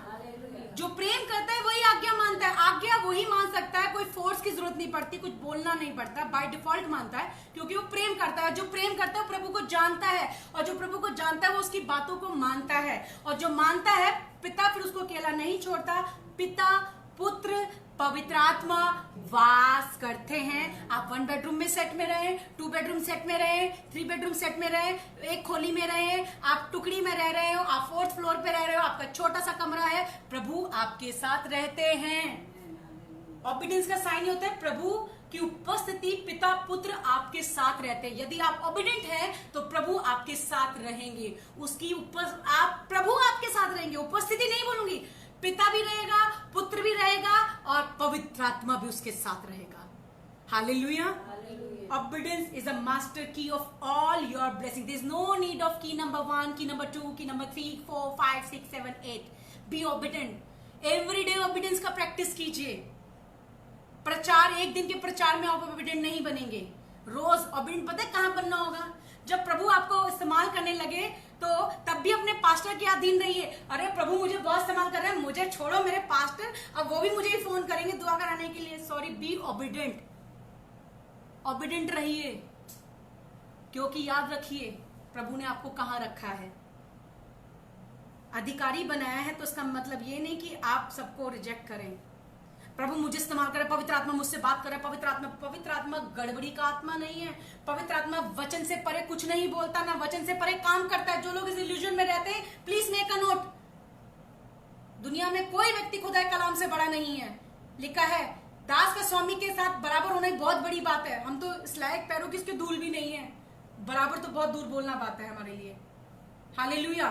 जो प्रेम करता है वही आज्ञा मानता है। आज्ञा वही मान सकता है, कोई फोर्स की जरूरत नहीं पड़ती, कुछ बोलना नहीं पड़ता, बाय डिफॉल्ट मानता है, क्योंकि वो प्रेम करता है। जो प्रेम करता है वो प्रभु को जानता है, और जो प्रभु को जानता है वो उसकी बातों को मानता है, और जो मानता है पिता फिर उसको अकेला नहीं छोड़ता। पिता, पुत्र, पवित्र आत्मा वास करते हैं। आप 1 बेडरूम में सेट में रहे, 2 बेडरूम सेट में रहे, 3 बेडरूम सेट में रहे, एक खोली में रहे, आप टुकड़ी में रह रहे हो, आप 4th फ्लोर पे रह रहे हो, आपका छोटा सा कमरा है, प्रभु आपके साथ रहते हैं। ऑबिडियंस का साइन होता है प्रभु की उपस्थिति, पिता पुत्र आपके साथ रहते हैं। यदि आप ऑबिडियंट हैं तो प्रभु आपके साथ रहेंगे, उसकी प्रभु आपके साथ रहेंगे। उपस्थिति नहीं बोलूंगी, पिता भी रहेगा, पुत्र भी रहेगा, और पवित्र आत्मा भी उसके साथ रहेगा। Hallelujah. Obedience is a master key of all your blessings। There is no need of key number 1, key number 2, key number 3, 4, 5, 6, 7, 8। Be obedient। Every day obedience का प्रैक्टिस कीजिए। प्रचार, एक दिन के प्रचार में आप obedient नहीं बनेंगे। रोज obedient पता है कहां बनना होगा? जब प्रभु आपको इस्तेमाल करने लगे तो तब भी अपने पास्टर के अधीन रहिए। अरे प्रभु मुझे बहुत इस्तेमाल कर रहे हैं, मुझे छोड़ो, मेरे पास्टर अब वो भी मुझे ही फोन करेंगे दुआ कराने के लिए। Sorry, B obedient. ओबीडिएंट रहिए, क्योंकि याद रखिए प्रभु ने आपको कहां रखा है। अधिकारी बनाया है तो इसका मतलब ये नहीं कि आप सबको रिजेक्ट करें। प्रभु मुझे इस्तेमाल करे, पवित्र आत्मा मुझसे बात करे। पवित्र आत्मा गड़बड़ी का आत्मा नहीं है। पवित्र आत्मा वचन से परे कुछ नहीं बोलता, ना वचन से परे काम करता है। जो लोग इस इल्यूजन में रहते हैं, प्लीज मेक अ नोट, दुनिया में कोई व्यक्ति खुदा के कलाम से बड़ा नहीं है। लिखा है दास का स्वामी के साथ बराबर होना ही बहुत बड़ी बात है। हम तो इस लायक पैरों की इसके धूल भी नहीं है, बराबर तो बहुत दूर बोलना बात है हमारे लिए। Hallelujah.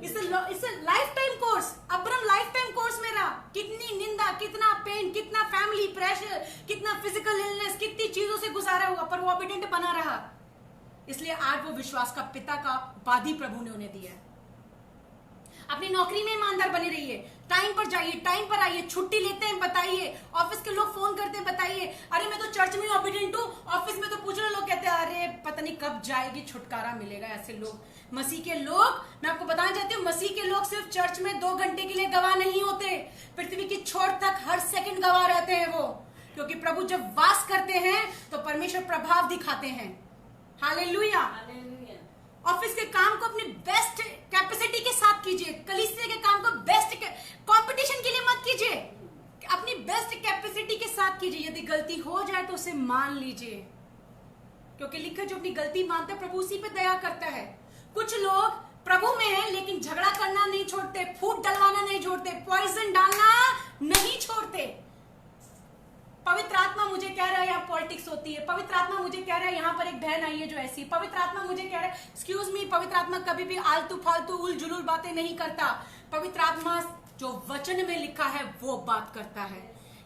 It's life time course, Abraham life time course में रहा। कितनी निंदा, कितना पेन, कितना फैमिली प्रेशर, कितना फिजिकल इलनेस, कितनी चीजों से गुजारा हुआ, पर वो ओबीडिएंट बना रहा। इसलिए आज वो विश्वास का पिता का उपाधि प्रभु ने उन्हें दिया है। अपनी नौकरी में ईमानदार बने रहिए, टाइम पर जाइए, टाइम पर आइए, छुट्टी लेते हैं बताइए, ऑफिस के लोग फोन करते हैं बताइए, अरे मैं तो चर्च में ओबीडिएंट हूँ, ऑफिस में तो पूछ रहे लोग कहते हैं अरे पता नहीं कब जाएगी छुटकारा मिलेगा। ऐसे लोग मसीह के लोग, मैं आपको बताना चाहती हूँ, मसीह के लोग सिर्फ चर्च में 2 घंटे के लिए गवाह नहीं होते, पृथ्वी की छोर तक हर सेकंड गवाह रहते हैं वो, क्योंकि प्रभु जब वास करते हैं तो परमेश्वर प्रभाव दिखाते हैं। हालेलुया। ऑफिस के काम को अपनी बेस्ट कैपेसिटी के साथ कीजिए, कलीसिया के काम को बेस्ट कंपटीशन के लिए मत कीजिए, अपनी बेस्ट कैपेसिटी के साथ कीजिए। यदि गलती हो जाए तो उसे मान लीजिए, क्योंकि लिखा जो अपनी गलती मानता है प्रभु उसी पे दया करता है। कुछ लोग प्रभु में हैं लेकिन झगड़ा करना नहीं छोड़ते, फूट डलवाना नहीं छोड़ते, पॉइजन डालना नहीं छोड़ते। पवित्र आत्मा मुझे कह रहा है यहाँ पॉलिटिक्स होती है, पवित्र आत्मा मुझे कह रहा है यहाँ पर एक बहन आई है जो ऐसी, पवित्र आत्मा मुझे कह रहा है, एक्सक्यूज मी, पवित्र आत्मा कभी भी आलतू फालतू उल जुलूल बातें नहीं करता। पवित्र आत्मा जो वचन में लिखा है वो बात करता है।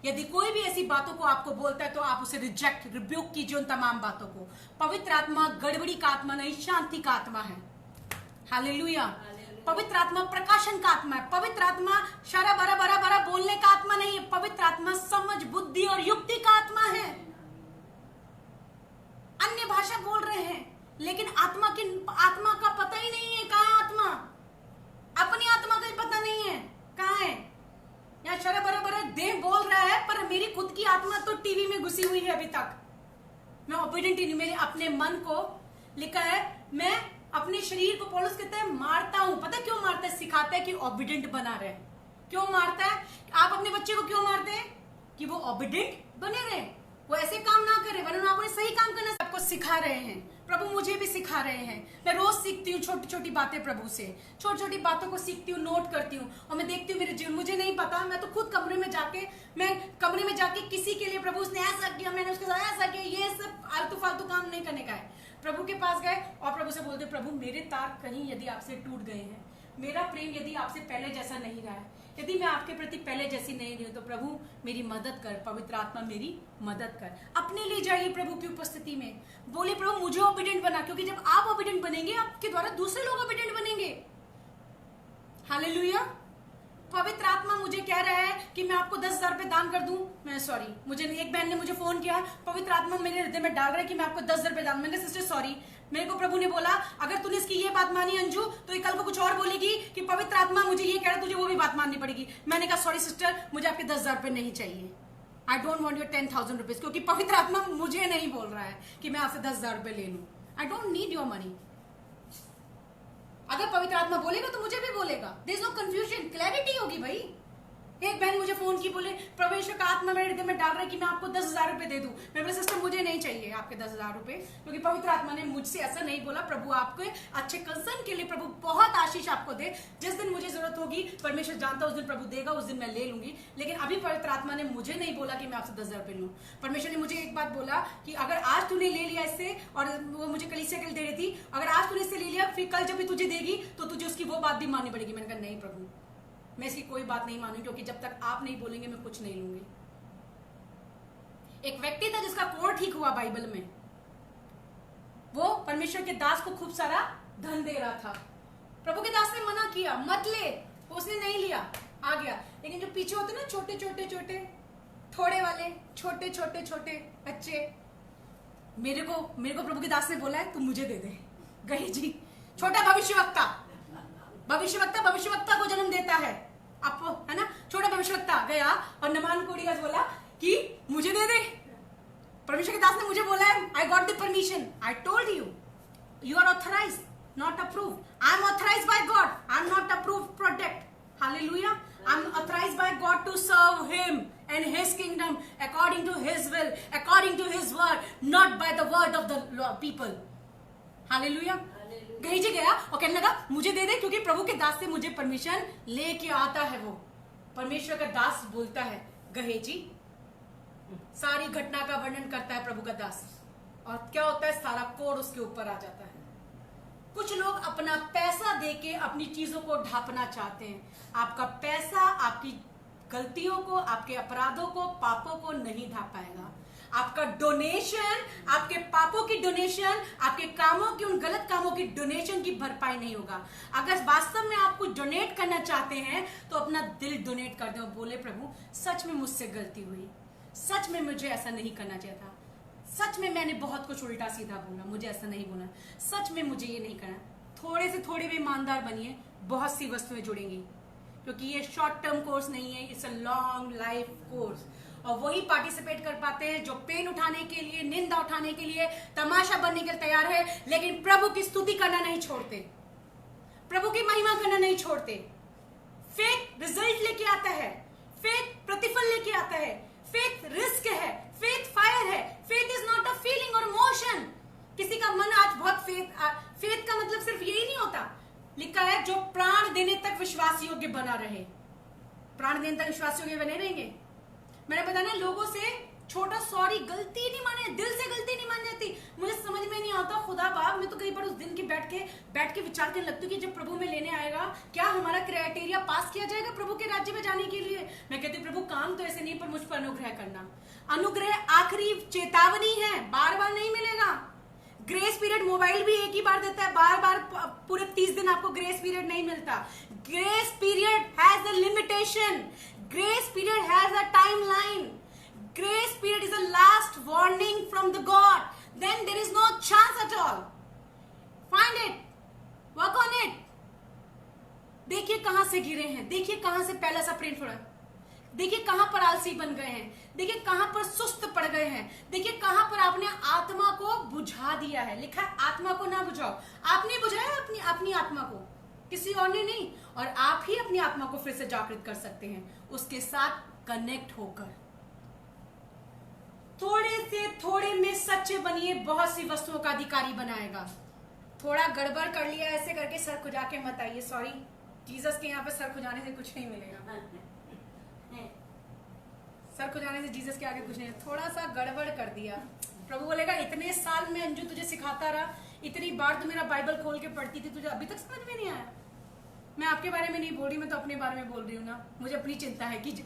यदि कोई भी ऐसी बातों को आपको बोलता है तो आप उसे रिजेक्ट, रिब्यूक कीजिए उन तमाम बातों को। पवित्र आत्मा गड़बड़ी का आत्मा नहीं, शांति का आत्मा है। हालेलुया। पवित्र आत्मा प्रकाशन का आत्मा है। पवित्र आत्मा शरा बरा बरा बरा बोलने का आत्मा नहीं है। पवित्र आत्मा समझ, बुद्धि और युक्ति का आत्मा है। अन्य भाषा बोल रहे हैं लेकिन आत्मा का पता ही नहीं है। कहाँ है आत्मा? अपनी आत्मा का ही पता नहीं है कहाँ है। यहाँ शरा बरा बरा देह बोल रहा है पर मेरी खुद की आत्मा तो टीवी में घुसी हुई है अभी तक। मैं ओबीडिएंट नहीं, मेरे अपने मन को लिखा है, मैं अपने शरीर को पौलुस कहता है मारता हूं। पता क्यों मारता है? सिखाता है कि ओबीडिएंट बना रहे। क्यों मारता है? आप अपने बच्चे को क्यों मारते हैं? कि वो ओबीडिएंट बने रहे, वो ऐसे काम ना करे, वरना आपने सही काम करना सबको सिखा रहे हैं। प्रभु मुझे भी सिखा रहे हैं। मैं रोज सीखती हूँ छोटी छोटी बातें प्रभु से, छोटी छोटी बातों को सीखती हूँ, नोट करती हूँ और मैं देखती हूँ मेरे जीवन। मुझे नहीं पता, मैं तो खुद कमरे में जाके किसी के लिए प्रभु उसने ऐसा किया, मैंने उसके साथ ऐसा किया, ये सब आलतू फालतू काम नहीं करने का है। प्रभु के पास गए और प्रभु से बोलते, प्रभु मेरे तार कहीं यदि आपसे टूट गए हैं, मेरा प्रेम यदि आपसे पहले जैसा नहीं रहा है, यदि मैं आपके प्रति पहले जैसी नहीं रही हूं, तो प्रभु मेरी मदद कर, पवित्र आत्मा मेरी मदद कर। अपने लिए जाइए प्रभु की उपस्थिति में, बोले प्रभु मुझे ओबीडिएंट बना, क्योंकि जब आप ओबीडिएंट बनेंगे आपके द्वारा दूसरे लोग ओबीडिएंट बनेंगे। हालेलुया। पवित्र आत्मा मुझे कह रहा है कि मैं आपको 10,000 रुपए दान कर दूं। मैं सॉरी, मुझे एक बहन ने मुझे फोन किया, पवित्र आत्मा मेरे हृदय में डाल रहा है कि मैं आपको 10,000 रुपए दान। मैंने सिस्टर सॉरी, मेरे को प्रभु ने बोला अगर तूने इसकी ये बात मानी अंजू तो ये कल को कुछ और बोलेगी कि पवित्र आत्मा मुझे ये कह रहा, तुझे वो भी बात माननी पड़ेगी। मैंने कहा सॉरी सिस्टर, मुझे आपके 10,000 रुपए नहीं चाहिए। I don't want your 10,000 rupees, क्योंकि पवित्र आत्मा मुझे नहीं बोल रहा है कि मैं आपसे 10,000 रुपए ले लूं। I don't need your money. अगर पवित्र आत्मा बोलेगा तो मुझे भी बोलेगा। There is no confusion, clarity होगी भाई। एक बहन मुझे फोन की, बोले परमेश्वर का आत्मा मेरे हृदय में डाल रहा है कि मैं आपको 10,000 रुपए दे दूं। मैं बोला सिस्टर मुझे नहीं चाहिए आपके 10,000 रुपए, क्योंकि पवित्र आत्मा ने मुझसे ऐसा नहीं बोला। प्रभु आपके अच्छे कंसर्न के लिए प्रभु बहुत आशीष आपको दे। जिस दिन मुझे जरूरत होगी परमेश्वर जानता उस दिन प्रभु देगा, उस दिन मैं ले लूंगी। लेकिन अभी पवित्र आत्मा ने मुझे नहीं बोला कि मैं आपसे 10,000 रुपए लूं। परमेश्वर ने मुझे एक बात बोला कि अगर आज तूने ले लिया इससे, और वो मुझे कलीसिया के लिए दे रही थी, अगर आज तूने इससे ले लिया फिर कल जब भी तुझे देगी तो तुझे उसकी वो बात भी माननी पड़ेगी। मैंने कहा नहीं प्रभु, मैं इसकी कोई बात नहीं मानूंगी, क्योंकि जब तक आप नहीं बोलेंगे मैं कुछ नहीं लूंगी। एक व्यक्ति था जिसका कोर ठीक हुआ बाइबल में, वो परमेश्वर के दास को खूब सारा धन दे रहा था। प्रभु के दास ने मना किया मत ले, उसने नहीं लिया, आ गया। लेकिन जो पीछे होते ना छोटे छोटे थोड़े वाले छोटे छोटे बच्चे, मेरे को प्रभु के दास ने बोला है तू मुझे दे दे। गई जी, छोटा भविष्यवक्ता को जन्म देता है, आपको है ना, छोटा भविष्यवक्ता गया और नमान को बोला कि मुझे दे दे। परमेश्वर के दास ने मुझे बोला है I got the permission, I told you are authorised not approved. I am authorised by God, I am not approved product. Hallelujah. I am authorised by God to serve him and his kingdom according to his will, according to his word, not by the word of the people. Hallelujah. गही जी गया और कहने लगा मुझे दे दे, क्योंकि प्रभु के दास से मुझे परमिशन लेके आता है। वो परमेश्वर का दास बोलता है गहे जी, सारी घटना का वर्णन करता है प्रभु का दास, और क्या होता है सारा कोड उसके ऊपर आ जाता है। कुछ लोग अपना पैसा देके अपनी चीजों को ढांपना चाहते हैं। आपका पैसा आपकी गलतियों को, आपके अपराधों को, पापों को नहीं ढांप पाएगा। आपका डोनेशन, आपके पापों की डोनेशन, आपके कामों की, उन गलत कामों की डोनेशन की भरपाई नहीं होगा। अगर वास्तव में आप कुछ डोनेट करना चाहते हैं तो अपना दिल डोनेट कर दो। बोले प्रभु सच में मुझसे गलती हुई, सच में मुझे ऐसा नहीं करना चाहिए था, सच में मैंने बहुत कुछ उल्टा सीधा बोला, मुझे ऐसा नहीं बोला, सच में मुझे ये नहीं करना। थोड़े से थोड़े भी ईमानदार बनिए, बहुत सी वस्तुएं जुड़ेंगी, क्योंकि ये शॉर्ट टर्म कोर्स नहीं है, it's a long life course. और वही पार्टिसिपेट कर पाते हैं जो पेन उठाने के लिए, निंदा उठाने के लिए, तमाशा बनने के लिए तैयार है, लेकिन प्रभु की स्तुति करना नहीं छोड़ते, प्रभु की महिमा करना नहीं छोड़ते। फेथ रिजल्ट लेके आता है, फेथ प्रतिफल लेके आता है, फेथ रिस्क है, फेथ फायर है। Faith is not a feeling और इमोशन। किसी का मन आज बहुत फेथ का मतलब सिर्फ यही नहीं होता। लिखा है जो प्राण देने तक विश्वास योग्य बना रहे। प्राण देने तक विश्वास योग्य बने रहेंगे। मैंने बताया लोगों से छोटा सॉरी, गलती नहीं माने, दिल से गलती नहीं मान जाती। मुझे समझ में नहीं आता खुदा बाप, मैं तो कई बार उस दिन की बैठ के विचार करने लगती हूँ कि जब प्रभु में लेने आएगा, क्या हमारा क्राइटेरिया पास किया जाएगा प्रभु के राज्य में जाने के लिए। मैं कहती हूँ प्रभु काम तो ऐसे नहीं, पर मुझ पर अनुग्रह करना। अनुग्रह आखिरी चेतावनी है, बार बार नहीं मिलेगा। ग्रेस पीरियड मोबाइल भी एक ही बार देता है, बार बार पूरे 30 दिन आपको ग्रेस पीरियड नहीं मिलता। Grace period has a limitation, grace period has a timeline. Grace period is a last warning from the God. Then there is no chance at all. Find it, work on it. देखिए कहां से गिरे हैं, देखिए कहां से पहला सा प्रेम छोड़ा, देखिए कहां पर आलसी बन गए हैं, देखिए कहां पर सुस्त पड़ गए हैं, देखिए कहां पर आपने आत्मा को बुझा दिया है। लिखा है आत्मा को ना बुझाओ। आपने बुझाया अपनी आत्मा को, किसी और ने नहीं। और आप ही अपनी आत्मा को फिर से जागृत कर सकते हैं, उसके साथ कनेक्ट होकर। थोड़े से थोड़े में सच्चे बनिए, बहुत सी वस्तुओं का अधिकारी बनाएगा। थोड़ा गड़बड़ कर लिया ऐसे करके सर खुजा के मत आइए। सॉरी, जीसस के यहाँ पे सर खुजाने से कुछ नहीं मिलेगा। सर खुजाने से जीसस के आगे कुछ नहीं। थोड़ा सा गड़बड़ कर दिया, प्रभु बोलेगा इतने साल में अंजू तुझे सिखाता रहा, इतनी बार तू मेरा बाइबल खोल के पढ़ती थी, तुझे अभी तक समझ में नहीं आया। मैं आपके बारे में नहीं बोल रही, मैं तो अपने बारे में बोल रही हूँ ना। मुझे अपनी चिंता है कि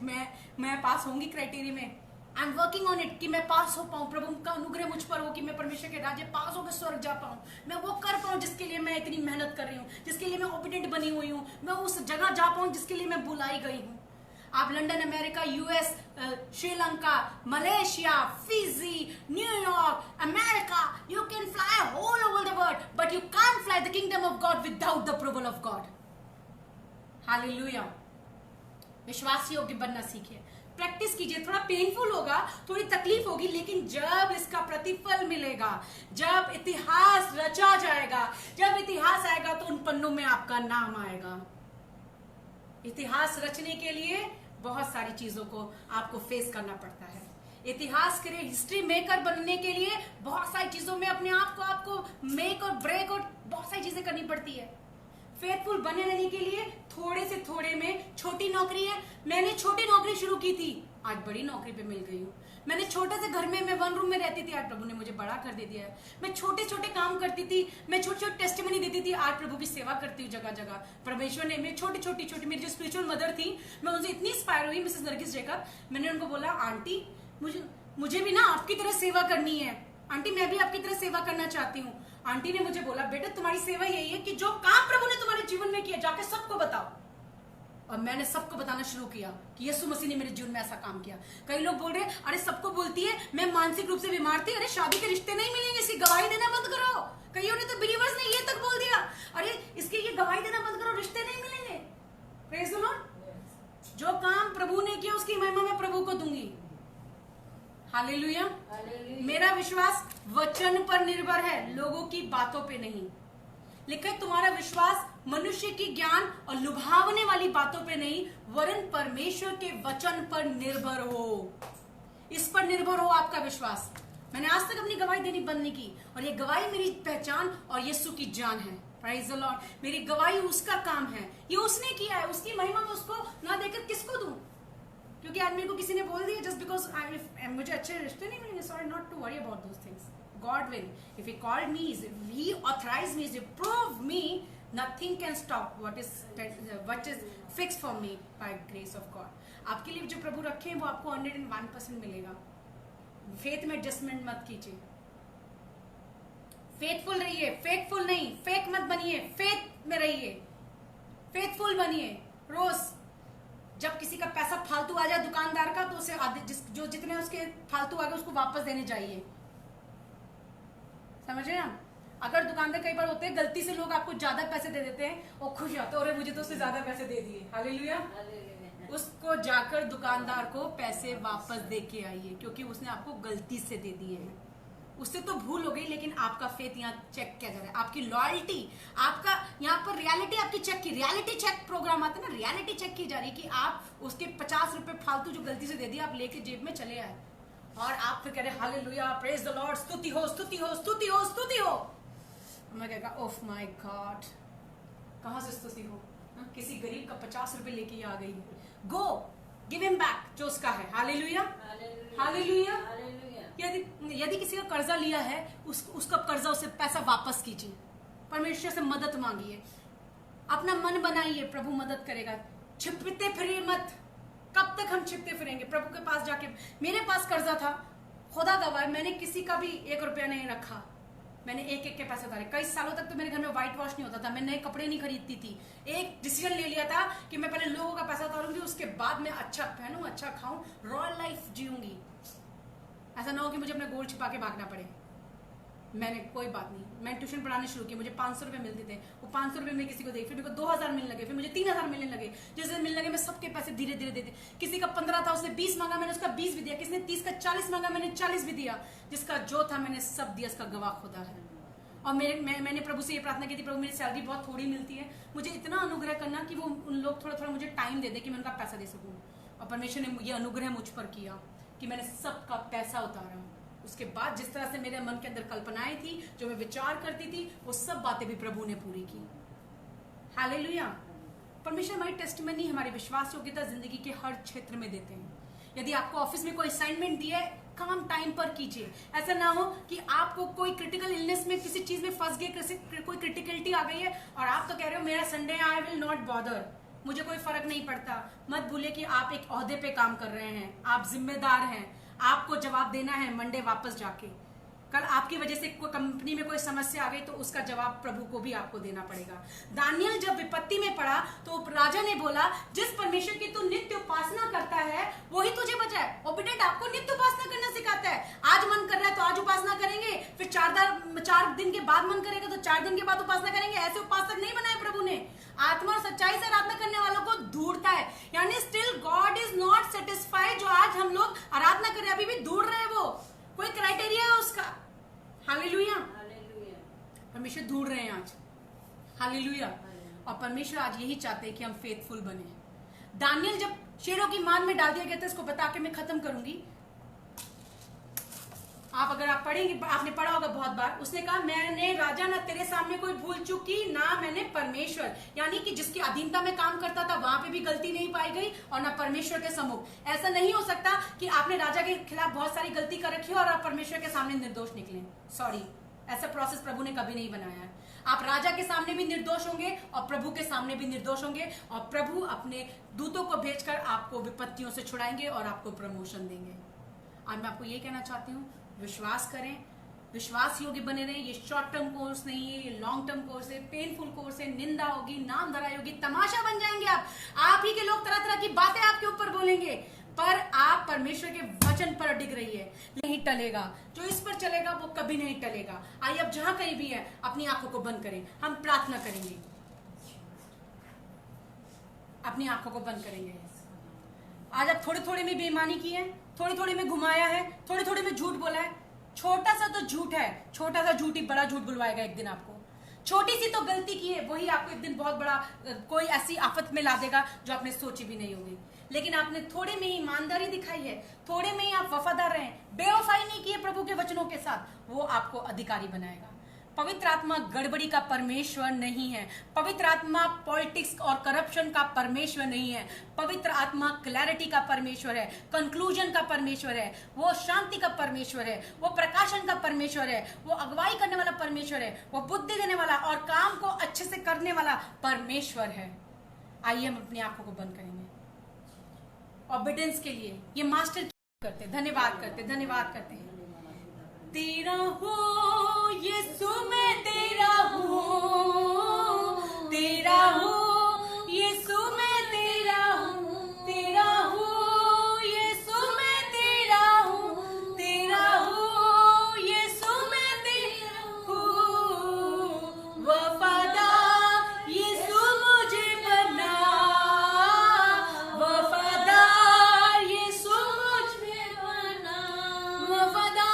मैं पास होंगी क्राइटेरिया में। I am working on it कि मैं पास हो पाऊं। प्रभु का अनुग्रह मुझ पर हो कि मैं परमेश्वर के राज्य पास होकर स्वर्ग जा पाऊं। मैं वो कर पाऊं जिसके लिए मैं इतनी मेहनत कर रही हूँ, जिसके लिए मैं ओबिडेंट बनी हुई हूँ। मैं उस जगह जा पाऊं जिसके लिए मैं बुलाई गई हूँ। आप London, America, US, Sri Lanka, Malaysia, Fiji, New York, America, you can fly all over the world, but you can't fly the kingdom of God without the approval of God. Hallelujah. विश्वास योग्य बनना सीखिए, प्रैक्टिस कीजिए। थोड़ा पेनफुल होगा, थोड़ी तकलीफ होगी, लेकिन जब इसका प्रतिफल मिलेगा, जब इतिहास रचा जाएगा, जब इतिहास आएगा तो उन पन्नों में आपका नाम आएगा। इतिहास रचने के लिए बहुत सारी चीजों को आपको फेस करना पड़ता है। इतिहास के लिए, हिस्ट्री मेकर बनने के लिए बहुत सारी चीजों में अपने आप को आपको मेक और ब्रेक और बहुत सारी चीजें करनी पड़ती है। फेथफुल बने रहने के लिए थोड़े से थोड़े में, छोटी नौकरी है, मैंने छोटी नौकरी शुरू की थी, आज बड़ी नौकरी पे मिल गई हूँ। मैंने छोटे से घर में, मैं 1 रूम में रहती थी, आज प्रभु ने मुझे बड़ा कर दे दिया है। मैं छोटे छोटे काम करती थी, मैं छोटे छोटे टेस्टिमनी देती थी, आज प्रभु की सेवा करती हूँ जगह जगह। परमेश्वर ने, मैं छोटी मेरी जो स्पिरिचुअल मदर थी, मैं उनसे इतनी इंस्पायर हुई, मिसेस नरगिस जेकब। मैंने उनको बोला आंटी मुझे भी ना आपकी तरह सेवा करनी है, आंटी मैं भी आपकी तरह सेवा करना चाहती हूँ। आंटी ने मुझे बोला बेटा तुम्हारी सेवा यही है कि जो काम प्रभु ने तुम्हारे जीवन में किया जाके सबको बताओ। और मैंने सबको बताना शुरू किया कि यीशु मसीह ने मेरे जीवन में ऐसा काम किया। कई लोग बोल रहे अरे सबको बोलती है, मैं मानसिक रूप से बीमार थी, अरे शादी के रिश्ते नहीं मिलेंगे, इसकी गवाही देना बंद करो। कईयों ने तो बिलीवर्स ने ये तक बोल दिया, अरे इसकी ये गवाही देना बंद करो, रिश्ते नहीं मिलेंगे। Praise the Lord. जो काम प्रभु ने किया उसकी महिमा मैं प्रभु को दूंगी। हालेलुया। मेरा विश्वास वचन पर निर्भर है, लोगों की बातों पे नहीं। लिखा है तुम्हारा विश्वास मनुष्य की ज्ञान और लुभावने वाली बातों पे नहीं, वरन परमेश्वर के वचन पर निर्भर हो। इस पर निर्भर हो आपका विश्वास। मैंने आज तक अपनी गवाही देनी बंद नहीं की, और ये गवाही मेरी पहचान और यीशु की जान है। Praise the Lord. मेरी गवाही उसका काम है, ये उसने किया है, उसकी महिमा में उसको ना देकर किसको दूं। क्योंकि आदमी को किसी ने बोल दिया जस्ट बिकॉज मुझे अच्छे रिश्ते नहीं मिलेंगे, sorry, not to worry about those things. God will. If He called me, if He authorized me, if He proved me, nothing can stop what is fixed for me by grace of God. आपके लिए जो प्रभु रखे हैं वो आपको 101% मिलेगा. Faith में adjustment मत कीजिए. फेथफुल रहिए, फेथफुल नहीं, फेक मत बनिए, फेथ में रहिए, फेथफुल बनिए. रोज जब किसी का पैसा फालतू आ जाए दुकानदार का, तो उसे जो जितने उसके फालतू आ गए उसको वापस देने चाहिए. समझ रहे हैं आप? अगर दुकानदार कई बार होते हैं गलती से लोग आपको ज्यादा पैसे दे देते हैं और खुश होते हैं, अरे मुझे तो उससे ज्यादा पैसे दे दिए, हालेलुया. उसको जाकर दुकानदार को पैसे वापस दे के आइए, क्योंकि उसने आपको गलती से दे दिए हैं. उससे तो भूल हो गई, लेकिन आपका फेथ यहाँ चेक किया जा रहा है, आपकी लॉयल्टी, आपका यहाँ पर रियलिटी आपकी चेक की, रियलिटी चेक प्रोग्राम आता है ना, रियलिटी चेक की जा रही है कि आप उसके 50 रुपए फालतू जो गलती से दे दिया आप लेके जेब में चले आए और आप फिर कह रहे हालेलुया, प्रेज द लॉर्ड, स्तुति हो, स्तुति हो, स्तुति हो, स्तुति हो. मैं कहेगा ओफ माय गॉड, कहां से स्तुति हो? किसी गरीब का 50 रुपए लेके आ गई. गो गिव हिम बैक जो उसका है. Hallelujah, hallelujah. यदि किसी का कर्जा लिया है, उसका कर्जा, उसे पैसा वापस कीजिए. परमेश्वर से मदद मांगिए, अपना मन बनाइए, प्रभु मदद करेगा. छिपते फिरिए मत. कब तक हम छिपते फिरेंगे? प्रभु के पास जाके, मेरे पास कर्जा था, खुदा गवाह मैंने किसी का भी 1 रुपया नहीं रखा. मैंने एक के पैसे उतारे. कई सालों तक तो मेरे घर में व्हाइट वॉश नहीं होता था, मैं नए कपड़े नहीं खरीदती थी. एक डिसीजन ले लिया था कि मैं पहले लोगों का पैसा उतारूंगी, उसके बाद मैं अच्छा पहनूं, अच्छा खाऊं, रॉयल लाइफ जीऊंगी. ऐसा ना हो कि मुझे अपना गोल्ड छिपा के भागना पड़े. मैंने कोई बात नहीं, मैं ट्यूशन पढ़ाने शुरू की, मुझे 500 रुपए मिलते थे. वो 500 रुपए में किसी को दे, फिर मेरे को 2000 मिलने लगे, फिर मुझे 3000 मिलने लगे. जैसे मिलने लगे मैं सबके पैसे धीरे धीरे देते. किसी का 15 था, उसने 20 मांगा, मैंने उसका 20 भी दिया. किसी ने 30 का 40 मांगा, मैंने 40 भी दिया. जिसका जो था मैंने सब दिया. इसका गवाह खुदा है. और मैंने प्रभु से ये प्रार्थना की थी, प्रभु मेरी सैलरी बहुत थोड़ी मिलती है, मुझे इतना अनुग्रह करना कि वो उन लोग थोड़ा थोड़ा मुझे टाइम दे दे कि मैं उनका पैसा दे सकूं. और परमेश्वर ने ये अनुग्रह मुझ पर किया कि मैंने सबका पैसा उतारा. उसके बाद जिस तरह से मेरे मन के अंदर कल्पनाएं थी, जो मैं विचार करती थी, वो सब बातें भी प्रभु ने पूरी की. हालेलुया. परमेश्वर हमारी टेस्टिमनी, हमारी विश्वास योग्यता जिंदगी के हर क्षेत्र में देते हैं. यदि आपको ऑफिस में कोई असाइनमेंट दिया है, काम टाइम पर कीजिए. ऐसा ना हो कि आपको कोई क्रिटिकल इलनेस में किसी चीज में फंस गए, कोई क्रिटिकलिटी आ गई है और आप तो कह रहे हो मेरा Sunday, I will not bother, मुझे कोई फर्क नहीं पड़ता. मत भूलिए कि आप एक ओहदे पे काम कर रहे हैं, आप जिम्मेदार हैं, आपको जवाब देना है मंडे वापस जाके. कल आपकी वजह से कोई कंपनी में कोई समस्या आ गई तो उसका जवाब प्रभु को भी आपको देना पड़ेगा. दानियल जब विपत्ति में पड़ा तो राजा ने बोला, जिस परमेश्वर की तू नित्य उपासना करता है वही तुझे बचाए. ओबीडिएंट आपको नित्य उपासना करना सिखाता है. आज मन कर रहा है तो आज उपासना करेंगे, फिर 4 दिन के बाद मन करेगा तो 4 दिन के बाद उपासना करेंगे. ऐसे उपासक नहीं बनाए प्रभु ने. आत्मा और सच्चाई से आराधना करने वालों को ढूंढता है. यानी still God is not satisfied. जो आज हम लोग आराधना कर रहे हैं, अभी भी ढूंढ रहे हैं, वो कोई क्राइटेरिया है उसका. हालेलुया. परमेश्वर ढूंढ रहे हैं आज. हालेलुया. और परमेश्वर आज यही चाहते हैं कि हम फेथफुल बने. दानियल जब शेरों की मान में डाल दिया गया था, इसको बता के मैं खत्म करूंगी. अगर आप पढ़ेंगे, आपने पढ़ा होगा बहुत बार, उसने कहा मैंने राजा ना तेरे सामने कोई भूल चूक की, ना मैंने परमेश्वर, यानी कि जिसकी अधीनता में काम करता था वहां पे भी गलती नहीं पाई गई, और ना परमेश्वर के सम्मुख. ऐसा नहीं हो सकता कि आपने राजा के खिलाफ बहुत सारी गलती कर रखी हो और आप परमेश्वर के सामने निर्दोष निकले. सॉरी, ऐसा प्रोसेस प्रभु ने कभी नहीं बनाया है. आप राजा के सामने भी निर्दोष होंगे और प्रभु के सामने भी निर्दोष होंगे, और प्रभु अपने दूतों को भेजकर आपको विपत्तियों से छुड़ाएंगे और आपको प्रमोशन देंगे. आज मैं आपको ये कहना चाहती हूँ, विश्वास करें, विश्वास योग्य बने रहें. ये शॉर्ट टर्म कोर्स नहीं है, ये लॉन्ग टर्म कोर्स है, पेनफुल कोर्स है. निंदा होगी, नाम धराई होगी, तमाशा बन जाएंगे आप ही के लोग तरह तरह की बातें आपके ऊपर बोलेंगे, पर आप परमेश्वर के वचन पर अडिग रहिए. नहीं टलेगा. जो इस पर चलेगा वो कभी नहीं टलेगा. आइए अब जहां कहीं भी है अपनी आंखों को बंद करें, हम प्रार्थना करेंगे. अपनी आंखों को बंद करेंगे. आज आप थोड़े थोड़े में बेईमानी की है, थोड़ी थोड़ी में घुमाया है, थोड़ी थोड़ी में झूठ बोला है. छोटा सा तो झूठ है, छोटा सा झूठ ही बड़ा झूठ बुलवाएगा एक दिन आपको. छोटी सी तो गलती की है, वही आपको एक दिन बहुत बड़ा कोई ऐसी आफत में ला देगा जो आपने सोची भी नहीं होगी. लेकिन आपने थोड़े में ही ईमानदारी दिखाई है, थोड़े में ही आप वफादार रहे, बेवफाई नहीं की है प्रभु के वचनों के साथ, वो आपको अधिकारी बनाएगा. पवित्र आत्मा गड़बड़ी का परमेश्वर नहीं है। पवित्र आत्मा पॉलिटिक्स और करप्शन का परमेश्वर नहीं है। पवित्र आत्मा क्लैरिटी का परमेश्वर है, कंक्लूजन का परमेश्वर है, वो शांति का परमेश्वर है, वो प्रकाशन का परमेश्वर है, वो अगुवाई करने वाला परमेश्वर है, वो बुद्धि देने वाला और काम को अच्छे से करने वाला परमेश्वर है। आइए हम अपनी आंखों को बंद करेंगे। ऑबिडेंस के लिए ये मास्टर करते, धन्यवाद करते, धन्यवाद करते हैं। तेरा हूँ यीशु, मैं तेरा हूँ, तेरा हूँ यीशु, मैं तेरा हूँ, तेरा हूँ यीशु, मैं तेरा हूँ, तेरा हूँ यीशु, मैं तेरा हूँ। वफादार यीशु मुझे बना, वफादार यीशु मुझे बना, वफादार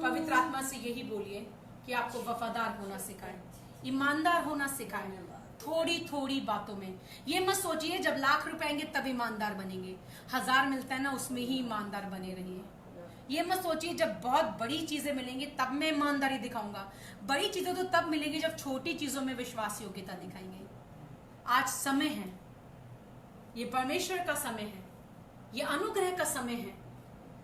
पवित्र आत्मा से यही बोलिए कि आपको वफादार होना सिखाए, ईमानदार होना सिखाए, थोड़ी थोड़ी बातों में। ये मत सोचिए जब लाख रुपए आएंगे तब ईमानदार बनेंगे, 1000 मिलता है ना उसमें ही ईमानदार बने रहिए। ये मत सोचिए जब बहुत बड़ी चीजें मिलेंगी तब मैं ईमानदारी दिखाऊंगा। बड़ी चीजें तो तब मिलेंगी जब छोटी चीजों में विश्वास योग्यता दिखाएंगे। आज समय है, ये परमेश्वर का समय है, ये अनुग्रह का समय है।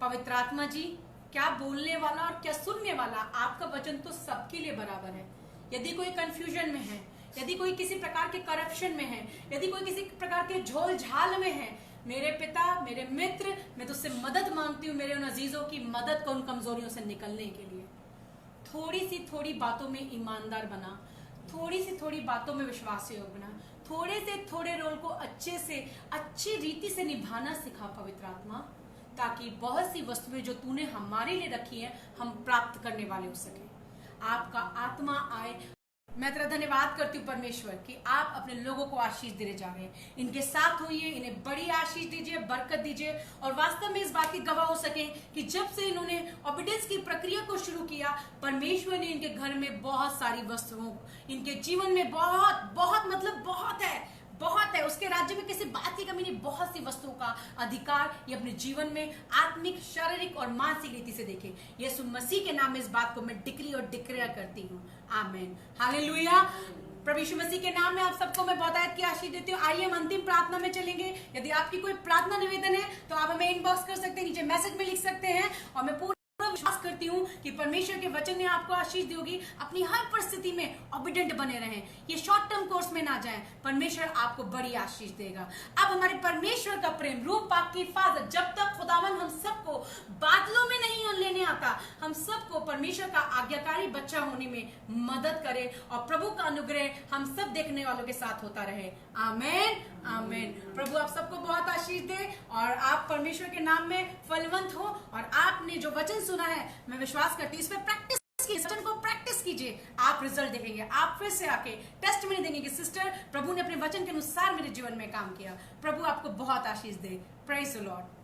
पवित्र आत्मा जी, क्या बोलने वाला और क्या सुनने वाला, आपका वचन तो सबके लिए बराबर है। यदि कोई कंफ्यूजन में है, यदि कोई किसी प्रकार के करप्शन में है, यदि कोई किसी प्रकार के झोल झाल में है, मेरे पिता, मेरे मित्र, मैं तुझसे मदद मांगती हूँ, मेरे उन अजीजों की मदद को उन कमजोरियों से निकलने के लिए। थोड़ी सी थोड़ी बातों में ईमानदार बना, थोड़ी सी थोड़ी बातों में विश्वास योग्य बना, थोड़े से थोड़े रोल को अच्छे से अच्छी रीति से निभाना सिखा पवित्र आत्मा, ताकि बहुत सी वस्तुएं जो तूने हमारे लिए रखी हैं हम प्राप्त करने वाले हो सके। आपका आत्मा आए। मैं तेरा धन्यवाद करती हूँ परमेश्वर कि आप अपने लोगों को आशीष देने जा रहे हैं। इनके साथ होइए, इन्हें बड़ी आशीष दीजिए, बरकत दीजिए, और वास्तव में इस बात की गवाह हो सके कि जब से इन्होंने ओबीडियंस की प्रक्रिया को शुरू किया, परमेश्वर ने इनके घर में बहुत सारी वस्तुओं, इनके जीवन में बहुत बहुत मतलब बहुत है, उसके राज्य में किसी बात की कमी नहीं, बहुत सी वस्तुओं का अधिकार ये अपने जीवन में आत्मिक, शारीरिक और मानसिक रीति से देखे। यीशु मसीह के नाम में इस बात को मैं डिक्री और डिक्लेयर करती हूँ। आमीन, हालेलुया। प्रभु यीशु मसीह के नाम में आप सबको मैं बहुतायत की आशीष देती हूँ। आइए हम अंतिम प्रार्थना में चलेंगे। यदि आपकी कोई प्रार्थना निवेदन है तो आप हमें इनबॉक्स कर सकते हैं, नीचे मैसेज में लिख सकते हैं, और मैं पूरा विश्वास करती हूँ कि परमेश्वर के वचन ने आपको आशीष दी होगी। अपनी हर परिस्थिति में ओबीडिएंट बने रहें, ये शॉर्ट टर्म कोर्स में ना जाएं, परमेश्वर आपको बड़ी आशीष देगा। अब हमारे परमेश्वर का प्रेम, रूप पाक की हिफाजत, जब तक खुदावन हम सबको बादलों में नहीं लेने आता, हम सबको परमेश्वर का आज्ञाकारी बच्चा होने में मदद करे, और प्रभु का अनुग्रह हम सब देखने वालों के साथ होता रहे। आमीन, आमीन। प्रभु आप सबको बहुत आशीष दे, और आप परमेश्वर के नाम में फलवंत हो, और आपने जो वचन सुना है मैं विश्वास करती हूँ इस पर प्रैक्टिस कीजिए, वचन को प्रैक्टिस कीजिए, आप रिजल्ट देखेंगे। आप फिर से आके टेस्टिमनी देंगे कि सिस्टर, प्रभु ने अपने वचन के अनुसार मेरे जीवन में काम किया। प्रभु आपको बहुत आशीष दे। Praise the Lord.